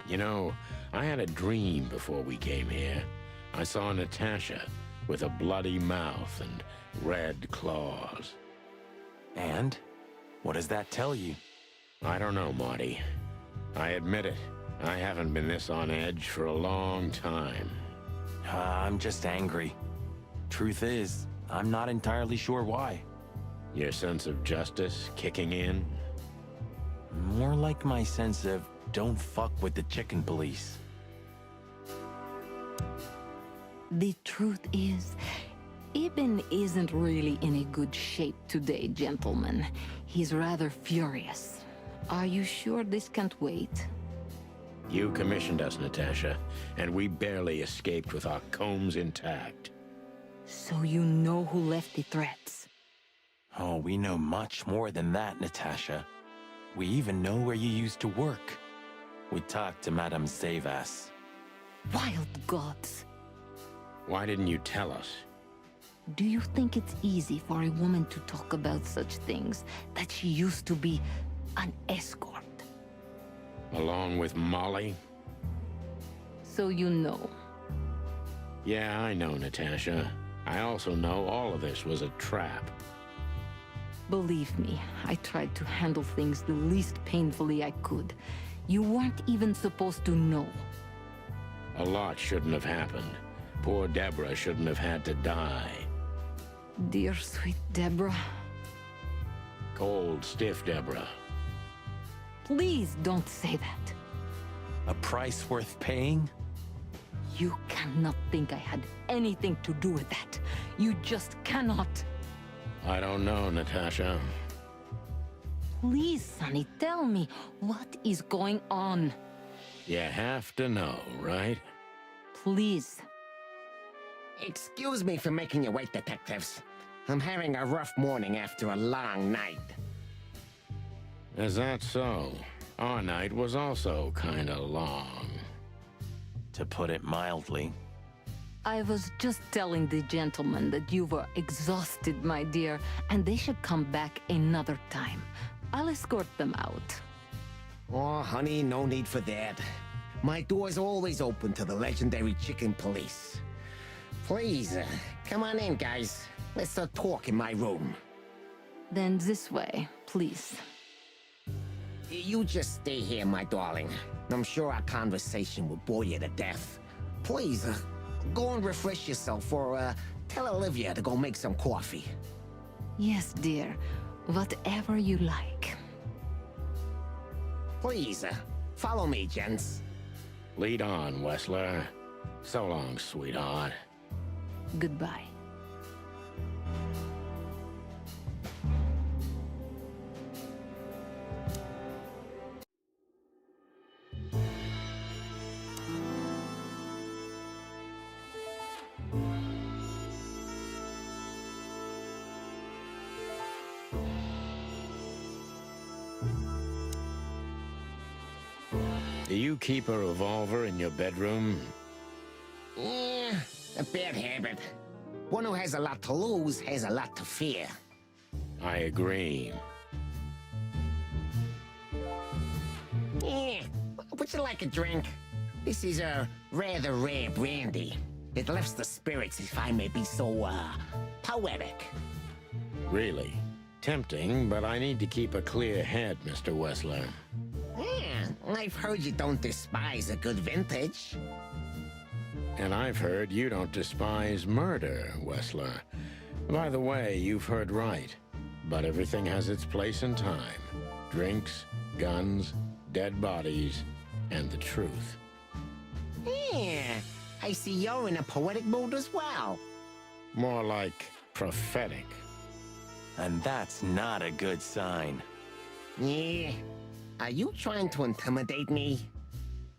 You know, I had a dream before we came here. I saw Natasha with a bloody mouth and red claws. And? What does that tell you? I don't know, Marty. I admit it. I haven't been this on edge for a long time. I'm just angry. Truth is, I'm not entirely sure why. Your sense of justice kicking in? More like my sense of don't fuck with the chicken police. The truth is, Ibn isn't really in a good shape today, gentlemen. He's rather furious. Are you sure this can't wait? You commissioned us, Natasha, and we barely escaped with our combs intact. So you know who left the threats? Oh, we know much more than that, Natasha. We even know where you used to work. We talked to Madame Zavas. Wild gods! Why didn't you tell us? Do you think it's easy for a woman to talk about such things, that she used to be an escort? Along with Molly? So you know. Yeah, I know, Natasha. I also know all of this was a trap. Believe me, I tried to handle things the least painfully I could. You weren't even supposed to know. A lot shouldn't have happened. Poor Deborah shouldn't have had to die. Dear sweet Deborah. Cold, stiff Deborah. Please don't say that. A price worth paying? You cannot think I had anything to do with that. You just cannot. I don't know, Natasha. Please, Sonny, tell me, what is going on? You have to know, right? Please. Excuse me for making you wait, detectives. I'm having a rough morning after a long night. Is that so? Our night was also kinda long. To put it mildly. I was just telling the gentlemen that you were exhausted, my dear, and they should come back another time. I'll escort them out. Oh, honey, no need for that. My door's always open to the legendary chicken police. Please, come on in, guys. Let's talk in my room. Then this way, please. You just stay here, my darling. I'm sure our conversation will bore you to death. Please, go and refresh yourself, or tell Olivia to go make some coffee. Yes, dear. Whatever you like. Please, follow me, gents. Lead on, Wessler. So long, sweetheart. Goodbye. Do you keep a revolver in your bedroom? Yeah, a bad habit. One who has a lot to lose has a lot to fear. I agree. Yeah, would you like a drink? This is a rather rare brandy. It lifts the spirits, if I may be so, poetic. Really. Tempting, but I need to keep a clear head, Mr. Wessler. Yeah, I've heard you don't despise a good vintage. And I've heard you don't despise murder, Wessler. By the way, you've heard right. But everything has its place and time. Drinks, guns, dead bodies, and the truth. Yeah, I see you're in a poetic mood as well. More like prophetic. And that's not a good sign. Yeah. Are you trying to intimidate me?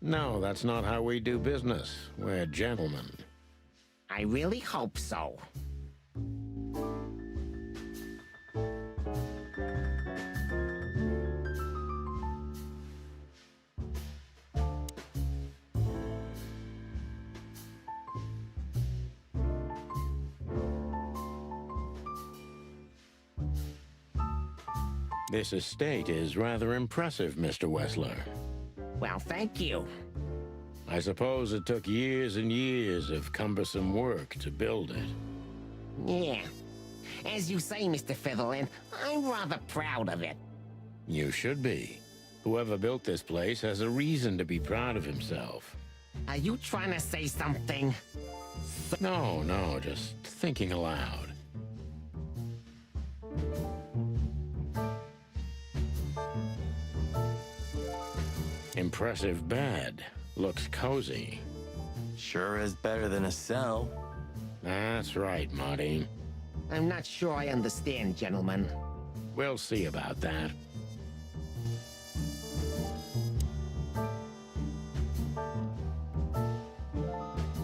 No, that's not how we do business. We're gentlemen. I really hope so. This estate is rather impressive, Mr. Wessler. Well, thank you. I suppose it took years and years of cumbersome work to build it. Yeah. As you say, Mr. Featherland, I'm rather proud of it. You should be. Whoever built this place has a reason to be proud of himself. Are you trying to say something? No, just thinking aloud. Impressive bed. Looks cozy. Sure is better than a cell. That's right, Marty. I'm not sure I understand, gentlemen. We'll see about that.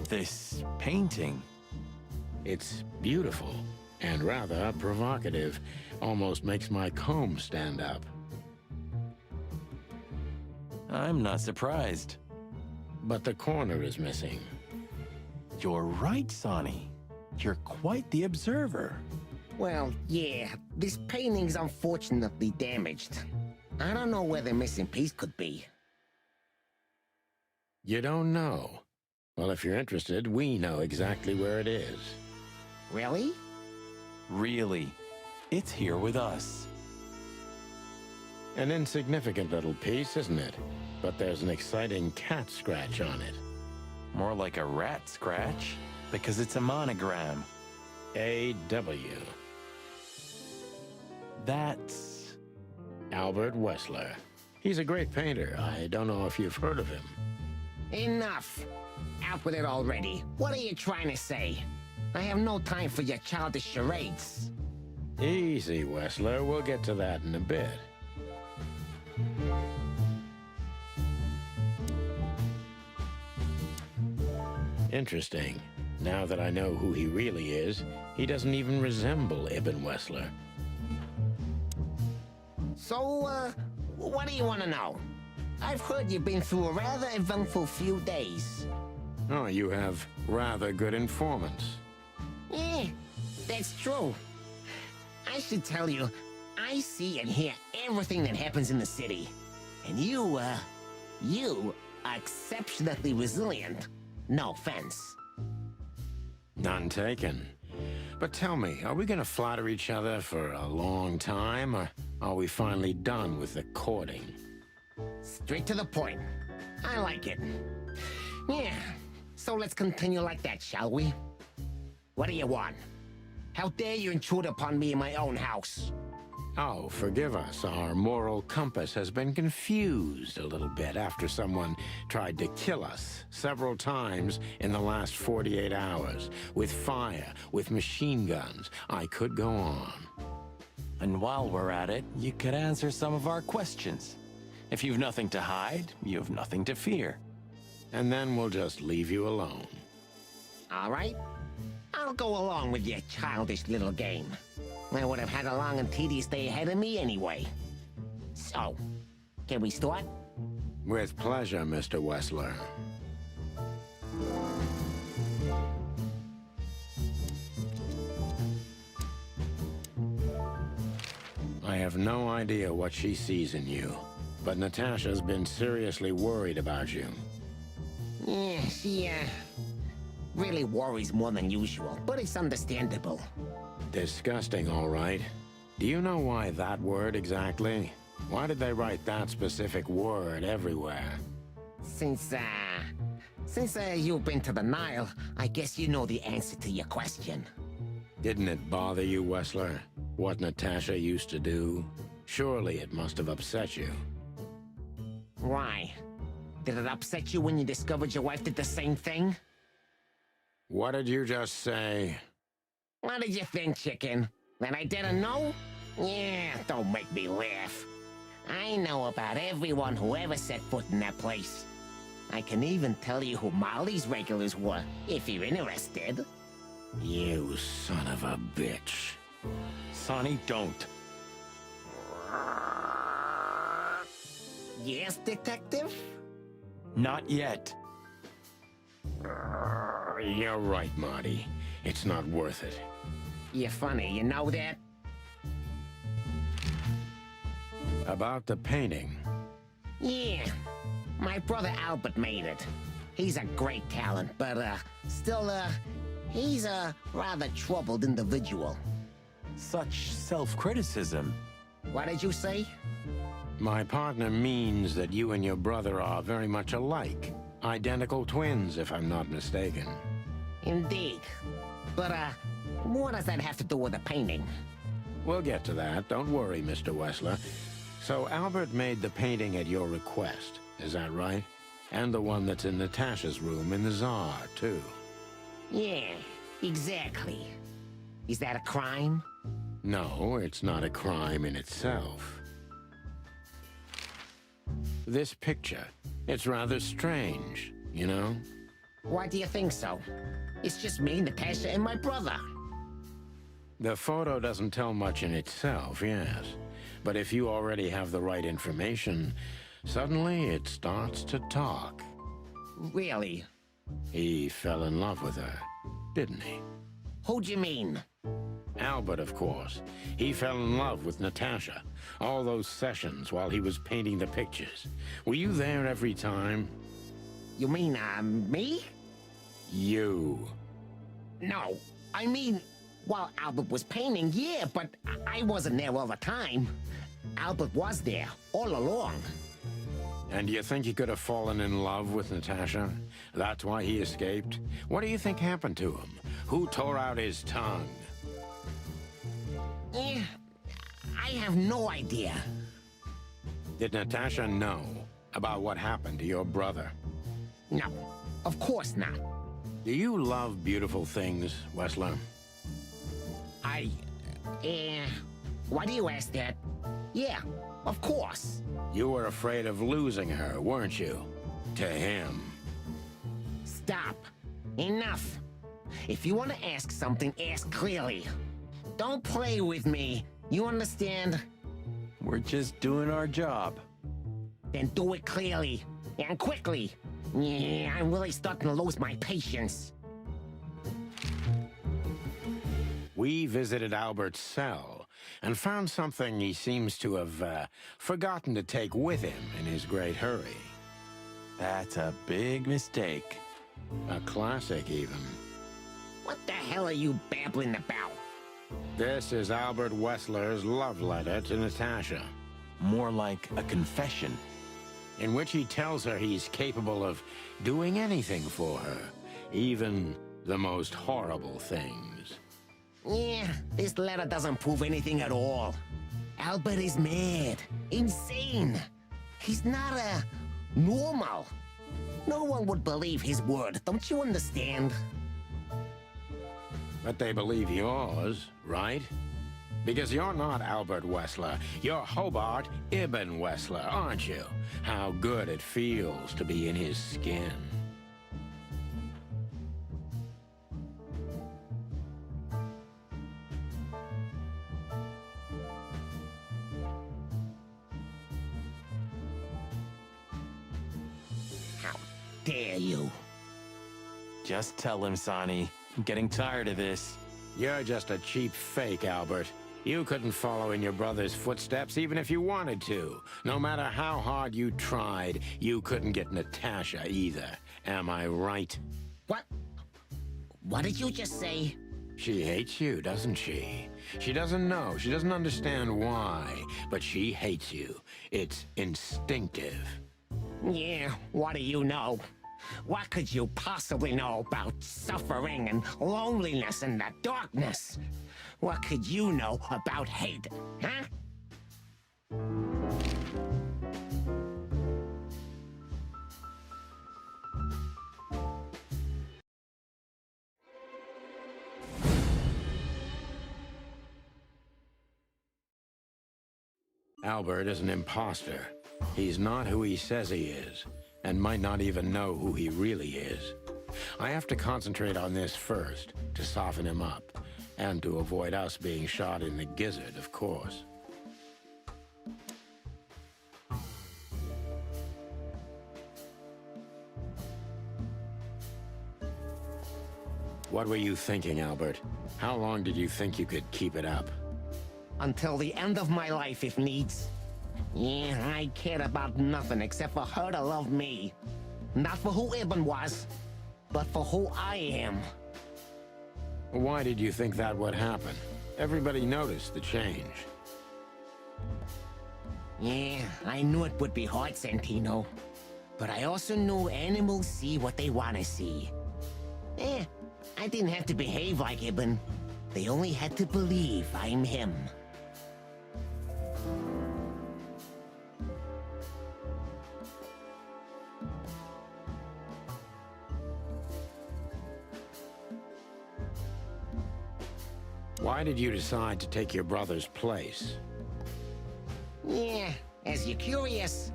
This painting. It's beautiful and rather provocative. Almost makes my comb stand up. I'm not surprised. But the corner is missing. You're right, Sonny. You're quite the observer. Well, yeah, this painting's unfortunately damaged. I don't know where the missing piece could be. You don't know? Well, if you're interested, we know exactly where it is. Really? Really. It's here with us. An insignificant little piece, isn't it? But there's an exciting cat scratch on it. More like a rat scratch, because it's a monogram. A.W. That's Albert Wessler. He's a great painter. I don't know if you've heard of him. Enough! Out with it already. What are you trying to say? I have no time for your childish charades. Easy, Wessler. We'll get to that in a bit. Interesting. Now that I know who he really is, he doesn't even resemble Ibn Wessler. So, what do you want to know? I've heard you've been through a rather eventful few days. Oh, you have rather good informants. Eh, that's true. I should tell you, I see and hear everything that happens in the city. And you are exceptionally resilient. No offense. None taken. But tell me, are we going to flatter each other for a long time, or are we finally done with the courting? Straight to the point. I like it. Yeah, so let's continue like that, shall we? What do you want? How dare you intrude upon me in my own house? Oh, forgive us. Our moral compass has been confused a little bit after someone tried to kill us several times in the last 48 hours. With fire, with machine guns. I could go on. And while we're at it, you could answer some of our questions. If you've nothing to hide, you have nothing to fear. And then we'll just leave you alone. All right. I'll go along with your childish little game. I would have had a long and tedious day ahead of me anyway. So, can we start? With pleasure, Mr. Wessler. I have no idea what she sees in you, but Natasha's been seriously worried about you. Yeah, she, really worries more than usual, but it's understandable. Disgusting, all right. Do you know why that word exactly? Why did they write that specific word everywhere? Since you've been to the Nile, I guess you know the answer to your question. Didn't it bother you, Wessler? What Natasha used to do? Surely it must have upset you. Why? Did it upset you when you discovered your wife did the same thing? What did you just say? What did you think, chicken? That I didn't know? Yeah, don't make me laugh. I know about everyone who ever set foot in that place. I can even tell you who Molly's regulars were, if you're interested. You son of a bitch. Sonny, don't. Yes, detective? Not yet. You're right, Marty. It's not worth it. You're funny, you know that? About the painting. Yeah. My brother Albert made it. He's a great talent, but, still, he's a rather troubled individual. Such self-criticism. What did you say? My partner means that you and your brother are very much alike. Identical twins, if I'm not mistaken. Indeed. But, what does that have to do with the painting? We'll get to that. Don't worry, Mr. Wessler. So Albert made the painting at your request, is that right? And the one that's in Natasha's room in the Tsar, too. Yeah, exactly. Is that a crime? No, it's not a crime in itself. This picture, it's rather strange, you know? Why do you think so? It's just me, Natasha, and my brother. The photo doesn't tell much in itself, yes. But if you already have the right information, suddenly it starts to talk. Really? He fell in love with her, didn't he? Who do you mean? Albert, of course. He fell in love with Natasha. All those sessions while he was painting the pictures. Were you there every time? You mean, me? You. No, I mean, while Albert was painting, yeah, but I wasn't there all the time. Albert was there, all along. And do you think he could have fallen in love with Natasha? That's why he escaped? What do you think happened to him? Who tore out his tongue? I have no idea. Did Natasha know about what happened to your brother? No, of course not. Do you love beautiful things, Wessler? Why do you ask that? Yeah, of course. You were afraid of losing her, weren't you? To him. Stop. Enough. If you want to ask something, ask clearly. Don't play with me. You understand? We're just doing our job. Then do it clearly. And quickly. Yeah, I'm really starting to lose my patience. We visited Albert's cell and found something he seems to have forgotten to take with him in his great hurry. That's a big mistake. A classic, even. What the hell are you babbling about? This is Albert Wessler's love letter to Natasha. More like a confession. In which he tells her he's capable of doing anything for her, even the most horrible things. Yeah, this letter doesn't prove anything at all. Albert is mad, insane. He's not normal. No one would believe his word, don't you understand? But they believe yours, right? Because you're not Albert Wessler. You're Hobart Ibn Wessler, aren't you? How good it feels to be in his skin. How dare you? Just tell him, Sonny. I'm getting tired of this. You're just a cheap fake, Albert. You couldn't follow in your brother's footsteps even if you wanted to. No matter how hard you tried, you couldn't get Natasha either. Am I right? What? What did you just say? She hates you, doesn't she? She doesn't know, she doesn't understand why, but she hates you. It's instinctive. Yeah, what do you know? What could you possibly know about suffering and loneliness and the darkness? What could you know about hate, huh? Albert is an imposter. He's not who he says he is, and might not even know who he really is. I have to concentrate on this first, to soften him up, and to avoid us being shot in the gizzard, of course. What were you thinking, Albert? How long did you think you could keep it up? Until the end of my life, if needs. Yeah, I cared about nothing except for her to love me. Not for who Ibn was, but for who I am. Why did you think that would happen? Everybody noticed the change. Yeah, I knew it would be hard, Santino. But I also knew animals see what they want to see. I didn't have to behave like Ibn. They only had to believe I'm him. Why did you decide to take your brother's place? Yeah, as you're curious,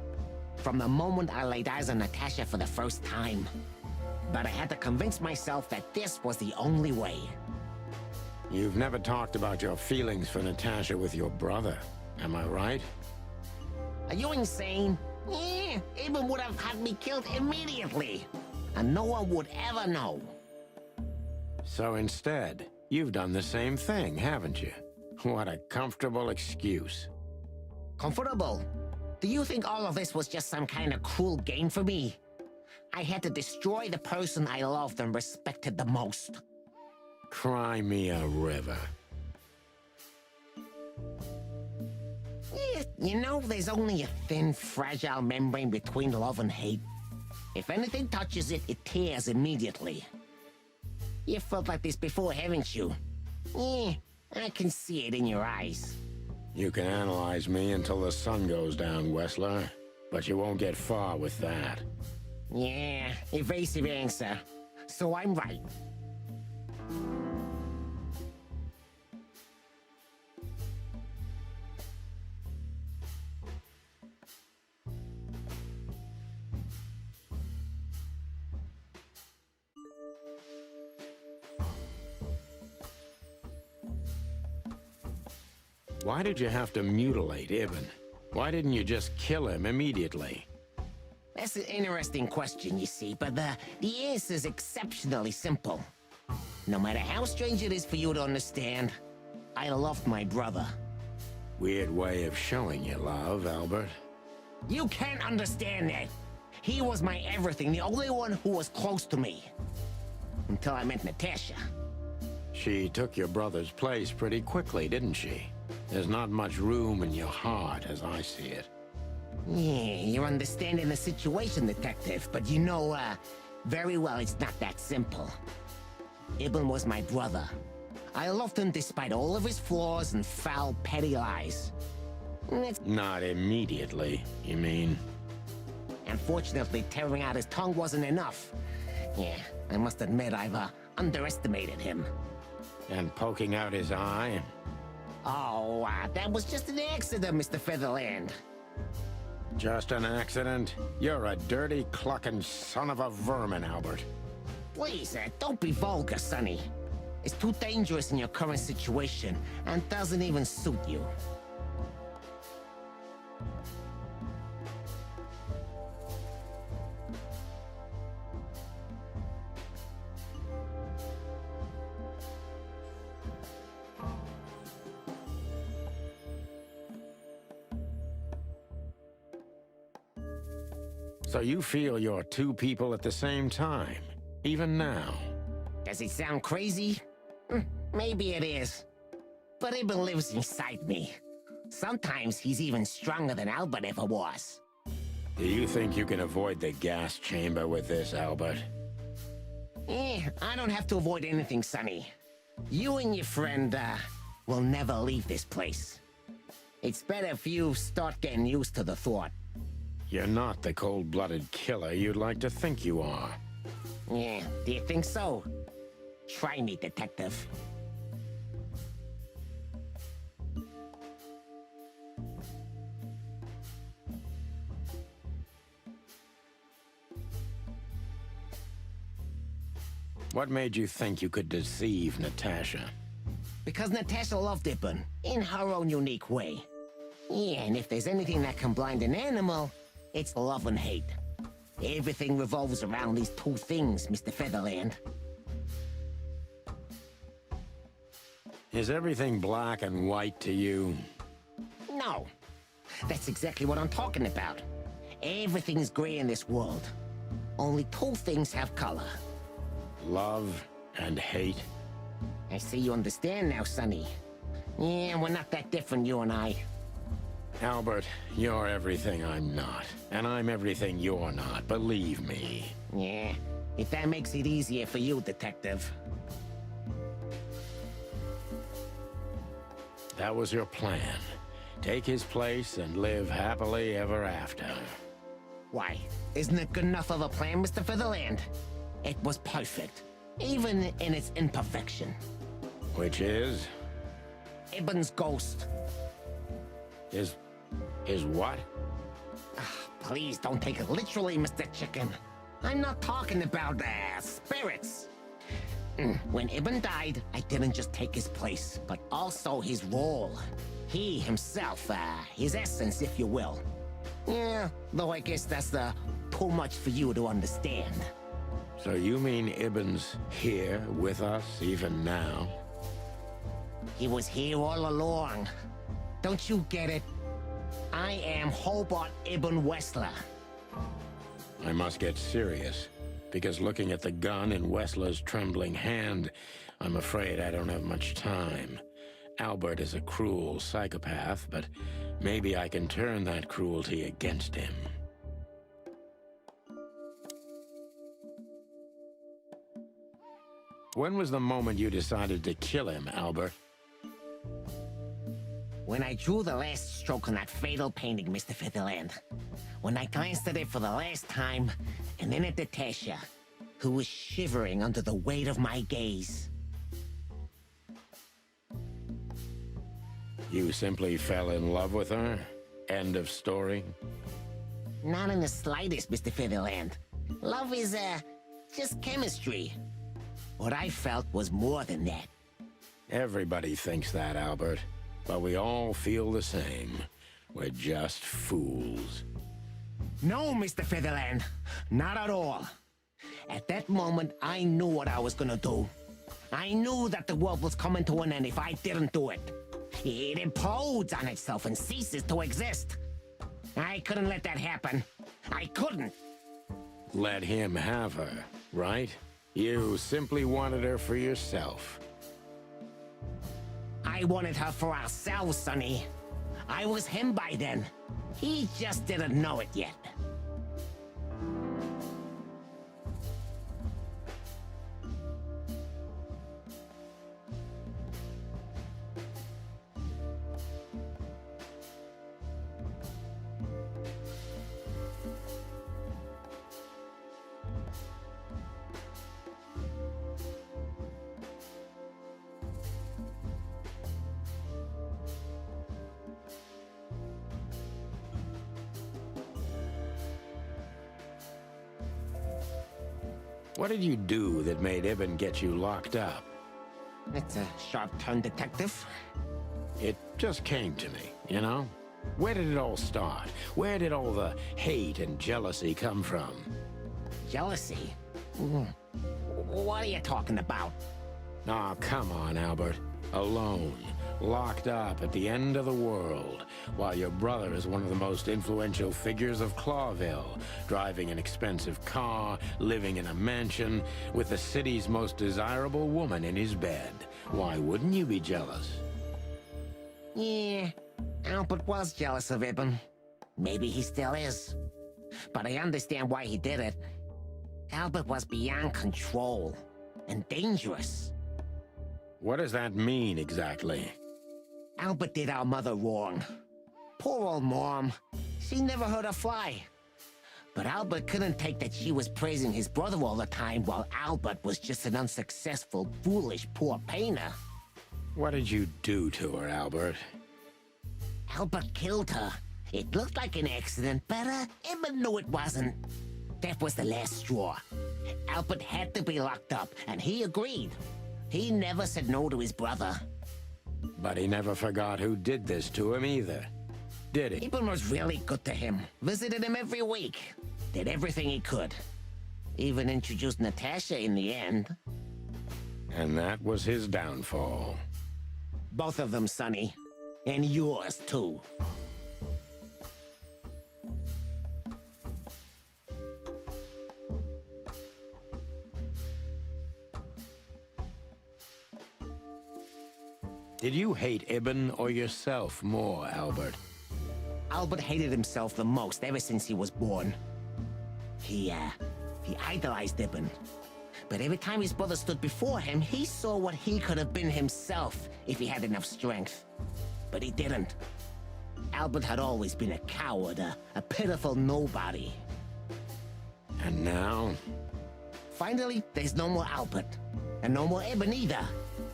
from the moment I laid eyes on Natasha for the first time. But I had to convince myself that this was the only way. You've never talked about your feelings for Natasha with your brother, am I right? Are you insane? Yeah, Ibn would have had me killed immediately. And no one would ever know. So instead, you've done the same thing, haven't you? What a comfortable excuse. Comfortable? Do you think all of this was just some kind of cruel game for me? I had to destroy the person I loved and respected the most. Cry me a river. Yeah, you know, there's only a thin, fragile membrane between love and hate. If anything touches it, it tears immediately. You felt like this before, haven't you? Yeah, I can see it in your eyes. You can analyze me until the sun goes down, Wessler, but you won't get far with that. Yeah, evasive answer. So I'm right. Why did you have to mutilate Ibn? Why didn't you just kill him immediately? That's an interesting question, you see, but the answer is exceptionally simple. No matter how strange it is for you to understand, I loved my brother. Weird way of showing your love, Albert. You can't understand that. He was my everything, the only one who was close to me. Until I met Natasha. She took your brother's place pretty quickly, didn't she? There's not much room in your heart, as I see it. Yeah, you're understanding the situation, Detective, but you know, very well it's not that simple. Ibn was my brother. I loved him despite all of his flaws and foul, petty lies. Not immediately, you mean? Unfortunately, tearing out his tongue wasn't enough. Yeah, I must admit I've underestimated him. And poking out his eye? Oh, that was just an accident, Mr. Featherland. Just an accident? You're a dirty, clucking son of a vermin, Albert. Please, don't be vulgar, Sonny. It's too dangerous in your current situation, and doesn't even suit you. So you feel you're two people at the same time, even now? Does it sound crazy? Maybe it is. But Ibn lives inside me. Sometimes he's even stronger than Albert ever was. Do you think you can avoid the gas chamber with this, Albert? I don't have to avoid anything, Sonny. You and your friend, will never leave this place. It's better if you start getting used to the thought. You're not the cold-blooded killer you'd like to think you are. Yeah, do you think so? Try me, detective. What made you think you could deceive Natasha? Because Natasha loved Ibn, in her own unique way. Yeah, and if there's anything that can blind an animal, it's love and hate. Everything revolves around these two things, Mr. Featherland. Is everything black and white to you? No. That's exactly what I'm talking about. Everything's gray in this world. Only two things have color. Love and hate? I see you understand now, Sonny. Yeah, we're not that different, you and I. Albert, you're everything I'm not. And I'm everything you're not, believe me. Yeah, if that makes it easier for you, detective. That was your plan. Take his place and live happily ever after. Why? Isn't it good enough of a plan, Mr. Featherland? It was perfect, even in its imperfection. Which is? Ibn's ghost. His what? Please don't take it literally, Mr. Chicken. I'm not talking about, spirits. When Ibn died, I didn't just take his place, but also his role. He himself, his essence, if you will. Yeah, though I guess that's too much for you to understand. So you mean Ibn's here with us even now? He was here all along. Don't you get it? I am Hobart Ibn Wessler. I must get serious, because looking at the gun in Wessler's trembling hand, I'm afraid I don't have much time. Albert is a cruel psychopath, but maybe I can turn that cruelty against him. When was the moment you decided to kill him, Albert? When I drew the last stroke on that fatal painting, Mr. Featherland. When I glanced at it for the last time, and then at Natasha, who was shivering under the weight of my gaze. You simply fell in love with her? End of story? Not in the slightest, Mr. Featherland. Love is, just chemistry. What I felt was more than that. Everybody thinks that, Albert. But we all feel the same. We're just fools. No, Mr. Featherland. Not at all. At that moment, I knew what I was gonna do. I knew that the world was coming to an end if I didn't do it. It implodes on itself and ceases to exist. I couldn't let that happen. I couldn't. Let him have her, right? You simply wanted her for yourself. I wanted her for ourselves, Sonny. I was him by then. He just didn't know it yet. What did you do that made Ibn get you locked up? It's a sharp turn, detective. It just came to me, you know? Where did it all start? Where did all the hate and jealousy come from? Jealousy? What are you talking about? Oh, come on, Albert. Alone, locked up at the end of the world, while your brother is one of the most influential figures of Clawville, driving an expensive car, living in a mansion, with the city's most desirable woman in his bed. Why wouldn't you be jealous? Yeah, Albert was jealous of Ibn. Maybe he still is. But I understand why he did it. Albert was beyond control and dangerous. What does that mean exactly? Albert did our mother wrong. Poor old Mom. She never hurt a fly. But Albert couldn't take that she was praising his brother all the time while Albert was just an unsuccessful, foolish, poor painter. What did you do to her, Albert? Albert killed her. It looked like an accident, but Emma knew it wasn't. That was the last straw. Albert had to be locked up, and he agreed. He never said no to his brother. But he never forgot who did this to him either, did he? Ibn was really good to him. Visited him every week. Did everything he could. Even introduced Natasha in the end. And that was his downfall. Both of them, Sonny. And yours, too. Did you hate Ibn or yourself more, Albert? Albert hated himself the most ever since he was born. He idolized Ibn. But every time his brother stood before him, he saw what he could have been himself if he had enough strength. But he didn't. Albert had always been a coward, a pitiful nobody. And now? Finally, there's no more Albert. And no more Ibn either.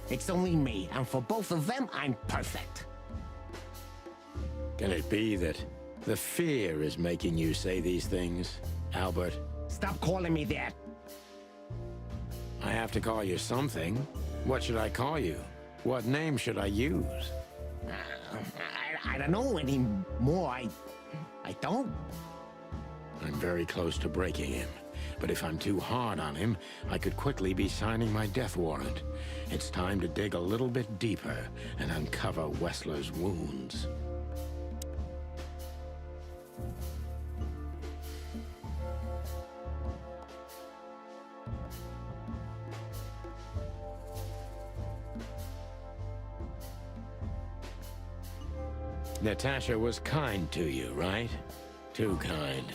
It's only me, and for both of them, I'm perfect. Can it be that the fear is making you say these things, Albert? Stop calling me that. I have to call you something. What should I call you? What name should I use? I don't know anymore. I don't. I'm very close to breaking him. But if I'm too hard on him, I could quickly be signing my death warrant. It's time to dig a little bit deeper and uncover Wessler's wounds. Natasha was kind to you, right? Too kind.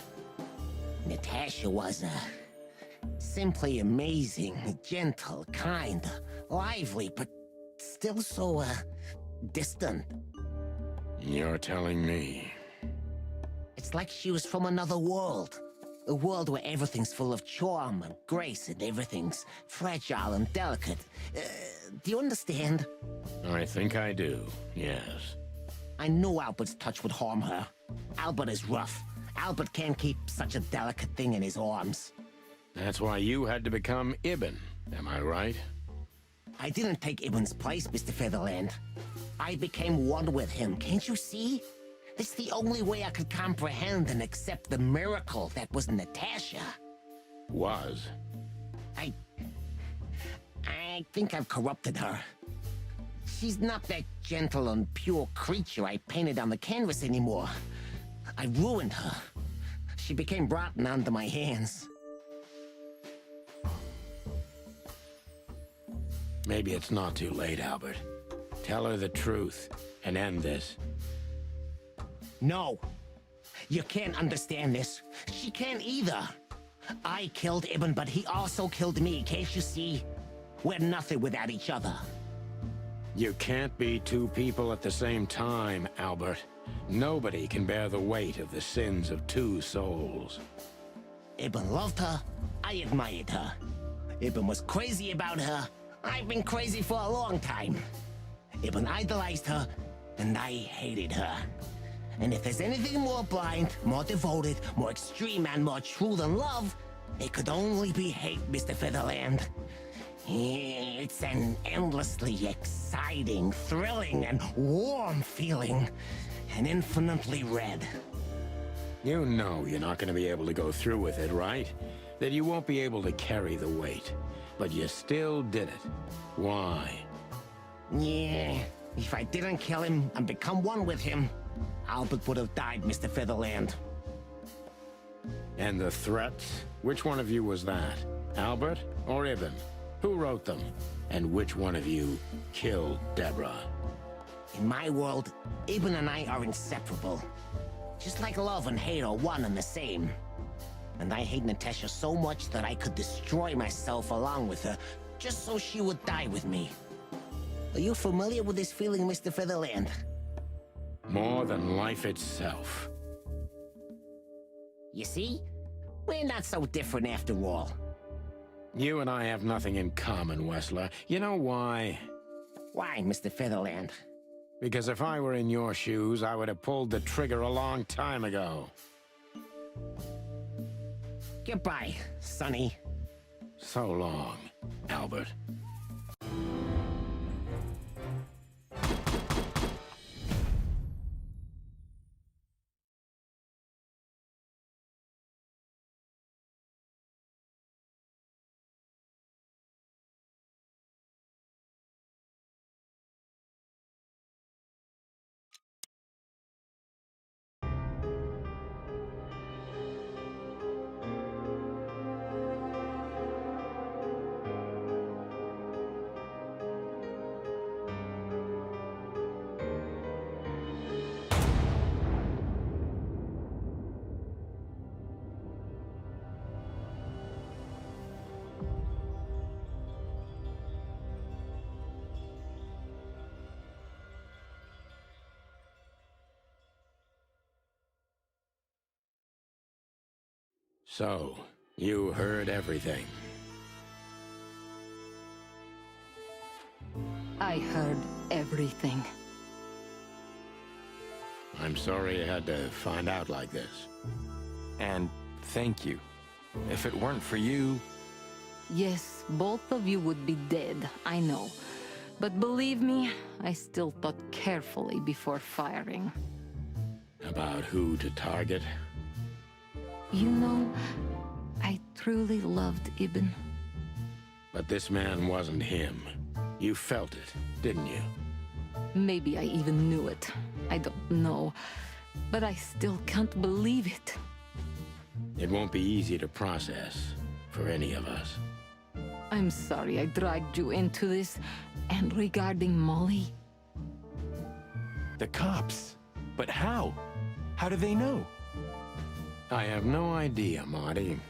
Natasha was, simply amazing, gentle, kind, lively, but still so, distant. You're telling me. It's like she was from another world. A world where everything's full of charm and grace and everything's fragile and delicate. Do you understand? I think I do, yes. I knew Albert's touch would harm her. Albert is rough. Albert can't keep such a delicate thing in his arms. That's why you had to become Ibn, am I right? I didn't take Ibn's place, Mr. Featherland. I became one with him, can't you see? It's the only way I could comprehend and accept the miracle that was Natasha. Was? I think I've corrupted her. She's not that gentle and pure creature I painted on the canvas anymore. I ruined her. She became rotten under my hands. Maybe it's not too late, Albert. Tell her the truth and end this. No. You can't understand this. She can't either. I killed Ibn, but he also killed me, can't you see? We're nothing without each other. You can't be two people at the same time, Albert. Nobody can bear the weight of the sins of two souls. Ibn loved her. I admired her. Ibn was crazy about her. I've been crazy for a long time. Ibn idolized her, and I hated her. And if there's anything more blind, more devoted, more extreme, and more true than love, it could only be hate, Mr. Featherland. It's an endlessly exciting, thrilling, and warm feeling. And infinitely red. You know you're not going to be able to go through with it, right? That you won't be able to carry the weight. But you still did it. Why? Yeah, if I didn't kill him and become one with him, Albert would have died, Mr. Featherland. And the threats? Which one of you was that? Albert or Ibn? Who wrote them? And which one of you killed Deborah? In my world, Ibn and I are inseparable. Just like love and hate are one and the same. And I hate Natasha so much that I could destroy myself along with her, just so she would die with me. Are you familiar with this feeling, Mr. Featherland? More than life itself. You see? We're not so different after all. You and I have nothing in common, Wessler. You know why? Why, Mr. Featherland? Because if I were in your shoes, I would have pulled the trigger a long time ago. Goodbye, Sonny. So long, Albert. So, you heard everything. I heard everything. I'm sorry you had to find out like this. And thank you. If it weren't for you... Yes, both of you would be dead, I know. But believe me, I still thought carefully before firing. About who to target? You know, I truly loved Ibn. But this man wasn't him. You felt it, didn't you? Maybe I even knew it. I don't know. But I still can't believe it. It won't be easy to process for any of us. I'm sorry I dragged you into this. And regarding Molly... The cops? But how? How do they know? I have no idea, Marty.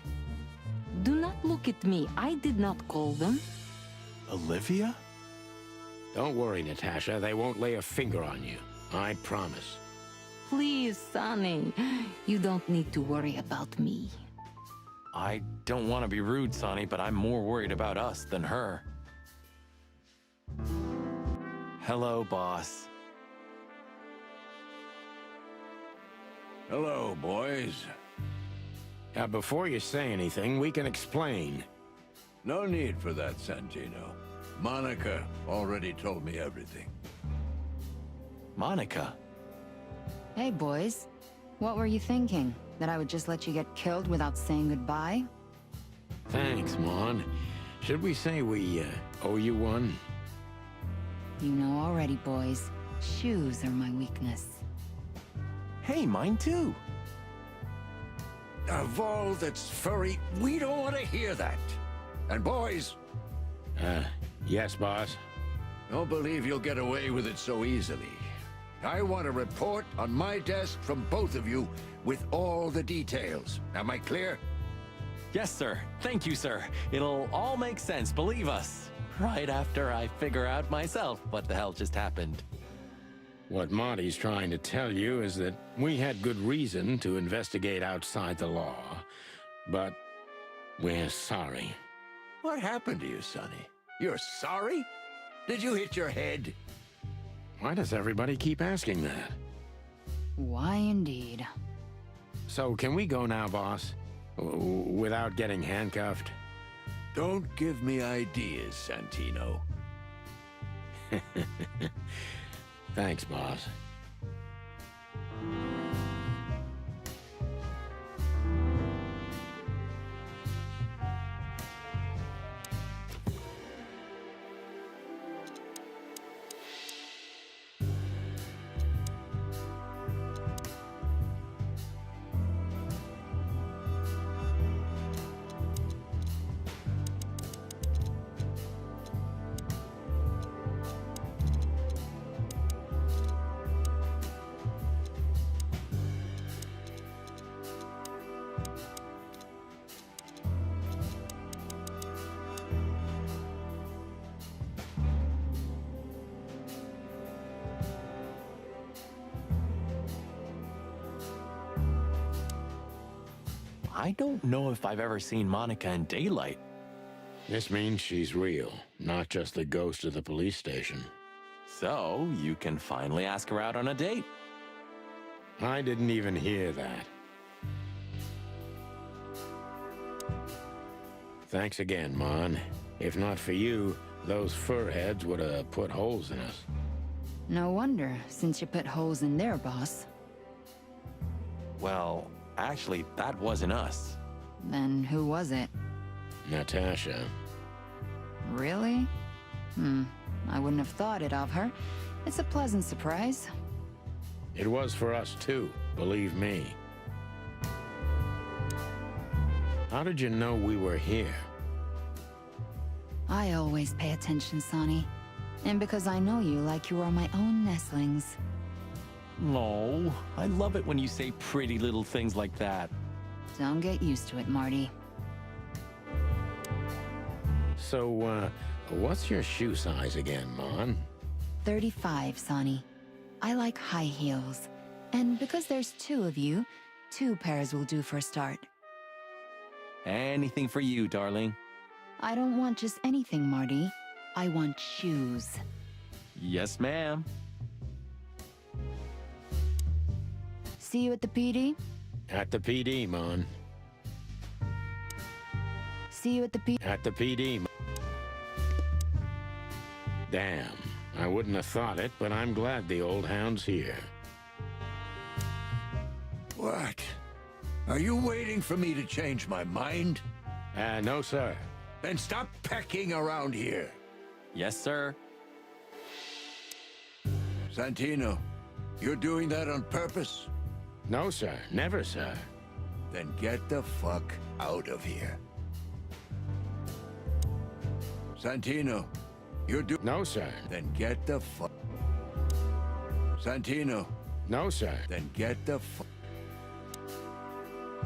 Do not look at me. I did not call them. Olivia? Don't worry, Natasha. They won't lay a finger on you. I promise. Please, Sonny. You don't need to worry about me. I don't want to be rude, Sonny, but I'm more worried about us than her. Hello, boss. Hello, boys. Before you say anything, we can explain. No need for that, Santino. Monica already told me everything. Monica? Hey, boys. What were you thinking? That I would just let you get killed without saying goodbye? Thanks, Mon. Should we say we owe you one? You know already, boys. Shoes are my weakness. Hey, mine too. Of all that's furry, we don't want to hear that. And boys... Yes, boss. Don't believe you'll get away with it so easily. I want a report on my desk from both of you with all the details. Am I clear? Yes, sir. Thank you, sir. It'll all make sense, believe us. Right after I figure out myself what the hell just happened. What Marty's trying to tell you is that we had good reason to investigate outside the law, but we're sorry. What happened to you, Sonny? You're sorry? Did you hit your head? Why does everybody keep asking that? Why indeed. So can we go now, boss? Without getting handcuffed? Don't give me ideas, Santino. Thanks, boss. I don't know if I've ever seen Monica in daylight. This means she's real, not just the ghost of the police station. So, you can finally ask her out on a date. I didn't even hear that. Thanks again, Mon. If not for you, those furheads would have put holes in us. No wonder, since you put holes in their boss. Well, actually, that wasn't us. Then who was it? Natasha. Really? I wouldn't have thought it of her. It's a pleasant surprise. It was for us too, believe me. How did you know we were here? I always pay attention, Sonny. And because I know you like you are my own nestlings. No, I love it when you say pretty little things like that. Don't get used to it, Marty. So, what's your shoe size again, Mon? 35, Sonny. I like high heels. And because there's 2 of you, 2 pairs will do for a start. Anything for you, darling. I don't want just anything, Marty. I want shoes. Yes, ma'am. See you at the PD? At the PD, Mon. See you at the PD? At the PD, Mon. Damn, I wouldn't have thought it, but I'm glad the old hound's here. What? Are you waiting for me to change my mind? No, sir. Then stop pecking around here. Yes, sir. Santino, you're doing that on purpose? No, sir. Never, sir. Then get the fuck out of here. Santino, you're doing... No, sir. Then get the fuck... Santino. No, sir. Then get the fuck...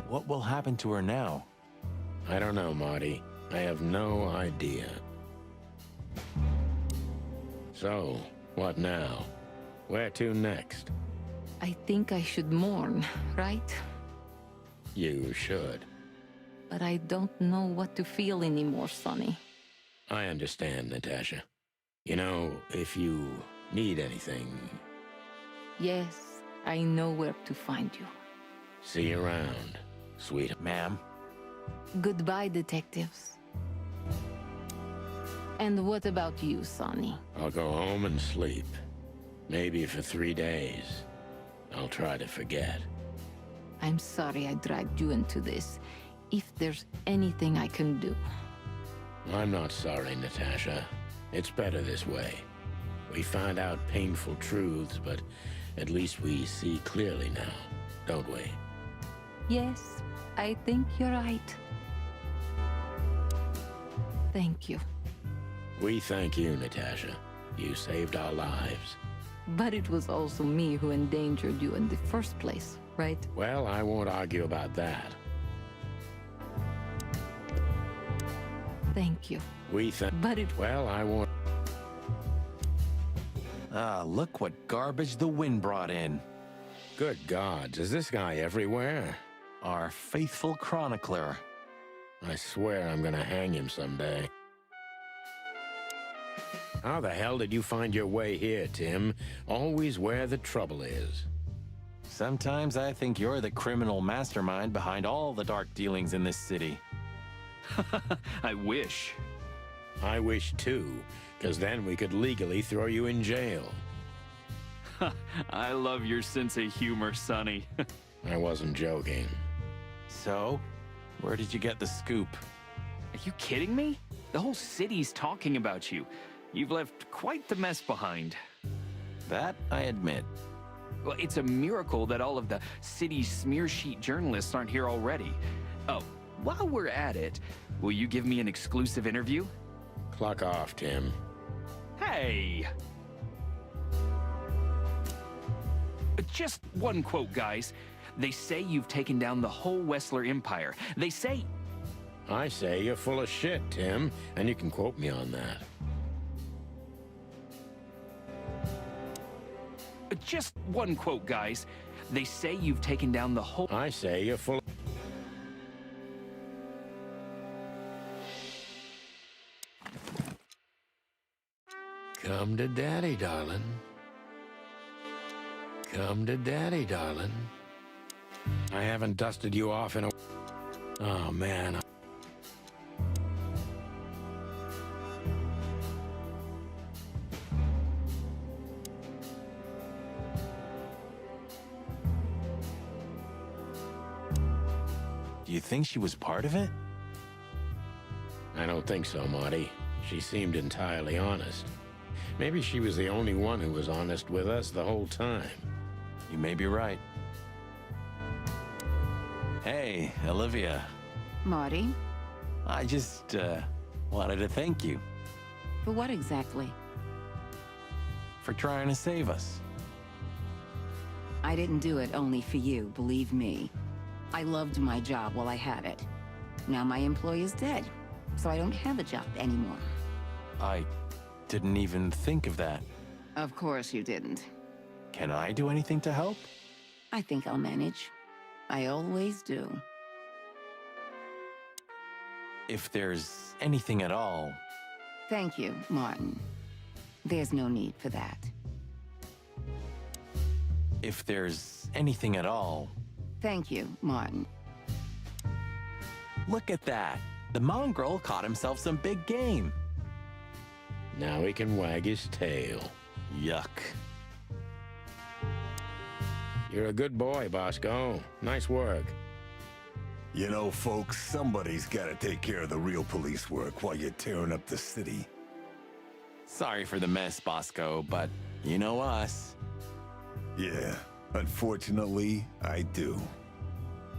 What will happen to her now? I don't know, Marty. I have no idea. So, what now? Where to next? I think I should mourn, right? You should. But I don't know what to feel anymore, Sonny. I understand, Natasha. You know, if you need anything... Yes, I know where to find you. See you around, sweet ma'am. Goodbye, detectives. And what about you, Sonny? I'll go home and sleep. Maybe for 3 days. I'll try to forget. I'm sorry I dragged you into this. If there's anything I can do. I'm not sorry, Natasha. It's better this way. We find out painful truths, but at least we see clearly now, don't we? Yes, I think you're right. Thank you. We thank you, Natasha. You saved our lives. But it was also me who endangered you in the first place, right? Well, I won't argue about that. Thank you. But it... Well, I won't... Ah, look what garbage the wind brought in. Good gods, is this guy everywhere? Our faithful chronicler. I swear I'm gonna hang him someday. How the hell did you find your way here, Tim? Always where the trouble is. Sometimes I think you're the criminal mastermind behind all the dark dealings in this city. I wish. I wish too, because then we could legally throw you in jail. I love your sense of humor, Sonny. I wasn't joking. So, where did you get the scoop? Are you kidding me? The whole city's talking about you. You've left quite the mess behind. That I admit. Well, it's a miracle that all of the city's smear sheet journalists aren't here already. Oh, while we're at it, will you give me an exclusive interview? Clock off, Tim. Hey! Just one quote, guys. They say you've taken down the whole Wessler empire. They say... I say you're full of shit, Tim, and you can quote me on that. Just one quote, guys. They say you've taken down the whole... I say you're full... Come to daddy, darling. Come to daddy, darling. I haven't dusted you off in a... Oh, man. Do you think she was part of it? I don't think so, Marty. She seemed entirely honest. Maybe she was the only one who was honest with us the whole time. You may be right. Hey, Olivia. Marty? I just, wanted to thank you. For what exactly? For trying to save us. I didn't do it only for you, believe me. I loved my job while I had it. Now my employee is dead, so I don't have a job anymore. I didn't even think of that. Of course you didn't. Can I do anything to help? I think I'll manage. I always do. If there's anything at all... Thank you, Martin. There's no need for that. If there's anything at all... Thank you, Martin. Look at that. The mongrel caught himself some big game. Now he can wag his tail. Yuck. You're a good boy, Bosco. Nice work. You know, folks, somebody's gotta take care of the real police work while you're tearing up the city. Sorry for the mess, Bosco, but you know us. Yeah, unfortunately, I do.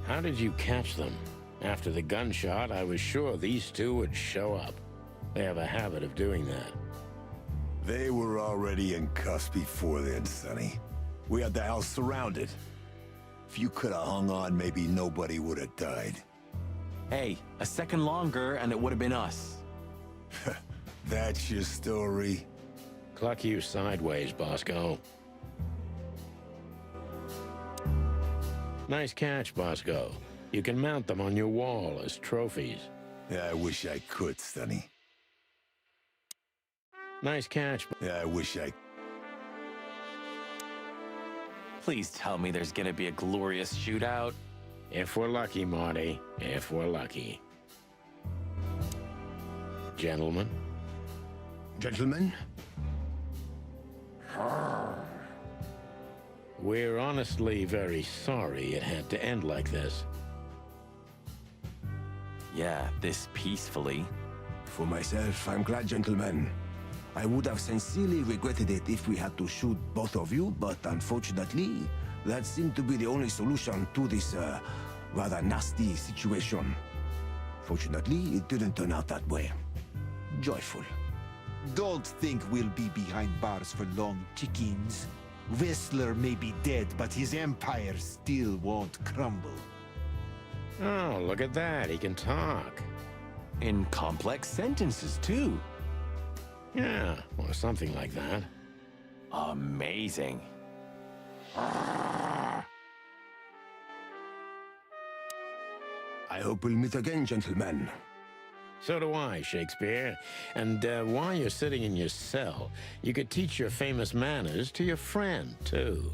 How did you catch them? After the gunshot, I was sure these two would show up. They have a habit of doing that. They were already in cuffs before then, Sonny. We had the house surrounded. If you could have hung on, maybe nobody would have died. Hey, a second longer and it would have been us. That's your story? Cluck you sideways, Bosco. Nice catch, Bosco. You can mount them on your wall as trophies. Yeah, I wish I could, Sonny. Nice catch. Yeah, I wish I... Please tell me there's gonna be a glorious shootout. If we're lucky, Marty. If we're lucky. Gentlemen? Gentlemen? We're honestly very sorry it had to end like this. Yeah, this peacefully. For myself, I'm glad, gentlemen. I would have sincerely regretted it if we had to shoot both of you, but unfortunately, that seemed to be the only solution to this, rather nasty situation. Fortunately, it didn't turn out that way. Joyful. Don't think we'll be behind bars for long, chickens. Whistler may be dead, but his empire still won't crumble. Oh, look at that. He can talk. In complex sentences, too. Yeah, or something like that. Amazing. I hope we'll meet again, gentlemen. So do I, Shakespeare. And while you're sitting in your cell, you could teach your famous manners to your friend, too.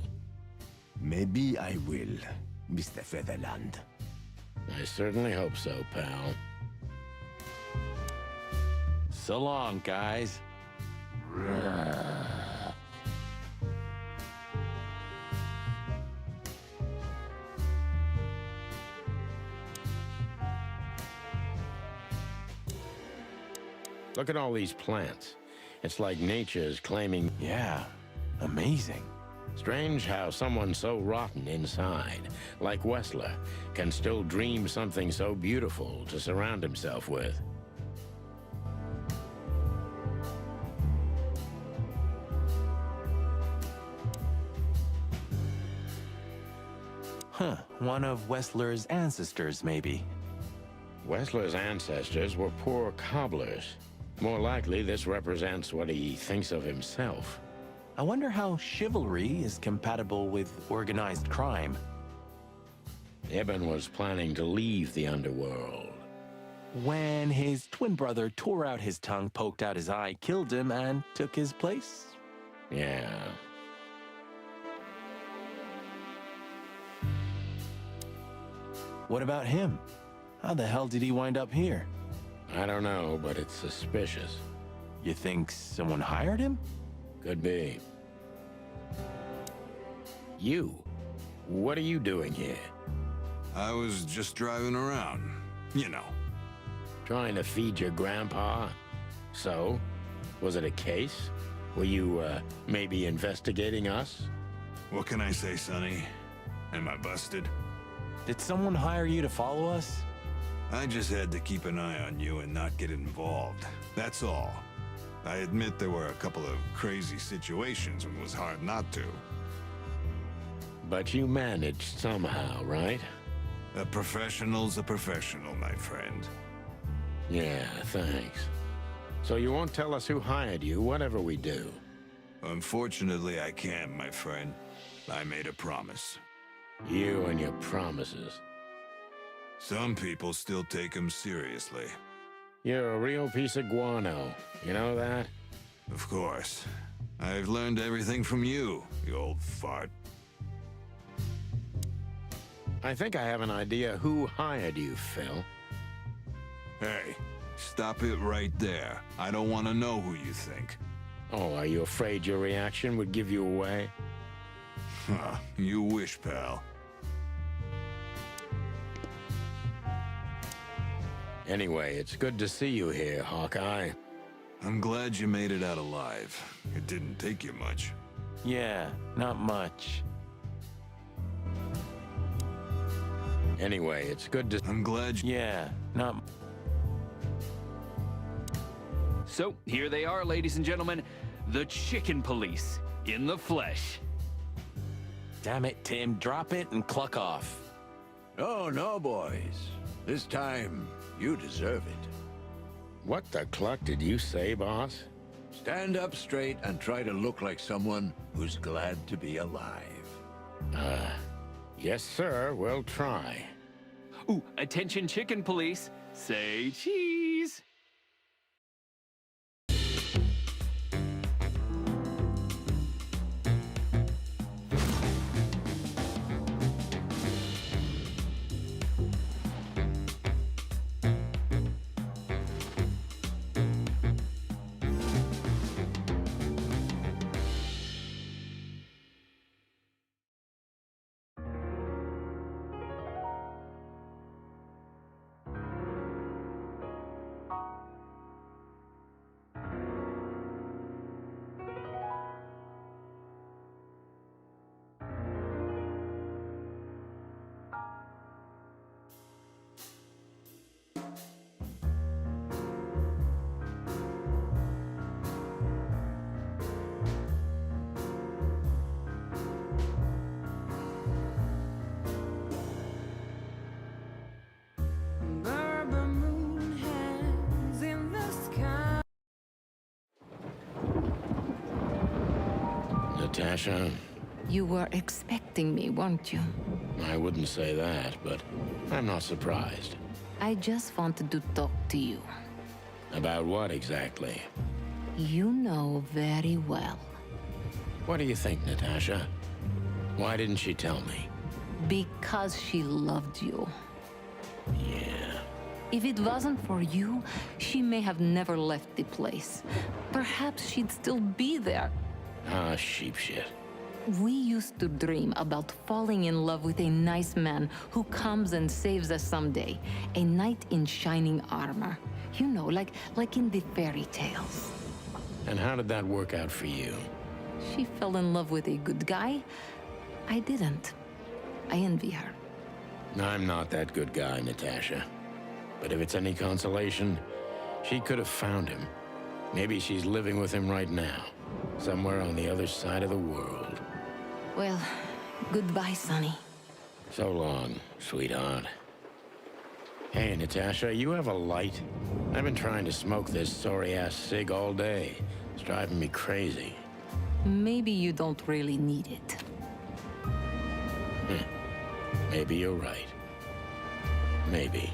Maybe I will, Mr. Featherland. I certainly hope so, pal. So long, guys. Look at all these plants. It's like nature's claiming... Yeah, amazing. Strange how someone so rotten inside, like Whistler, can still dream something so beautiful to surround himself with. Huh, one of Whistler's ancestors, maybe. Whistler's ancestors were poor cobblers. More likely, this represents what he thinks of himself. I wonder how chivalry is compatible with organized crime. Ibn was planning to leave the underworld. When his twin brother tore out his tongue, poked out his eye, killed him, and took his place? Yeah. What about him? How the hell did he wind up here? I don't know, but it's suspicious. You think someone hired him? Could be. You? What are you doing here? I was just driving around. You know. Trying to feed your grandpa? So? Was it a case? Were you, maybe investigating us? What can I say, Sonny? Am I busted? Did someone hire you to follow us? I just had to keep an eye on you and not get involved. That's all. I admit there were a couple of crazy situations when it was hard not to. But you managed somehow, right? A professional's a professional, my friend. Yeah, thanks. So you won't tell us who hired you, whatever we do? Unfortunately, I can't, my friend. I made a promise. You and your promises. Some people still take them seriously. You're a real piece of guano. You know that? Of course. I've learned everything from you, you old fart. I think I have an idea who hired you, Phil. Hey, stop it right there. I don't want to know who you think. Oh, are you afraid your reaction would give you away? Huh, you wish, pal. Anyway, it's good to see you here, Hawkeye. I'm glad you made it out alive. It didn't take you much. Yeah, not much. Anyway, it's good to... I'm glad you... Yeah, not... So, here they are, ladies and gentlemen. The Chicken Police, in the flesh. Damn it, Tim. Drop it and cluck off. Oh, no, boys. This time, you deserve it. What the cluck did you say, boss? Stand up straight and try to look like someone who's glad to be alive. Yes, sir. We'll try. Ooh, attention Chicken Police. Say cheese. Natasha? You were expecting me, weren't you? I wouldn't say that, but I'm not surprised. I just wanted to talk to you. About what exactly? You know very well. What do you think, Natasha? Why didn't she tell me? Because she loved you. Yeah. If it wasn't for you, she may have never left the place. Perhaps she'd still be there. Ah, sheep shit. We used to dream about falling in love with a nice man who comes and saves us someday. A knight in shining armor. You know, like in the fairy tales. And how did that work out for you? She fell in love with a good guy. I didn't. I envy her. I'm not that good guy, Natasha. But if it's any consolation, she could have found him. Maybe she's living with him right now. Somewhere on the other side of the world. Well, goodbye, Sonny. So long, sweetheart. Hey, Natasha, you have a light? I've been trying to smoke this sorry-ass cig all day. It's driving me crazy. Maybe you don't really need it. Maybe you're right. Maybe.